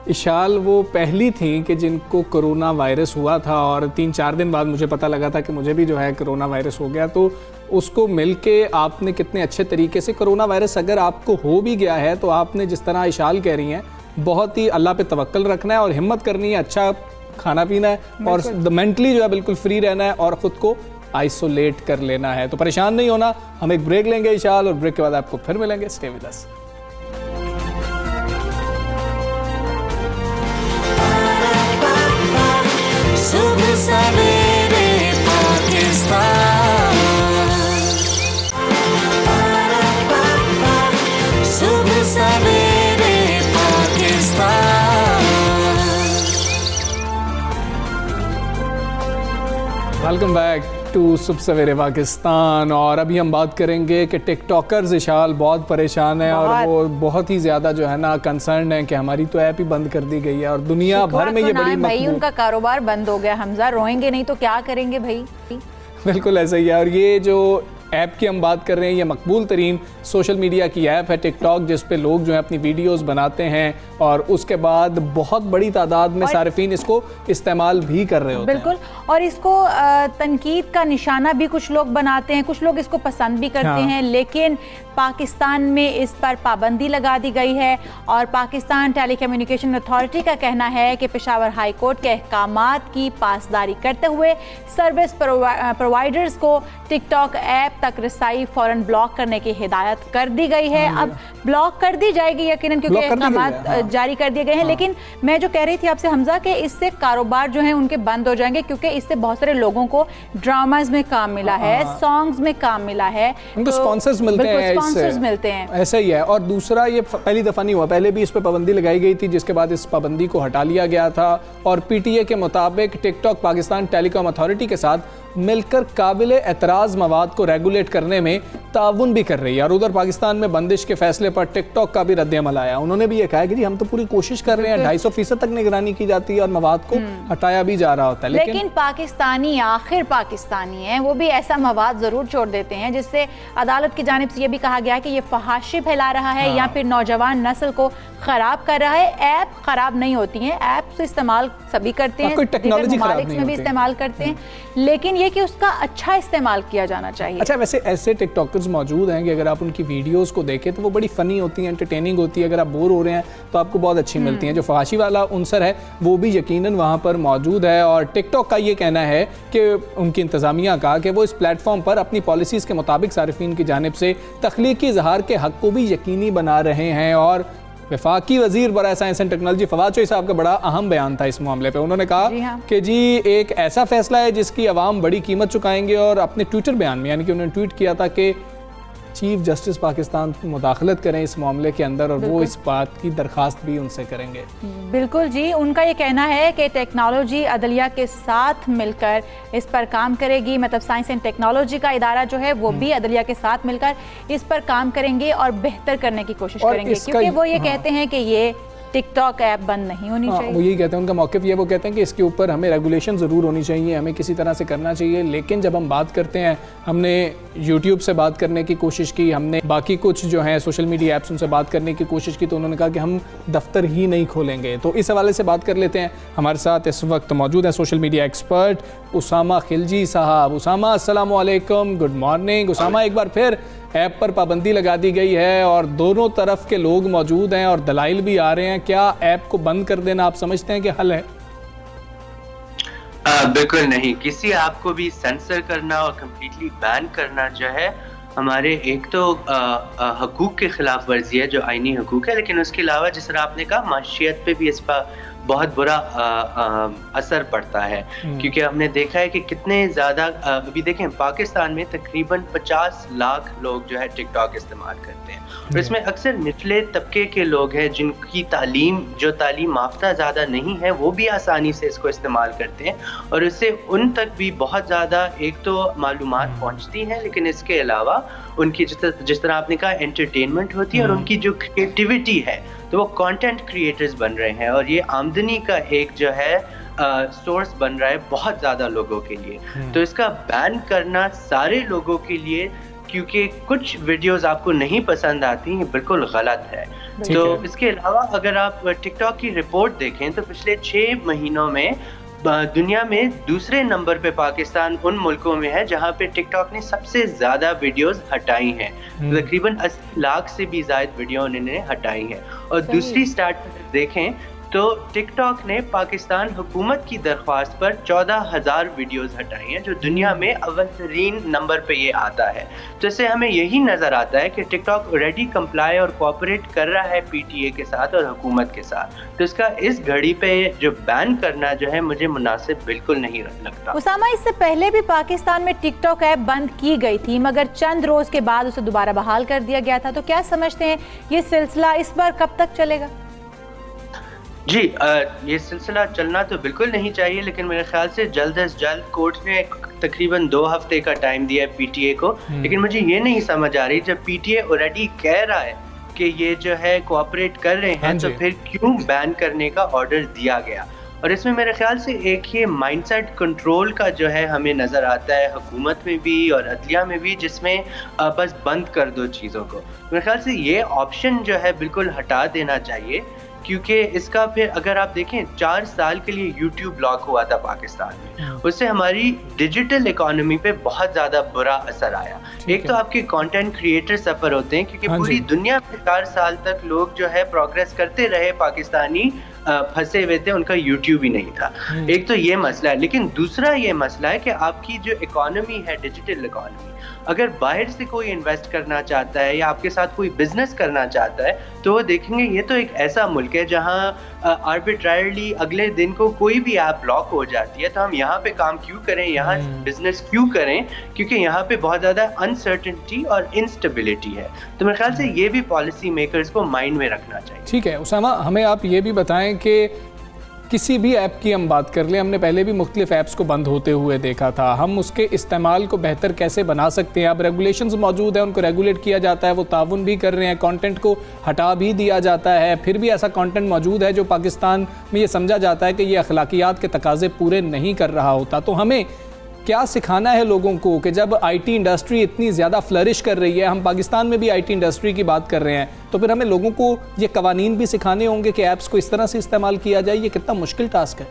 इशाल वो पहली थी कि जिनको कोरोना वायरस हुआ था, और 3-4 दिन बाद मुझे पता लगा था कि मुझे भी जो है कोरोना वायरस हो गया। तो उसको मिलके आपने कितने अच्छे तरीके से कोरोना वायरस अगर आपको हो भी गया है तो आपने जिस तरह इशाल कह रही हैं बहुत ही अल्लाह पे तवक्कल रखना है और हिम्मत करनी है, अच्छा खाना पीना है और मेंटली जो है बिल्कुल फ्री रहना है और ख़ुद को आइसोलेट कर लेना है। तो परेशान नहीं होना। हम एक ब्रेक लेंगे इशाल, और ब्रेक के बाद आपको फिर मिलेंगे। स्टे विद अस। सुबह सवेरे पाकिस्तान, सुबह सवेरे पाकिस्तान। वेलकम बैक टू सुबह सवेरे पाकिस्तान। और अभी हम बात करेंगे कि टिकटॉकर्स इशाल बहुत परेशान है और वो बहुत ही ज़्यादा जो है ना कंसर्न है कि हमारी तो ऐप ही बंद कर दी गई है और दुनिया भर में ये बड़ी भाई उनका कारोबार बंद हो गया। हमजा रोएंगे नहीं तो क्या करेंगे भाई। बिल्कुल ऐसा ही है। और ये जो ऐप की हम बात कर रहे हैं, ये मकबूल तरीन सोशल मीडिया की ऐप है टिकटॉक, जिस पे लोग जो है अपनी वीडियोस बनाते हैं और उसके बाद बहुत बड़ी तादाद में सारिफीन इसको इस्तेमाल भी कर रहे होते हैं। बिल्कुल। और इसको तनकीद का निशाना भी कुछ लोग बनाते हैं, कुछ लोग इसको पसंद भी करते हैं। लेकिन पाकिस्तान में इस पर पाबंदी लगा दी गई है और पाकिस्तान टेलीकम्युनिकेशन अथॉरिटी का कहना है कि पेशावर हाई कोर्ट के अहकामात की पासदारी करते हुए सर्विस प्रोवाइडर्स को टिकटॉक ऐप तक रसाई फ़ौरन ब्लॉक करने की हिदायत कर दी गई है। अब ब्लॉक कर दी जाएगी यकीनन, क्योंकि अहकाम जारी कर दिए गए हैं। लेकिन मैं जो कह रही थी आपसे हमजा कि इससे कारोबार जो है उनके बंद हो जाएंगे, क्योंकि इससे बहुत सारे लोगों को ड्रामाज में काम मिला है, सॉन्ग्स में काम मिला है, उनको स्पॉन्सर्स मिलते हैं, स्पॉन्सर्स मिलते हैं। ऐसा ही है। और दूसरा, ये पहली दफ़ा नहीं हुआ, पहले भी इस पर पाबंदी लगाई गई थी, जिसके बाद इस पाबंदी को हटा लिया गया था। और पीटीए के मुताबिक टिकटॉक पाकिस्तान टेलीकॉम अथॉरिटी के साथ मिलकर काबिल एतराज़ मवाद को रेगुलेट करने में ताउन भी कर रही है। और उधर पाकिस्तान में बंदिश के फैसले पर टिकटॉक का भी रद्द-ए-अमल आया। उन्होंने भी ये कहा कि जी हम तो पूरी कोशिश कर रहे हैं, 250% तक निगरानी की जाती है और मवाद को हटाया भी जा रहा होता है। लेकिन पाकिस्तानी आखिर पाकिस्तानी हैं, वो भी ऐसा मवाद ज़रूर छोड़ देते हैं जिससे अदालत की जानिब से ये भी कहा गया है कि ये फहाशी फैला रहा है या फिर नौजवान नस्ल को ख़राब कर रहा है। ऐप ख़राब नहीं होती हैं, ऐप से इस्तेमाल सभी करते हैं, टेक्नोलॉजी ममालिक में भी इस्तेमाल करते हैं, लेकिन ये कि उसका अच्छा इस्तेमाल किया जाना चाहिए। अच्छा, वैसे ऐसे टिकटॉकर्स मौजूद हैं कि अगर आप उनकी वीडियोस को देखें तो वो बड़ी फ़नी होती हैं, एंटरटेनिंग होती है। अगर आप बोर हो रहे हैं तो आपको बहुत अच्छी मिलती हैं। जो फहाशी वाला उनसर है वो भी यकीनन वहाँ पर मौजूद है। और टिकटॉक का ये कहना है कि उनकी इंतज़ामिया का कि वो इस प्लेटफॉर्म पर अपनी पॉलिसीज़ के मुताबिक सारिफीन की जानिब से तख्लीकी इजहार के हक़ को भी यकीनी बना रहे हैं। और वफाकी वज़ीर बराए science and technology Fawad Chaudhry साहब का बड़ा अहम बयान था इस मामले पे। उन्होंने कहा कि जी एक ऐसा फैसला है जिसकी अवाम बड़ी कीमत चुकाएंगे। और अपने ट्विटर बयान में, यानी कि उन्होंने ट्वीट किया था कि चीफ जस्टिस पाकिस्तान मुदाखलत करें इस मामले के अंदर, और वो इस बात की दरख्वास्त भी उनसे करेंगे। बिल्कुल जी, उनका ये कहना है कि टेक्नोलॉजी अदलिया के साथ मिलकर इस पर काम करेगी। मतलब साइंस एंड टेक्नोलॉजी का इदारा जो है वो भी अदलिया के साथ मिलकर इस पर काम करेंगे और बेहतर करने की कोशिश करेंगे, क्योंकि वो ये कहते हैं कि ये टिकटॉक ऐप बंद नहीं होनी चाहिए। वो यही कहते हैं, उनका मौक़िफ़ ये, वो कहते हैं कि इसके ऊपर हमें रेगुलेशन ज़रूर होनी चाहिए, हमें किसी तरह से करना चाहिए। लेकिन जब हम बात करते हैं, हमने यूट्यूब से बात करने की कोशिश की, हमने बाकी कुछ जो है सोशल मीडिया ऐप्स उनसे बात करने की कोशिश की, तो उन्होंने कहा कि हम दफ्तर ही नहीं खोलेंगे। तो इस हवाले से बात कर लेते हैं। हमारे साथ इस वक्त मौजूद हैं social media expert Usama Khilji साहब। उसामा, अस्सलाम वालेकुम, गुड मॉर्निंग। उसामा, एक बार फिर ऐप पर पाबंदी लगा दी गई है और दोनों तरफ के लोग मौजूद हैं और दलाइल भी आ रहे हैं, क्या ऐप को बंद कर देना आप समझते हैं कि हल है? बिल्कुल नहीं। किसी ऐप को भी सेंसर करना और कम्प्लीटली बैन करना जो है हमारे एक तो हकूक के खिलाफ वर्जी है, जो आईनी हकूक है, लेकिन उसके अलावा जिस तरह आपने कहा माशियत पे भी इस पर बहुत बुरा असर पड़ता है। क्योंकि हमने देखा है कि कितने ज़्यादा अभी देखें पाकिस्तान में तकरीबन 50 लाख लोग जो है टिकटॉक इस्तेमाल करते हैं, और इसमें अक्सर निचले तबके के लोग हैं जिनकी तालीम याफ्ता ज़्यादा नहीं है, वो भी आसानी से इसको इस्तेमाल करते हैं और इससे उन तक भी बहुत ज़्यादा एक तो मालूमात पहुँचती हैं, लेकिन इसके अलावा उनकी जिस तरह आपने कहा एंटरटेनमेंट होती है और उनकी जो क्रिएटिविटी है, तो वो कंटेंट क्रिएटर्स बन रहे हैं और ये आमदनी का एक जो है सोर्स बन रहा है बहुत ज़्यादा लोगों के लिए। तो इसका बैन करना सारे लोगों के लिए, क्योंकि कुछ वीडियोस आपको नहीं पसंद आती हैं, बिल्कुल गलत है। तो इसके अलावा अगर आप टिकटॉक की रिपोर्ट देखें तो पिछले 6 महीनों में दुनिया में दूसरे नंबर पे पाकिस्तान उन मुल्कों में है जहां पे टिकटॉक ने सबसे ज़्यादा वीडियोस हटाई हैं। तकरीबन 80 लाख से भी ज़्यादा वीडियो उन्होंने हटाई हैं। और दूसरी स्टार्ट देखें तो टिकटॉक ने पाकिस्तान हुकूमत की दरख्वास्त पर 14,000 वीडियोस हटाई हैं, जो दुनिया में अव्वल तरीन नंबर पे ये आता है। तो इससे हमें यही नज़र आता है कि टिकटॉक ऑलरेडी कंप्लाई और कोऑपरेट कर रहा है पीटीए के साथ और हुकूमत के साथ। तो इसका इस घड़ी पे जो बैन करना जो है मुझे मुनासिब बिल्कुल नहीं लगता। उसामा, इससे पहले भी पाकिस्तान में टिकटॉक ऐप बंद की गई थी, मगर चंद रोज के बाद उसे दोबारा बहाल कर दिया गया था। तो क्या समझते हैं ये सिलसिला इस बार कब तक चलेगा? जी ये सिलसिला चलना तो बिल्कुल नहीं चाहिए, लेकिन मेरे ख्याल से जल्द से जल्द कोर्ट ने तकरीबन 2 हफ्ते का टाइम दिया है पीटीए को। लेकिन मुझे ये नहीं समझ आ रही, जब पीटीए ऑलरेडी कह रहा है कि ये जो है कोऑपरेट कर रहे हैं, तो फिर क्यों बैन करने का ऑर्डर दिया गया? और इसमें मेरे ख्याल से एक ये माइंडसेट कंट्रोल का जो है हमें नज़र आता है हुकूमत में भी और अदलिया में भी, जिसमें बस बंद कर दो चीज़ों को। मेरे ख्याल से ये ऑप्शन जो है बिल्कुल हटा देना चाहिए, क्योंकि इसका फिर अगर आप देखें 4 साल के लिए यूट्यूब ब्लॉक हुआ था पाकिस्तान में, उससे हमारी डिजिटल इकोनॉमी पे बहुत ज़्यादा बुरा असर आया। एक तो आपके कंटेंट क्रिएटर सफ़र होते हैं, क्योंकि पूरी दुनिया में 4 साल तक लोग जो है प्रोग्रेस करते रहे पाकिस्तानी फंसे हुए थे, उनका यूट्यूब ही नहीं था। एक तो ये मसला है, लेकिन दूसरा ये मसला है कि आपकी जो इकोनॉमी है, डिजिटल इकोनॉमी, अगर बाहर से कोई इन्वेस्ट करना चाहता है या आपके साथ कोई बिजनेस करना चाहता है तो वो देखेंगे ये तो एक ऐसा मुल्क है जहां आर्बिट्रारली अगले दिन को कोई भी ऐप ब्लॉक हो जाती है, तो हम यहाँ पे काम क्यों करें, यहाँ बिजनेस क्यों करें, क्योंकि यहाँ पे बहुत ज़्यादा अनसर्टेनिटी और इंस्टेबिलिटी है। तो मेरे ख्याल से ये भी पॉलिसी मेकर्स को माइंड में रखना चाहिए। ठीक है उसामा, हमें आप ये भी बताएं कि किसी भी ऐप की हम बात कर लें, हमने पहले भी मुख्तलिफ ऐप्स को बंद होते हुए देखा था, हम उसके इस्तेमाल को बेहतर कैसे बना सकते हैं? अब रेगुलेशंस मौजूद हैं, उनको रेगुलेट किया जाता है, वो ताउन भी कर रहे हैं, कंटेंट को हटा भी दिया जाता है, फिर भी ऐसा कंटेंट मौजूद है जो पाकिस्तान में ये समझा जाता है कि ये अखलाकियात के तकाजे पूरे नहीं कर रहा होता। तो हमें क्या सिखाना है लोगों को कि जब आईटी इंडस्ट्री इतनी ज़्यादा फ्लरिश कर रही है, हम पाकिस्तान में भी आईटी इंडस्ट्री की बात कर रहे हैं, तो फिर हमें लोगों को ये कवानीन भी सिखाने होंगे कि ऐप्स को इस तरह से इस्तेमाल किया जाए? ये कितना मुश्किल टास्क है?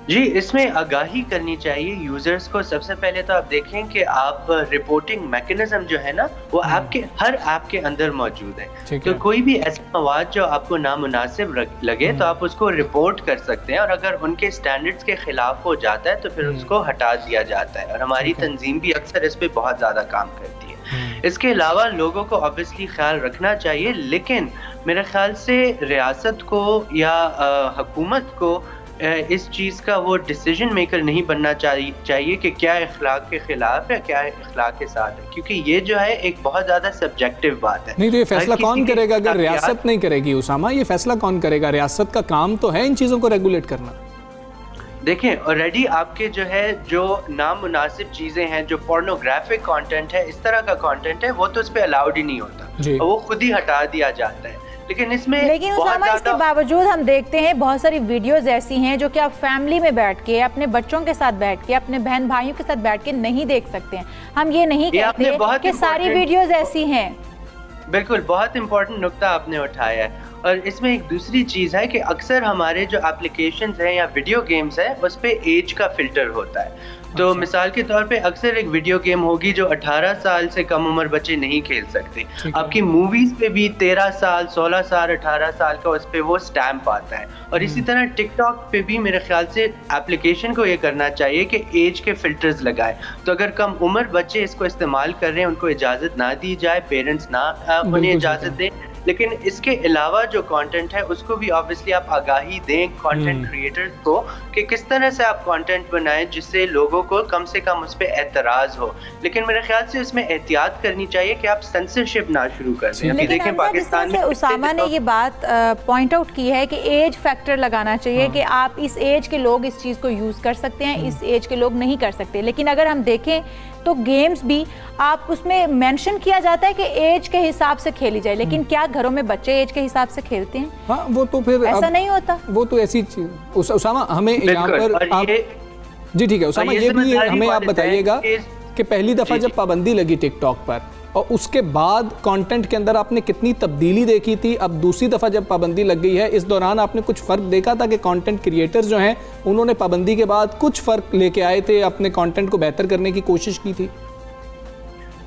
जी, इसमें आगाही करनी चाहिए यूजर्स को। सबसे पहले तो आप देखें कि आप रिपोर्टिंग मैकेनिज्म जो है ना वो आपके हर ऐप के अंदर मौजूद है। तो कोई भी ऐसा मवाद जो आपको नामुनासिब लगे तो आप उसको रिपोर्ट कर सकते हैं, और अगर उनके स्टैंडर्ड्स के खिलाफ हो जाता है तो फिर उसको हटा दिया जाता है, और हमारी तंजीम भी अक्सर इस पे बहुत ज्यादा काम करती है। इसके अलावा लोगों को ऑब्वियसली ख्याल रखना चाहिए, लेकिन मेरे ख्याल से रियासत को या हुकूमत को इस चीज़ का वो डिसीजन मेकर नहीं बनना चाहिए कि क्या इखलाक के खिलाफ है, क्या इखलाक के साथ है, क्योंकि ये जो है एक बहुत ज़्यादा सब्जेक्टिव बात है। नहीं तो ये फैसला कौन करेगा अगर रियासत नहीं करेगी उसामा? ये फैसला कौन करेगा? रियासत का काम तो है इन चीज़ों को रेगुलेट करना। देखें, ऑलरेडी आपके जो है जो नामुनासिब चीज़ें हैं, जो पोर्नोग्राफिक कंटेंट है, इस तरह का कंटेंट है, वो तो उस पर अलाउड ही नहीं होता, वो खुद ही हटा दिया जाता है। लेकिन उसामा इसके बावजूद हम देखते हैं बहुत सारी वीडियोस ऐसी हैं जो कि आप फैमिली में बैठ के, अपने बच्चों के साथ बैठ के, अपने बहन भाइयों के साथ बैठ के नहीं देख सकते हैं। हम ये नहीं कहते कि सारी वीडियोस ऐसी हैं। बिल्कुल, बहुत इंपॉर्टेंट नुक्ता आपने उठाया है। और इसमें एक दूसरी चीज़ है कि अक्सर हमारे जो एप्लीकेशंस हैं या वीडियो गेम्स हैं उस पे एज का फिल्टर होता है। तो मिसाल के तौर पे अक्सर एक वीडियो गेम होगी जो 18 साल से कम उम्र बच्चे नहीं खेल सकते। आपकी मूवीज पे भी 13 साल, 16 साल, 18 साल का उस पे वो स्टैम्प आता है। और इसी तरह टिकटॉक पे भी मेरे ख्याल से एप्लीकेशन को ये करना चाहिए कि एज के फिल्टर्स लगाए। तो अगर कम उम्र बच्चे इसको इस्तेमाल कर रहे हैं उनको इजाज़त ना दी जाए, पेरेंट्स ना उन्हें इजाज़त दें। लेकिन इसके अलावा जो कंटेंट है उसको भी ऑब्वियसली आप आगाही दें कंटेंट क्रिएटर्स को कि किस तरह से आप कंटेंट बनाएं जिससे लोगों को कम से कम उस पर एतराज हो। लेकिन मेरे ख्याल से उसमें एहतियात करनी चाहिए कि आप सेंसरशिप ना शुरू कर दें। अभी देखें पाकिस्तान में उसामा ने ये बात पॉइंट आउट की है कि एज फैक्टर लगाना चाहिए कि आप इस एज के लोग इस चीज़ को यूज़ कर सकते हैं, इस एज के लोग नहीं कर सकते। लेकिन अगर हम देखें तो गेम्स भी आप उसमें मेंशन किया जाता है कि एज के हिसाब से खेली जाए, लेकिन क्या घरों में बच्चे एज के हिसाब से खेलते हैं? हाँ, वो तो फिर ऐसा नहीं होता। वो तो ऐसी चीज। उसामा, हमें यहाँ पर आप जी ठीक है उसामा, ये भी हमें आप बताइएगा कि पहली दफ़ा जब पाबंदी लगी टिकटॉक पर और उसके बाद कंटेंट के अंदर आपने कितनी तब्दीली देखी थी? अब दूसरी दफ़ा जब पाबंदी लग गई है, इस दौरान आपने कुछ फ़र्क देखा था कि कंटेंट क्रिएटर्स जो हैं उन्होंने पाबंदी के बाद कुछ फ़र्क लेके आए थे, अपने कंटेंट को बेहतर करने की कोशिश की थी?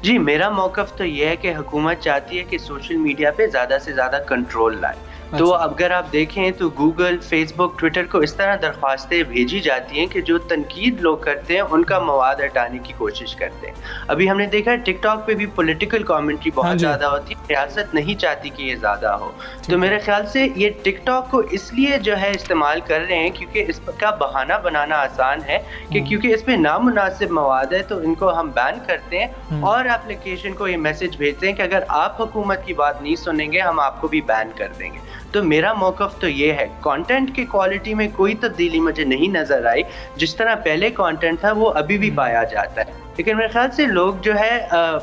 जी, मेरा मौक़िफ़ तो ये है कि हुकूमत चाहती है कि सोशल मीडिया पे ज़्यादा से ज़्यादा कंट्रोल लाए। तो अगर आप देखें तो गूगल, फेसबुक, ट्विटर को इस तरह दरख्वास्तें भेजी जाती हैं कि जो तनकीद लोग करते हैं उनका मवाद हटाने की कोशिश करते हैं। अभी हमने देखा है टिकटॉक पे भी पॉलिटिकल कमेंट्री बहुत ज़्यादा होती है, रियासत नहीं चाहती कि ये ज़्यादा हो। तो मेरे ख्याल से ये टिकटॉक को इसलिए जो है इस्तेमाल कर रहे हैं क्योंकि इसका बहाना बनाना आसान है कि क्योंकि इस पर नामुनासिब मवाद है तो इनको हम बैन करते हैं और एप्लीकेशन को ये मैसेज भेजते हैं कि अगर आप हुकूमत की बात नहीं सुनेंगे हम आपको भी बैन कर देंगे। तो मेरा मौक़िफ़ तो ये है, कंटेंट की क्वालिटी में कोई तब्दीली मुझे नहीं नज़र आई। जिस तरह पहले कंटेंट था वो अभी भी पाया जाता है, लेकिन मेरे ख्याल से लोग जो है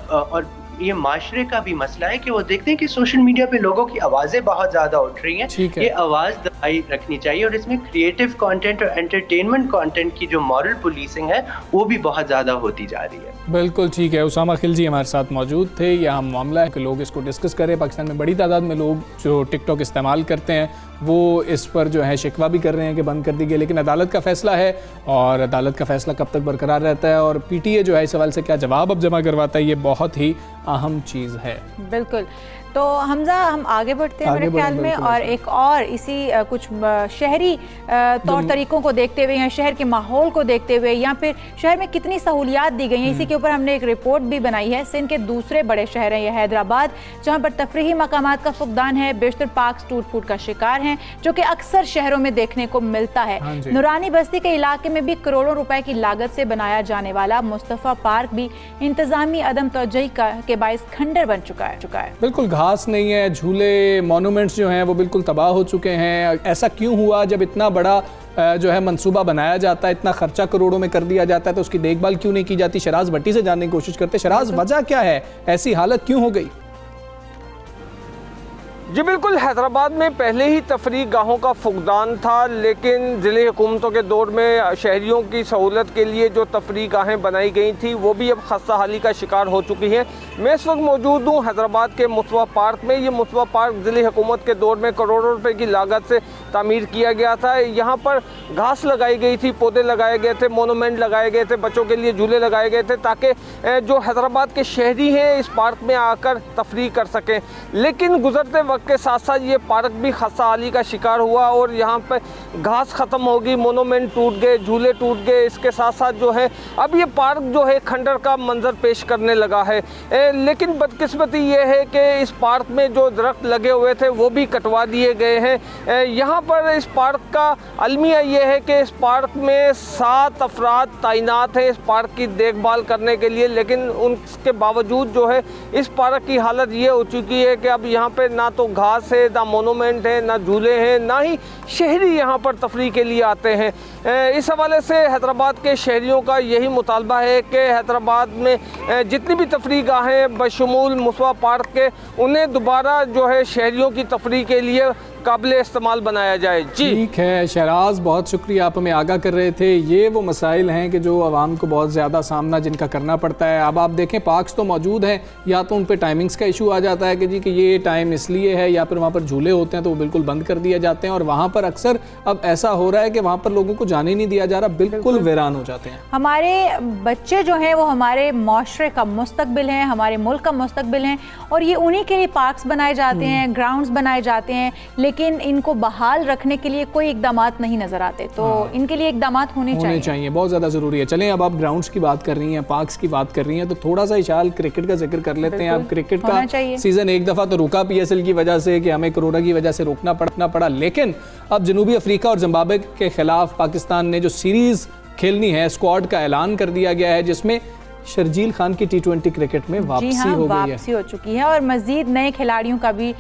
और ये माशरे का भी मसला है कि वो देखते हैं कि सोशल मीडिया पे लोगों की आवाज़ें बहुत ज़्यादा उठ रही हैं। ये आवाज़ दबाई रखनी चाहिए और इसमें क्रिएटिव कंटेंट और एंटरटेनमेंट कंटेंट की जो मॉरल पुलिसिंग है वो भी बहुत ज़्यादा होती जा रही है। बिल्कुल ठीक है, उसामा खिलजी हमारे साथ मौजूद थे। यह मामला है कि लोग इसको डिस्कस करें। पाकिस्तान में बड़ी तादाद में लोग जो टिकटॉक इस्तेमाल करते हैं वो इस पर जो है शिकवा भी कर रहे हैं कि बंद कर दी गई, लेकिन अदालत का फैसला है और अदालत का फैसला कब तक बरकरार रहता है और PTA जो है इस सवाल से क्या जवाब अब जमा करवाता है, ये बहुत ही अहम चीज़ है। बिल्कुल। तो हमजा, हम आगे बढ़ते हैं मेरे ख्याल में, और एक और इसी कुछ शहरी तौर तरीक़ों को देखते हुए या शहर के माहौल को देखते हुए या फिर शहर में कितनी सहूलियात दी गई हैं, इसी के ऊपर हमने एक रिपोर्ट भी बनाई है। सिंध के दूसरे बड़े शहर हैं ये हैदराबाद, जहाँ पर तफरीही मकामात का फुकदान है, बेशतर पार्क टूट फूट का शिकार हैं, जो कि अक्सर शहरों में देखने को मिलता है। नूरानी बस्ती के इलाके में भी करोड़ों रुपए की लागत से बनाया जाने वाला मुस्तफ़ा पार्क भी इंतजामी अदम तवज्जुही के बाइस खंडर बन चुका है। बिल्कुल घास नहीं है, झूले, मॉन्यूमेंट्स जो हैं वो बिल्कुल तबाह हो चुके हैं। ऐसा क्यों हुआ? जब इतना बड़ा जो है मंसूबा बनाया जाता है, इतना खर्चा करोड़ों में कर दिया जाता है, तो उसकी देखभाल क्यों नहीं की जाती? शराज भट्टी से जानने की कोशिश करते। शराज, वजह क्या है, ऐसी हालत क्यों हो गई? जी बिल्कुल, हैदराबाद में पहले ही तफरीह गाहों का फुकदान था, लेकिन ज़िले हुकूमतों के दौर में शहरियों की सहूलत के लिए जो तफरीह गाहें बनाई गई थी वो भी अब खस्ता हाली का शिकार हो चुकी हैं। मैं इस वक्त मौजूद हूँ हैदराबाद के मुस्तफ़ा पार्क में। ये मुस्तफ़ा पार्क ज़िले हुकूमत के दौर में करोड़ों रुपए की लागत से तामीर किया गया था। यहाँ पर घास लगाई गई थी, पौधे लगाए गए थे, मोनूमेंट लगाए गए थे, बच्चों के लिए झूले लगाए गए थे ताकि जो हैदराबाद के शहरी हैं इस पार्क में आकर तफरीह कर सकें। लेकिन गुजरते वक्त के साथ साथ ये पार्क भी खस्ता हाली का शिकार हुआ और यहाँ पर घास ख़त्म हो गई, मोनूमेंट टूट गए, झूले टूट गए। इसके साथ साथ जो है अब ये पार्क जो है खंडर का मंजर पेश करने लगा है। लेकिन बदकिस्मती ये है कि इस पार्क में जो दरख्त लगे हुए थे वो भी कटवा दिए गए हैं। यहाँ पर इस पार्क का अलमिया ये है कि इस पार्क में 7 अफराद तैनात हैं इस पार्क की देखभाल करने के लिए, लेकिन उनके बावजूद जो है इस पार्क की हालत ये हो चुकी है कि अब यहाँ पे ना तो घास है, ना मोनूमेंट है, ना झूले हैं, ना ही शहरी यहाँ पर तफरीह के लिए आते हैं। इस हवाले से हैदराबाद के शहरियों का यही मुतालबा है कि हैदराबाद में जितनी भी तफरीह गाहें बशमूल मुस्तफ़ा पार्क के, उन्हें दोबारा जो है शहरियों की तफरीह के लिए काबिल इस्तेमाल बनाया जाए। जी ठीक है शहराज, बहुत शुक्रिया, आप हमें आगाह कर रहे थे। ये वो मसाइल हैं कि जो आवाम को बहुत ज़्यादा सामना जिनका करना पड़ता है। अब आप देखें पार्क्स तो मौजूद हैं, या तो उन पर टाइमिंग्स का इशू आ जाता है कि जी कि ये टाइम इसलिए है, या फिर वहाँ पर झूले होते हैं तो वो बिल्कुल बंद कर दिए जाते हैं, और वहाँ पर अक्सर अब ऐसा हो रहा है कि वहाँ पर लोगों को जाने नहीं दिया जा रहा, बिल्कुल वीरान हो जाते हैं। हमारे बच्चे जो हैं वो हमारे माशरे का मुस्तकबिल हैं, हमारे मुल्क का मुस्तकबिल हैं, और ये उन्हीं के लिए पार्क्स बनाए जाते हैं, ग्राउंड्स बनाए जाते हैं, लेकिन इनको बहाल रखने के लिए कोई इकदामात नहीं नजर आते। तो इनके लिए इकदामात होने चाहिए, बहुत ज़्यादा ज़रूरी है। चलें, अब आप ग्राउंड्स की बात कर रही हैं, पार्क्स की बात कर रही हैं, तो थोड़ा सा इशाल क्रिकेट का जिक्र कर लेते हैं। अब क्रिकेट का सीज़न एक दफ़ा तो रुका PSL की वजह से कि हमें कोरोना की वजह से रोकना पड़ा, लेकिन अब जनूबी अफ्रीका और जिम्बाब्वे के खिलाफ पाकिस्तान ने जो सीरीज़ खेलनी है, स्क्वाड का ऐलान कर दिया गया है, जिसमें शर्जील खान की T20 क्रिकेट में वापसी हो गई है। वापसी हो चुकी है और मजीद नए खिलाड़ियों का भी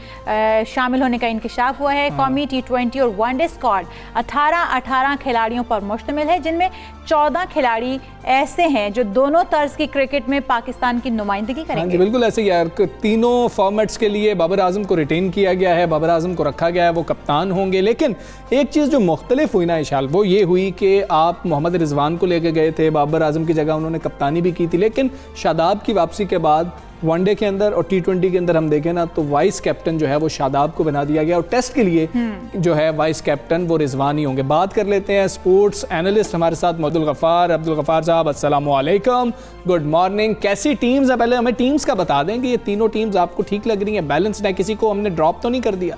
शामिल होने का इंकशाफ हुआ है। कौमी T20 और वनडे स्क्वाड 18 खिलाड़ियों पर मुश्तमिल है, जिनमें 14 खिलाड़ी ऐसे हैं जो दोनों तर्ज की क्रिकेट में पाकिस्तान की नुमाइंदगी करेंगे। बिल्कुल ऐसे यार, तीनों फॉर्मेट्स के लिए बाबर आजम को रिटेन किया गया है, बाबर आजम को रखा गया है, वो कप्तान होंगे। लेकिन एक चीज़ जो मुख्तलिफ हुई ना इशाल, वो ये हुई कि आप मोहम्मद रिजवान को लेके गए थे, बाबर आजम की जगह उन्होंने कप्तानी भी की थी, लेकिन शादाब की वापसी के बाद वनडे के अंदर और T20 के अंदर हम देखें ना तो वाइस कैप्टन जो है वो शादाब को बना दिया गया, और टेस्ट के लिए जो है वाइस कैप्टन वो रिजवान ही होंगे। बात कर लेते हैं स्पोर्ट्स एनालिस्ट हमारे साथ अब्दुल गफ्फार साहब, अस्सलामु अलैकुम, गुड मॉर्निंग। कैसी टीम्स है, पहले हमें टीम्स का बता दें कि ये तीनों टीम्स आपको ठीक लग रही हैं, बैलेंस्ड है, किसी को हमने ड्रॉप तो नहीं कर दिया?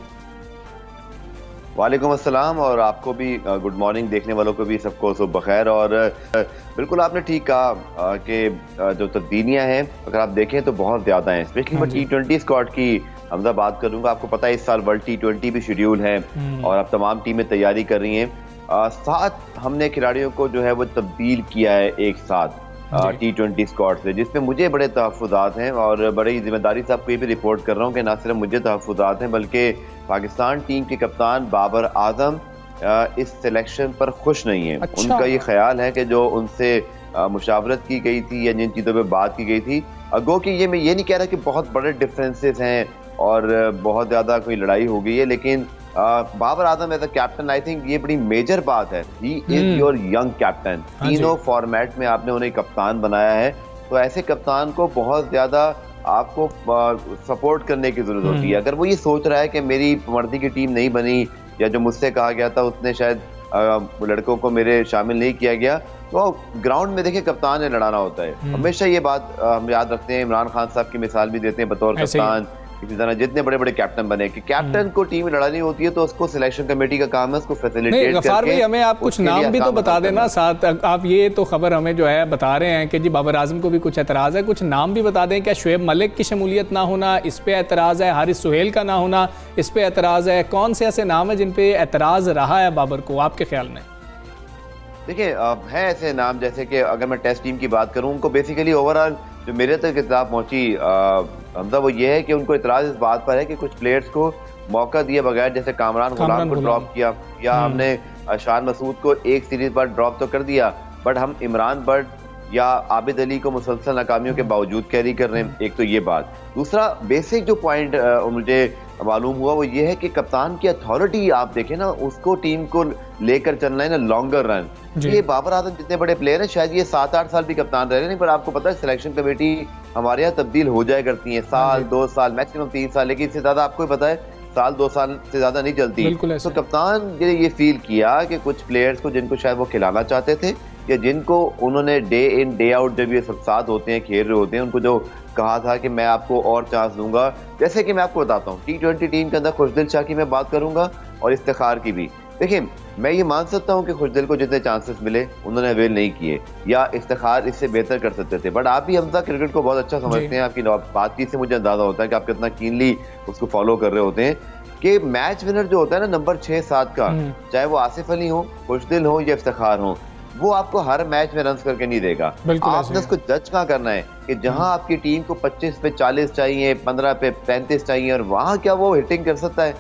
वालेकुम अस्सलाम, और आपको भी गुड मॉर्निंग, देखने वालों को भी सबको सुबह बखैर। और बिल्कुल आपने ठीक कहा कि जो तब्दीलियां हैं अगर आप देखें तो बहुत ज़्यादा हैं, स्पेशली मैं T20 स्क्वाड की हमजा बात करूंगा। आपको पता है इस साल वर्ल्ड T20 भी शेड्यूल है और अब तमाम टीमें तैयारी कर रही हैं। 7 हमने खिलाड़ियों को जो है वो तब्दील किया है एक साथ T20 स्क्वाड से, जिसमें मुझे बड़े तहफ़्फ़ुज़ात हैं और बड़ी जिम्मेदारी से आपको ये भी रिपोर्ट कर रहा हूँ कि ना सिर्फ मुझे तहफ़्फ़ुज़ात हैं बल्कि पाकिस्तान टीम के कप्तान बाबर आजम इस सिलेक्शन पर खुश नहीं है। उनका ये ख्याल है कि जो उनसे मुशावरत की गई थी या जिन चीज़ों पर बात की गई थी, गो कि ये मैं ये नहीं कह रहा कि बहुत बड़े डिफरेंसेस हैं और बहुत ज़्यादा कोई लड़ाई हो गई है, लेकिन Babar Azam as a captain I think ये बड़ी मेजर बात है। He is your young captain, तीनों फॉर्मेट में आपने उन्हें कप्तान बनाया है, तो ऐसे कप्तान को बहुत ज़्यादा आपको सपोर्ट करने की ज़रूरत होती है। अगर वो ये सोच रहा है कि मेरी मर्दी की टीम नहीं बनी या जो मुझसे कहा गया था उसने शायद लड़कों को मेरे शामिल नहीं किया गया, तो ग्राउंड में देखिए कप्तान ने लड़ाना होता है। हमेशा ये बात हम याद रखते हैं, इमरान खान साहब की मिसाल भी देते हैं बतौर कप्तान। इसी तरह जितने बड़े बड़े कैप्टन बने कि कैप्टन को टीम में लड़ानी होती है तो उसको सिलेक्शन कमेटी का काम है उसको फैसिलिटेट करके। गफार भाई हमें आप कुछ नाम भी तो बता देना साथ, आप ये तो खबर हमें जो है बता रहे हैं कि जी बाबर आजम को भी कुछ एतराज़ है, कुछ नाम भी बता दें। क्या शुएब मलिक की शमूलियत ना होना इस पे एतराज़ है, हारिस सुहेल का ना होना इस पे एतराज़ है, कौन से ऐसे नाम है जिन पे एतराज़ रहा है बाबर को आपके ख्याल में? देखिए हैं ऐसे नाम, जैसे कि अगर मैं टेस्ट टीम की बात करूं, उनको बेसिकली ओवरऑल जो मेरे तक किताब पहुंची हमजा वो ये है कि उनको इतराज़ इस बात पर है कि कुछ प्लेयर्स को मौका दिए बगैर, जैसे कामरान गुलाम को ड्रॉप किया, या हमने शान मसूद को एक सीरीज बाद ड्रॉप तो कर दिया, बट हम इमरान बट या आबिद अली को मुसलसल नाकामियों के बावजूद कैरी कर रहे हैं। एक तो ये बात। दूसरा बेसिक जो पॉइंट मुझे मालूम हुआ वो ये है कि कप्तान की अथॉरिटी आप देखें ना, उसको टीम को लेकर चलना है ना लॉन्गर रन। ये बाबर आजम जितने बड़े प्लेयर हैं, शायद ये 7-8 साल भी कप्तान रह रहे नहीं, पर आपको पता है सिलेक्शन कमेटी हमारे यहाँ तब्दील हो जाया करती है, साल 2 साल मैक्सिमम 3 साल, लेकिन इससे ज्यादा आपको भी पता है साल 2 साल से ज्यादा नहीं चलती। तो कप्तान ने ये फील किया कि कुछ प्लेयर्स को जिनको शायद वो खिलाना चाहते थे, या जिनको उन्होंने डे इन डे आउट जब ये सब साथ होते हैं खेल रहे होते हैं, उनको जो कहा था कि मैं आपको और चांस दूंगा। जैसे कि मैं आपको बताता हूँ T20 टीम के अंदर खुशदिल शाह की मैं बात करूंगा और इफ्तिखार की भी। देखिए मैं ये मान सकता हूँ कि खुशदिल को जितने चांसेस मिले उन्होंने अवेल नहीं किए, या इफ्तिखार इससे बेहतर कर सकते थे, बट आप भी हमजा क्रिकेट को बहुत अच्छा समझते हैं, आपकी बातचीत से मुझे अंदाजा होता है कि आप कितना कीनली उसको फॉलो कर रहे होते हैं कि मैच विनर जो होता है ना नंबर 6-7 का, चाहे वो आसिफ अली हो, खुशदिल हो या इफ्तिखार हो, वो आपको हर मैच में रन करके नहीं देगा। आपने उसको जज कहाँ करना है कि जहां आपकी टीम को 25 पे 40 चाहिए, 15 पे 35 चाहिए, और वहां क्या वो हिटिंग कर सकता है?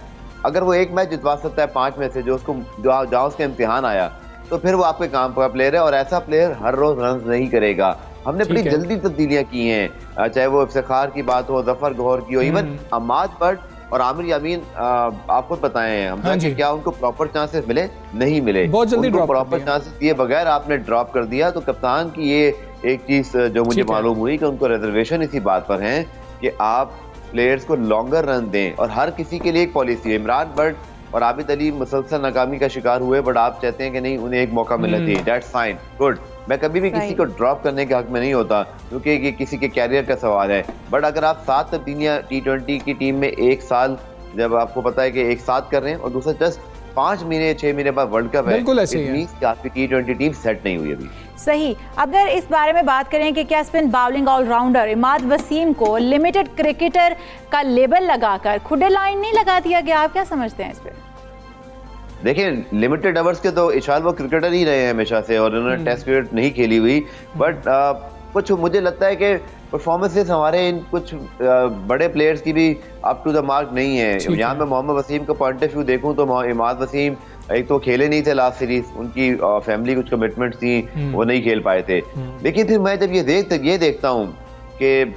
अगर वो एक मैच जितवा सकता है 5 में से जो उसको जहाँ उसका इम्तिहान आया, तो फिर वो आपके काम का प्लेयर है, और ऐसा प्लेयर हर रोज रन नहीं करेगा। हमने बड़ी जल्दी तब्दीलियां की हैं, चाहे वो इफ्तिखार की बात हो, जफर गौहर की हो, इवन अमाद बट और आमिर यामीन आपको बताएं हम कि क्या उनको प्रॉपर चांसेस मिले? नहीं मिले, बहुत जल्दी प्रॉपर चांसेस दिए बगैर आपने ड्रॉप कर दिया। तो कप्तान की ये एक चीज जो मुझे मालूम हुई कि उनको रिजर्वेशन इसी बात पर है कि आप प्लेयर्स को लॉन्गर रन दें, और हर किसी के लिए एक पॉलिसी है। इमरान बट और आबिद अली मुसलसल नाकामी का शिकार हुए, बट आप चाहते हैं कि नहीं उन्हें एक मौका मिलना चाहिए, दैट्स फाइन, गुड। मैं कभी भी किसी को ड्रॉप करने के हक में नहीं होता, क्योंकि ये किसी के कैरियर का सवाल है। बट अगर आप 7 तब्दीलियां T20 की टीम में एक साल, जब आपको पता है कि एक साथ कर रहे हैं, और दूसरा जस्ट 5 महीने 6 महीने बाद वर्ल्ड कप है, कि आपकी T20 टीम सेट नहीं हुई अभी। सही। अगर इस बारे में बात करें कि क्या spin bowling all rounder Imad Wasim को लिमिटेड क्रिकेटर का लेबल लगाकर खुदे लाइन नहीं लगा दिया गया, आप क्या समझते हैं इस पर? देखिए लिमिटेड ओवर्स के तो इशाल वो क्रिकेटर ही रहे हैं हमेशा से, और उन्होंने टेस्ट क्रिकेट नहीं खेली हुई, बट कुछ मुझे लगता है कि परफॉर्मेंसेस हमारे इन कुछ बड़े प्लेयर्स की भी अप टू द मार्क नहीं है। यहाँ मैं मोहम्मद वसीम का पॉइंट ऑफ व्यू देखूं तो इमाद वसीम एक तो खेले नहीं थे लास्ट सीरीज, उनकी फैमिली कुछ कमिटमेंट्स थी, वो नहीं खेल पाए थे। लेकिन फिर मैं जब ये देखता हूँ कि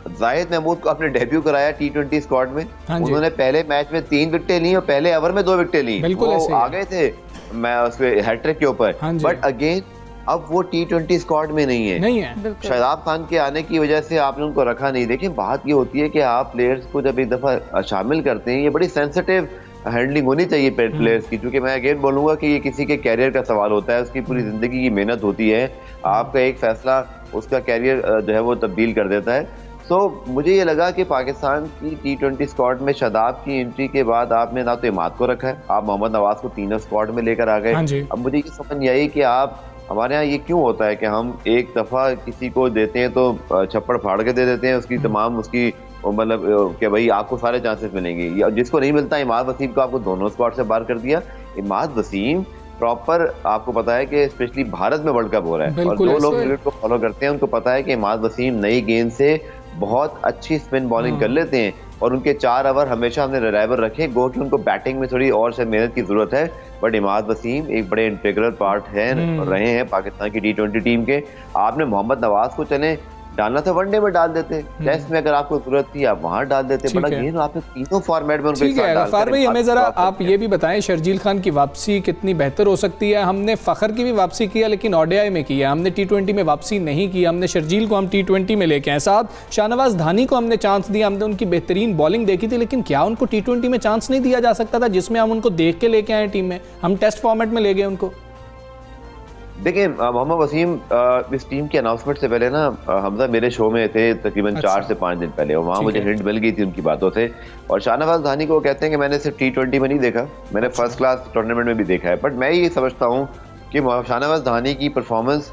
जाहिद महमूद को अपने डेब्यू कराया T20 स्क्वाड में, उन्होंने पहले मैच में 3 विकेटें ली और पहले ओवर में 2 विकेटें ली, वो आ गए थे मैं उसके हैट्रिक के ऊपर, बट अगेन अब वो T20 स्क्वाड में नहीं है। शादाब खान के आने की वजह से आपने उनको रखा नहीं। देखिए बात ये होती है कि आप प्लेयर्स को जब एक दफा शामिल करते हैं, ये बड़ी सेंसिटिव हैंडलिंग होनी चाहिए प्लेयर्स की, क्योंकि मैं अगेन बोलूंगा कि ये किसी के कैरियर का सवाल होता है, उसकी पूरी जिंदगी की मेहनत होती है, आपका एक फैसला उसका कैरियर जो है वो तब्दील कर देता है। तो मुझे ये लगा कि पाकिस्तान की T20 स्क्वाड में शादाब की एंट्री के बाद आपने ना तो इमाद को रखा है, आप मोहम्मद नवाज को तीनों स्क्वाड में लेकर आ गए। अब मुझे ये समझ नहीं आई कि आप हमारे यहाँ ये क्यों होता है कि हम एक दफा किसी को देते हैं तो छप्पड़ फाड़ के दे देते हैं उसकी तमाम उसकी मतलब कि भाई आपको सारे चांसेस मिलेंगे, या जिसको नहीं मिलता इमाद वसीम को आपको दोनों स्क्वाड से बाहर कर दिया। इमाद वसीम प्रॉपर आपको पता है कि स्पेशली भारत में वर्ल्ड कप हो रहा है, और जो लोग क्रिकेट को फॉलो करते हैं उनको पता है कि इमाद वसीम नई गेंद से बहुत अच्छी स्पिन बॉलिंग कर लेते हैं, और उनके 4 ओवर हमेशा हमने रिलायबल रखे, गो कि उनको बैटिंग में थोड़ी और से मेहनत की जरूरत है, बट इमाद वसीम एक बड़े इंटीग्रल पार्ट है रहे हैं पाकिस्तान की T20 टीम के। आपने मोहम्मद नवाज को चले डालना था वनडे में डाल देते, टेस्ट में अगर आपको जरूरत थी आप वहां डाल देते, बड़ा गेंद आपने तीनों फॉर्मेट में उनको एक साथ डाल। गफ्फार भाई हमें जरा आप ये भी बताएं शर्जील खान की वापसी कितनी बेहतर हो सकती है? हमने फखर की भी वापसी किया लेकिन ODI में किया, हमने T20 में वापसी नहीं की, हमने शर्जील को हम T20 में लेके आए, साथ शाहनवाज धानी को हमने चांस दिया, हमने उनकी बेहतरीन बॉलिंग देखी थी, लेकिन क्या उनको T20 में चांस नहीं दिया जा सकता था जिसमें हम उनको देख के लेके आए टीम में? हम टेस्ट फॉर्मेट में ले गए उनको। देखिए मोहम्मद वसीम इस टीम की अनाउंसमेंट से पहले ना हमजा मेरे शो में थे तकरीबन 4 से 5 दिन पहले, और वहाँ मुझे हिंट मिल गई थी उनकी बातों से। और शाहनवाज धानी को कहते हैं कि मैंने सिर्फ T20 में नहीं देखा, मैंने फर्स्ट क्लास टूर्नामेंट में भी देखा है। बट मैं ये समझता हूँ कि शाहनवाज धानी की परफॉर्मेंस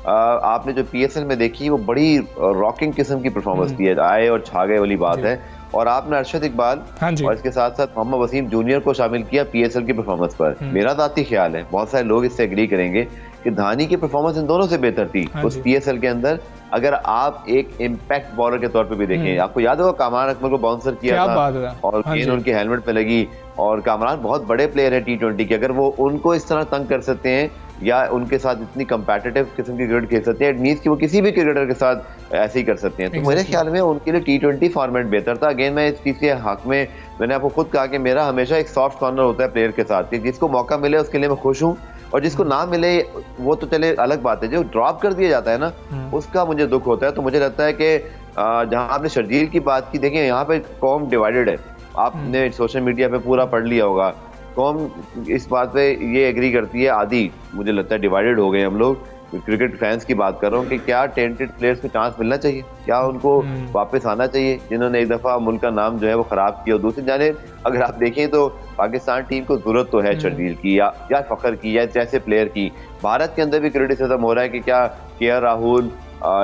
आपने जो PSL में देखी वो बड़ी रॉकिंग किस्म की परफॉर्मेंस थी, आए और छा गए वाली बात है। और आपने अरशद इकबाल और इसके साथ साथ मोहम्मद वसीम जूनियर को शामिल किया PSL की परफॉर्मेंस पर। मेरा जाती ख्याल है, बहुत सारे लोग इससे एग्री करेंगे कि धानी की परफॉर्मेंस इन दोनों से बेहतर थी उस PSL के अंदर। अगर आप एक इम्पैक्ट बॉलर के तौर पे भी देखें, आपको याद होगा कामरान अकमल को बाउंसर किया था और गेंद उनके हेलमेट पे लगी, और कामरान बहुत बड़े प्लेयर है T20 के, अगर वो उनको इस तरह तंग कर सकते हैं या उनके साथ इतनी कंपेटिटिव किस्म की क्रिकेट खेल सकते हैं, इट मींस कि वो किसी भी क्रिकेटर के साथ ऐसे ही कर सकते हैं। तो मेरे ख्याल में उनके लिए T20 फॉर्मेट बेहतर था। अगेन मैं इस चीज़ के हक में, मैंने आपको खुद कहा कि मेरा हमेशा एक सॉफ्ट कॉर्नर होता है प्लेयर के साथ, कि जिसको मौका मिले उसके लिए मैं खुश हूँ, और जिसको ना मिले वो तो चले अलग बात है। जो ड्रॉप कर दिया जाता है ना, उसका मुझे दुख होता है। तो मुझे लगता है कि जहाँ आपने शर्जील की बात की, देखिए यहाँ पे कौम डिवाइडेड है, आपने सोशल मीडिया पे पूरा पढ़ लिया होगा। कौम इस बात पे ये एग्री करती है, आधी मुझे लगता है डिवाइडेड हो गए हम लोग। क्रिकेट फैंस की बात कर रहा हूँ कि क्या टैलेंटेड प्लेयर्स को चांस मिलना चाहिए, क्या उनको वापस आना चाहिए जिन्होंने एक दफ़ा मुल्क का नाम जो है वो ख़राब किया। और दूसरी जानिब अगर आप देखें तो पाकिस्तान टीम को ज़रूरत तो है शर्जील की या फ़खर की या जैसे प्लेयर की। भारत के अंदर भी क्रिटिसिज्म हो रहा है कि क्या KL राहुल,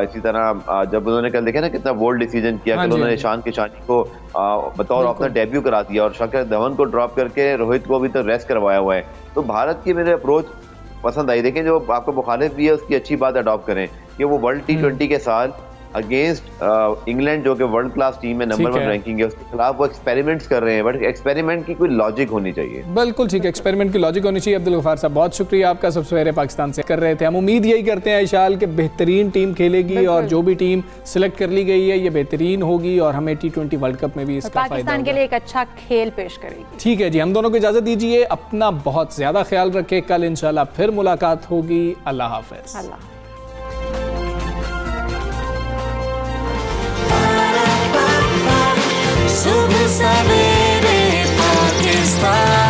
इसी तरह जब उन्होंने कल देखा ना कितना बोल्ड डिसीजन किया, कल उन्होंने ईशान किशानी को बतौर अपना डेब्यू करा दिया और शिखर धवन को ड्रॉप करके रोहित को भी तो रेस्ट करवाया हुआ है। तो भारत की मेरे अप्रोच पसंद आई। देखें जो आपको मुखालिफ भी है उसकी अच्छी बात अडॉप्ट करें कि वो वर्ल्ड T20 के साल अगेंस्ट इंग्लैंड जो कि वर्ल्ड क्लास टीम में नंबर 1 रैंकिंग है, उसके खिलाफ वो एक्सपेरिमेंट्स कर रहे हैं। बट एक्सपेरिमेंट की कोई लॉजिक होनी चाहिए। बिल्कुल ठीक है, एक्सपेरिमेंट की लॉजिक होनी चाहिए। अब्दुल गफ्फार साहब बहुत शुक्रिया आपका, सब सवेरे पाकिस्तान से कर रहे थे। हम उम्मीद यही करते हैं इशाल के बेहतरीन टीम खेलेगी और जो भी टीम सिलेक्ट कर ली गई है ये बेहतरीन होगी और हमें T20 वर्ल्ड कप में भी इसका फायदा पाकिस्तान के लिए एक अच्छा खेल पेश करेगी। ठीक है जी, हम दोनों को इजाजत दीजिए, अपना बहुत ज्यादा ख्याल रखें। कल इंशाल्लाह फिर मुलाकात होगी। अल्लाह हाफिज। सुबह सवेरे पाकिस्तान।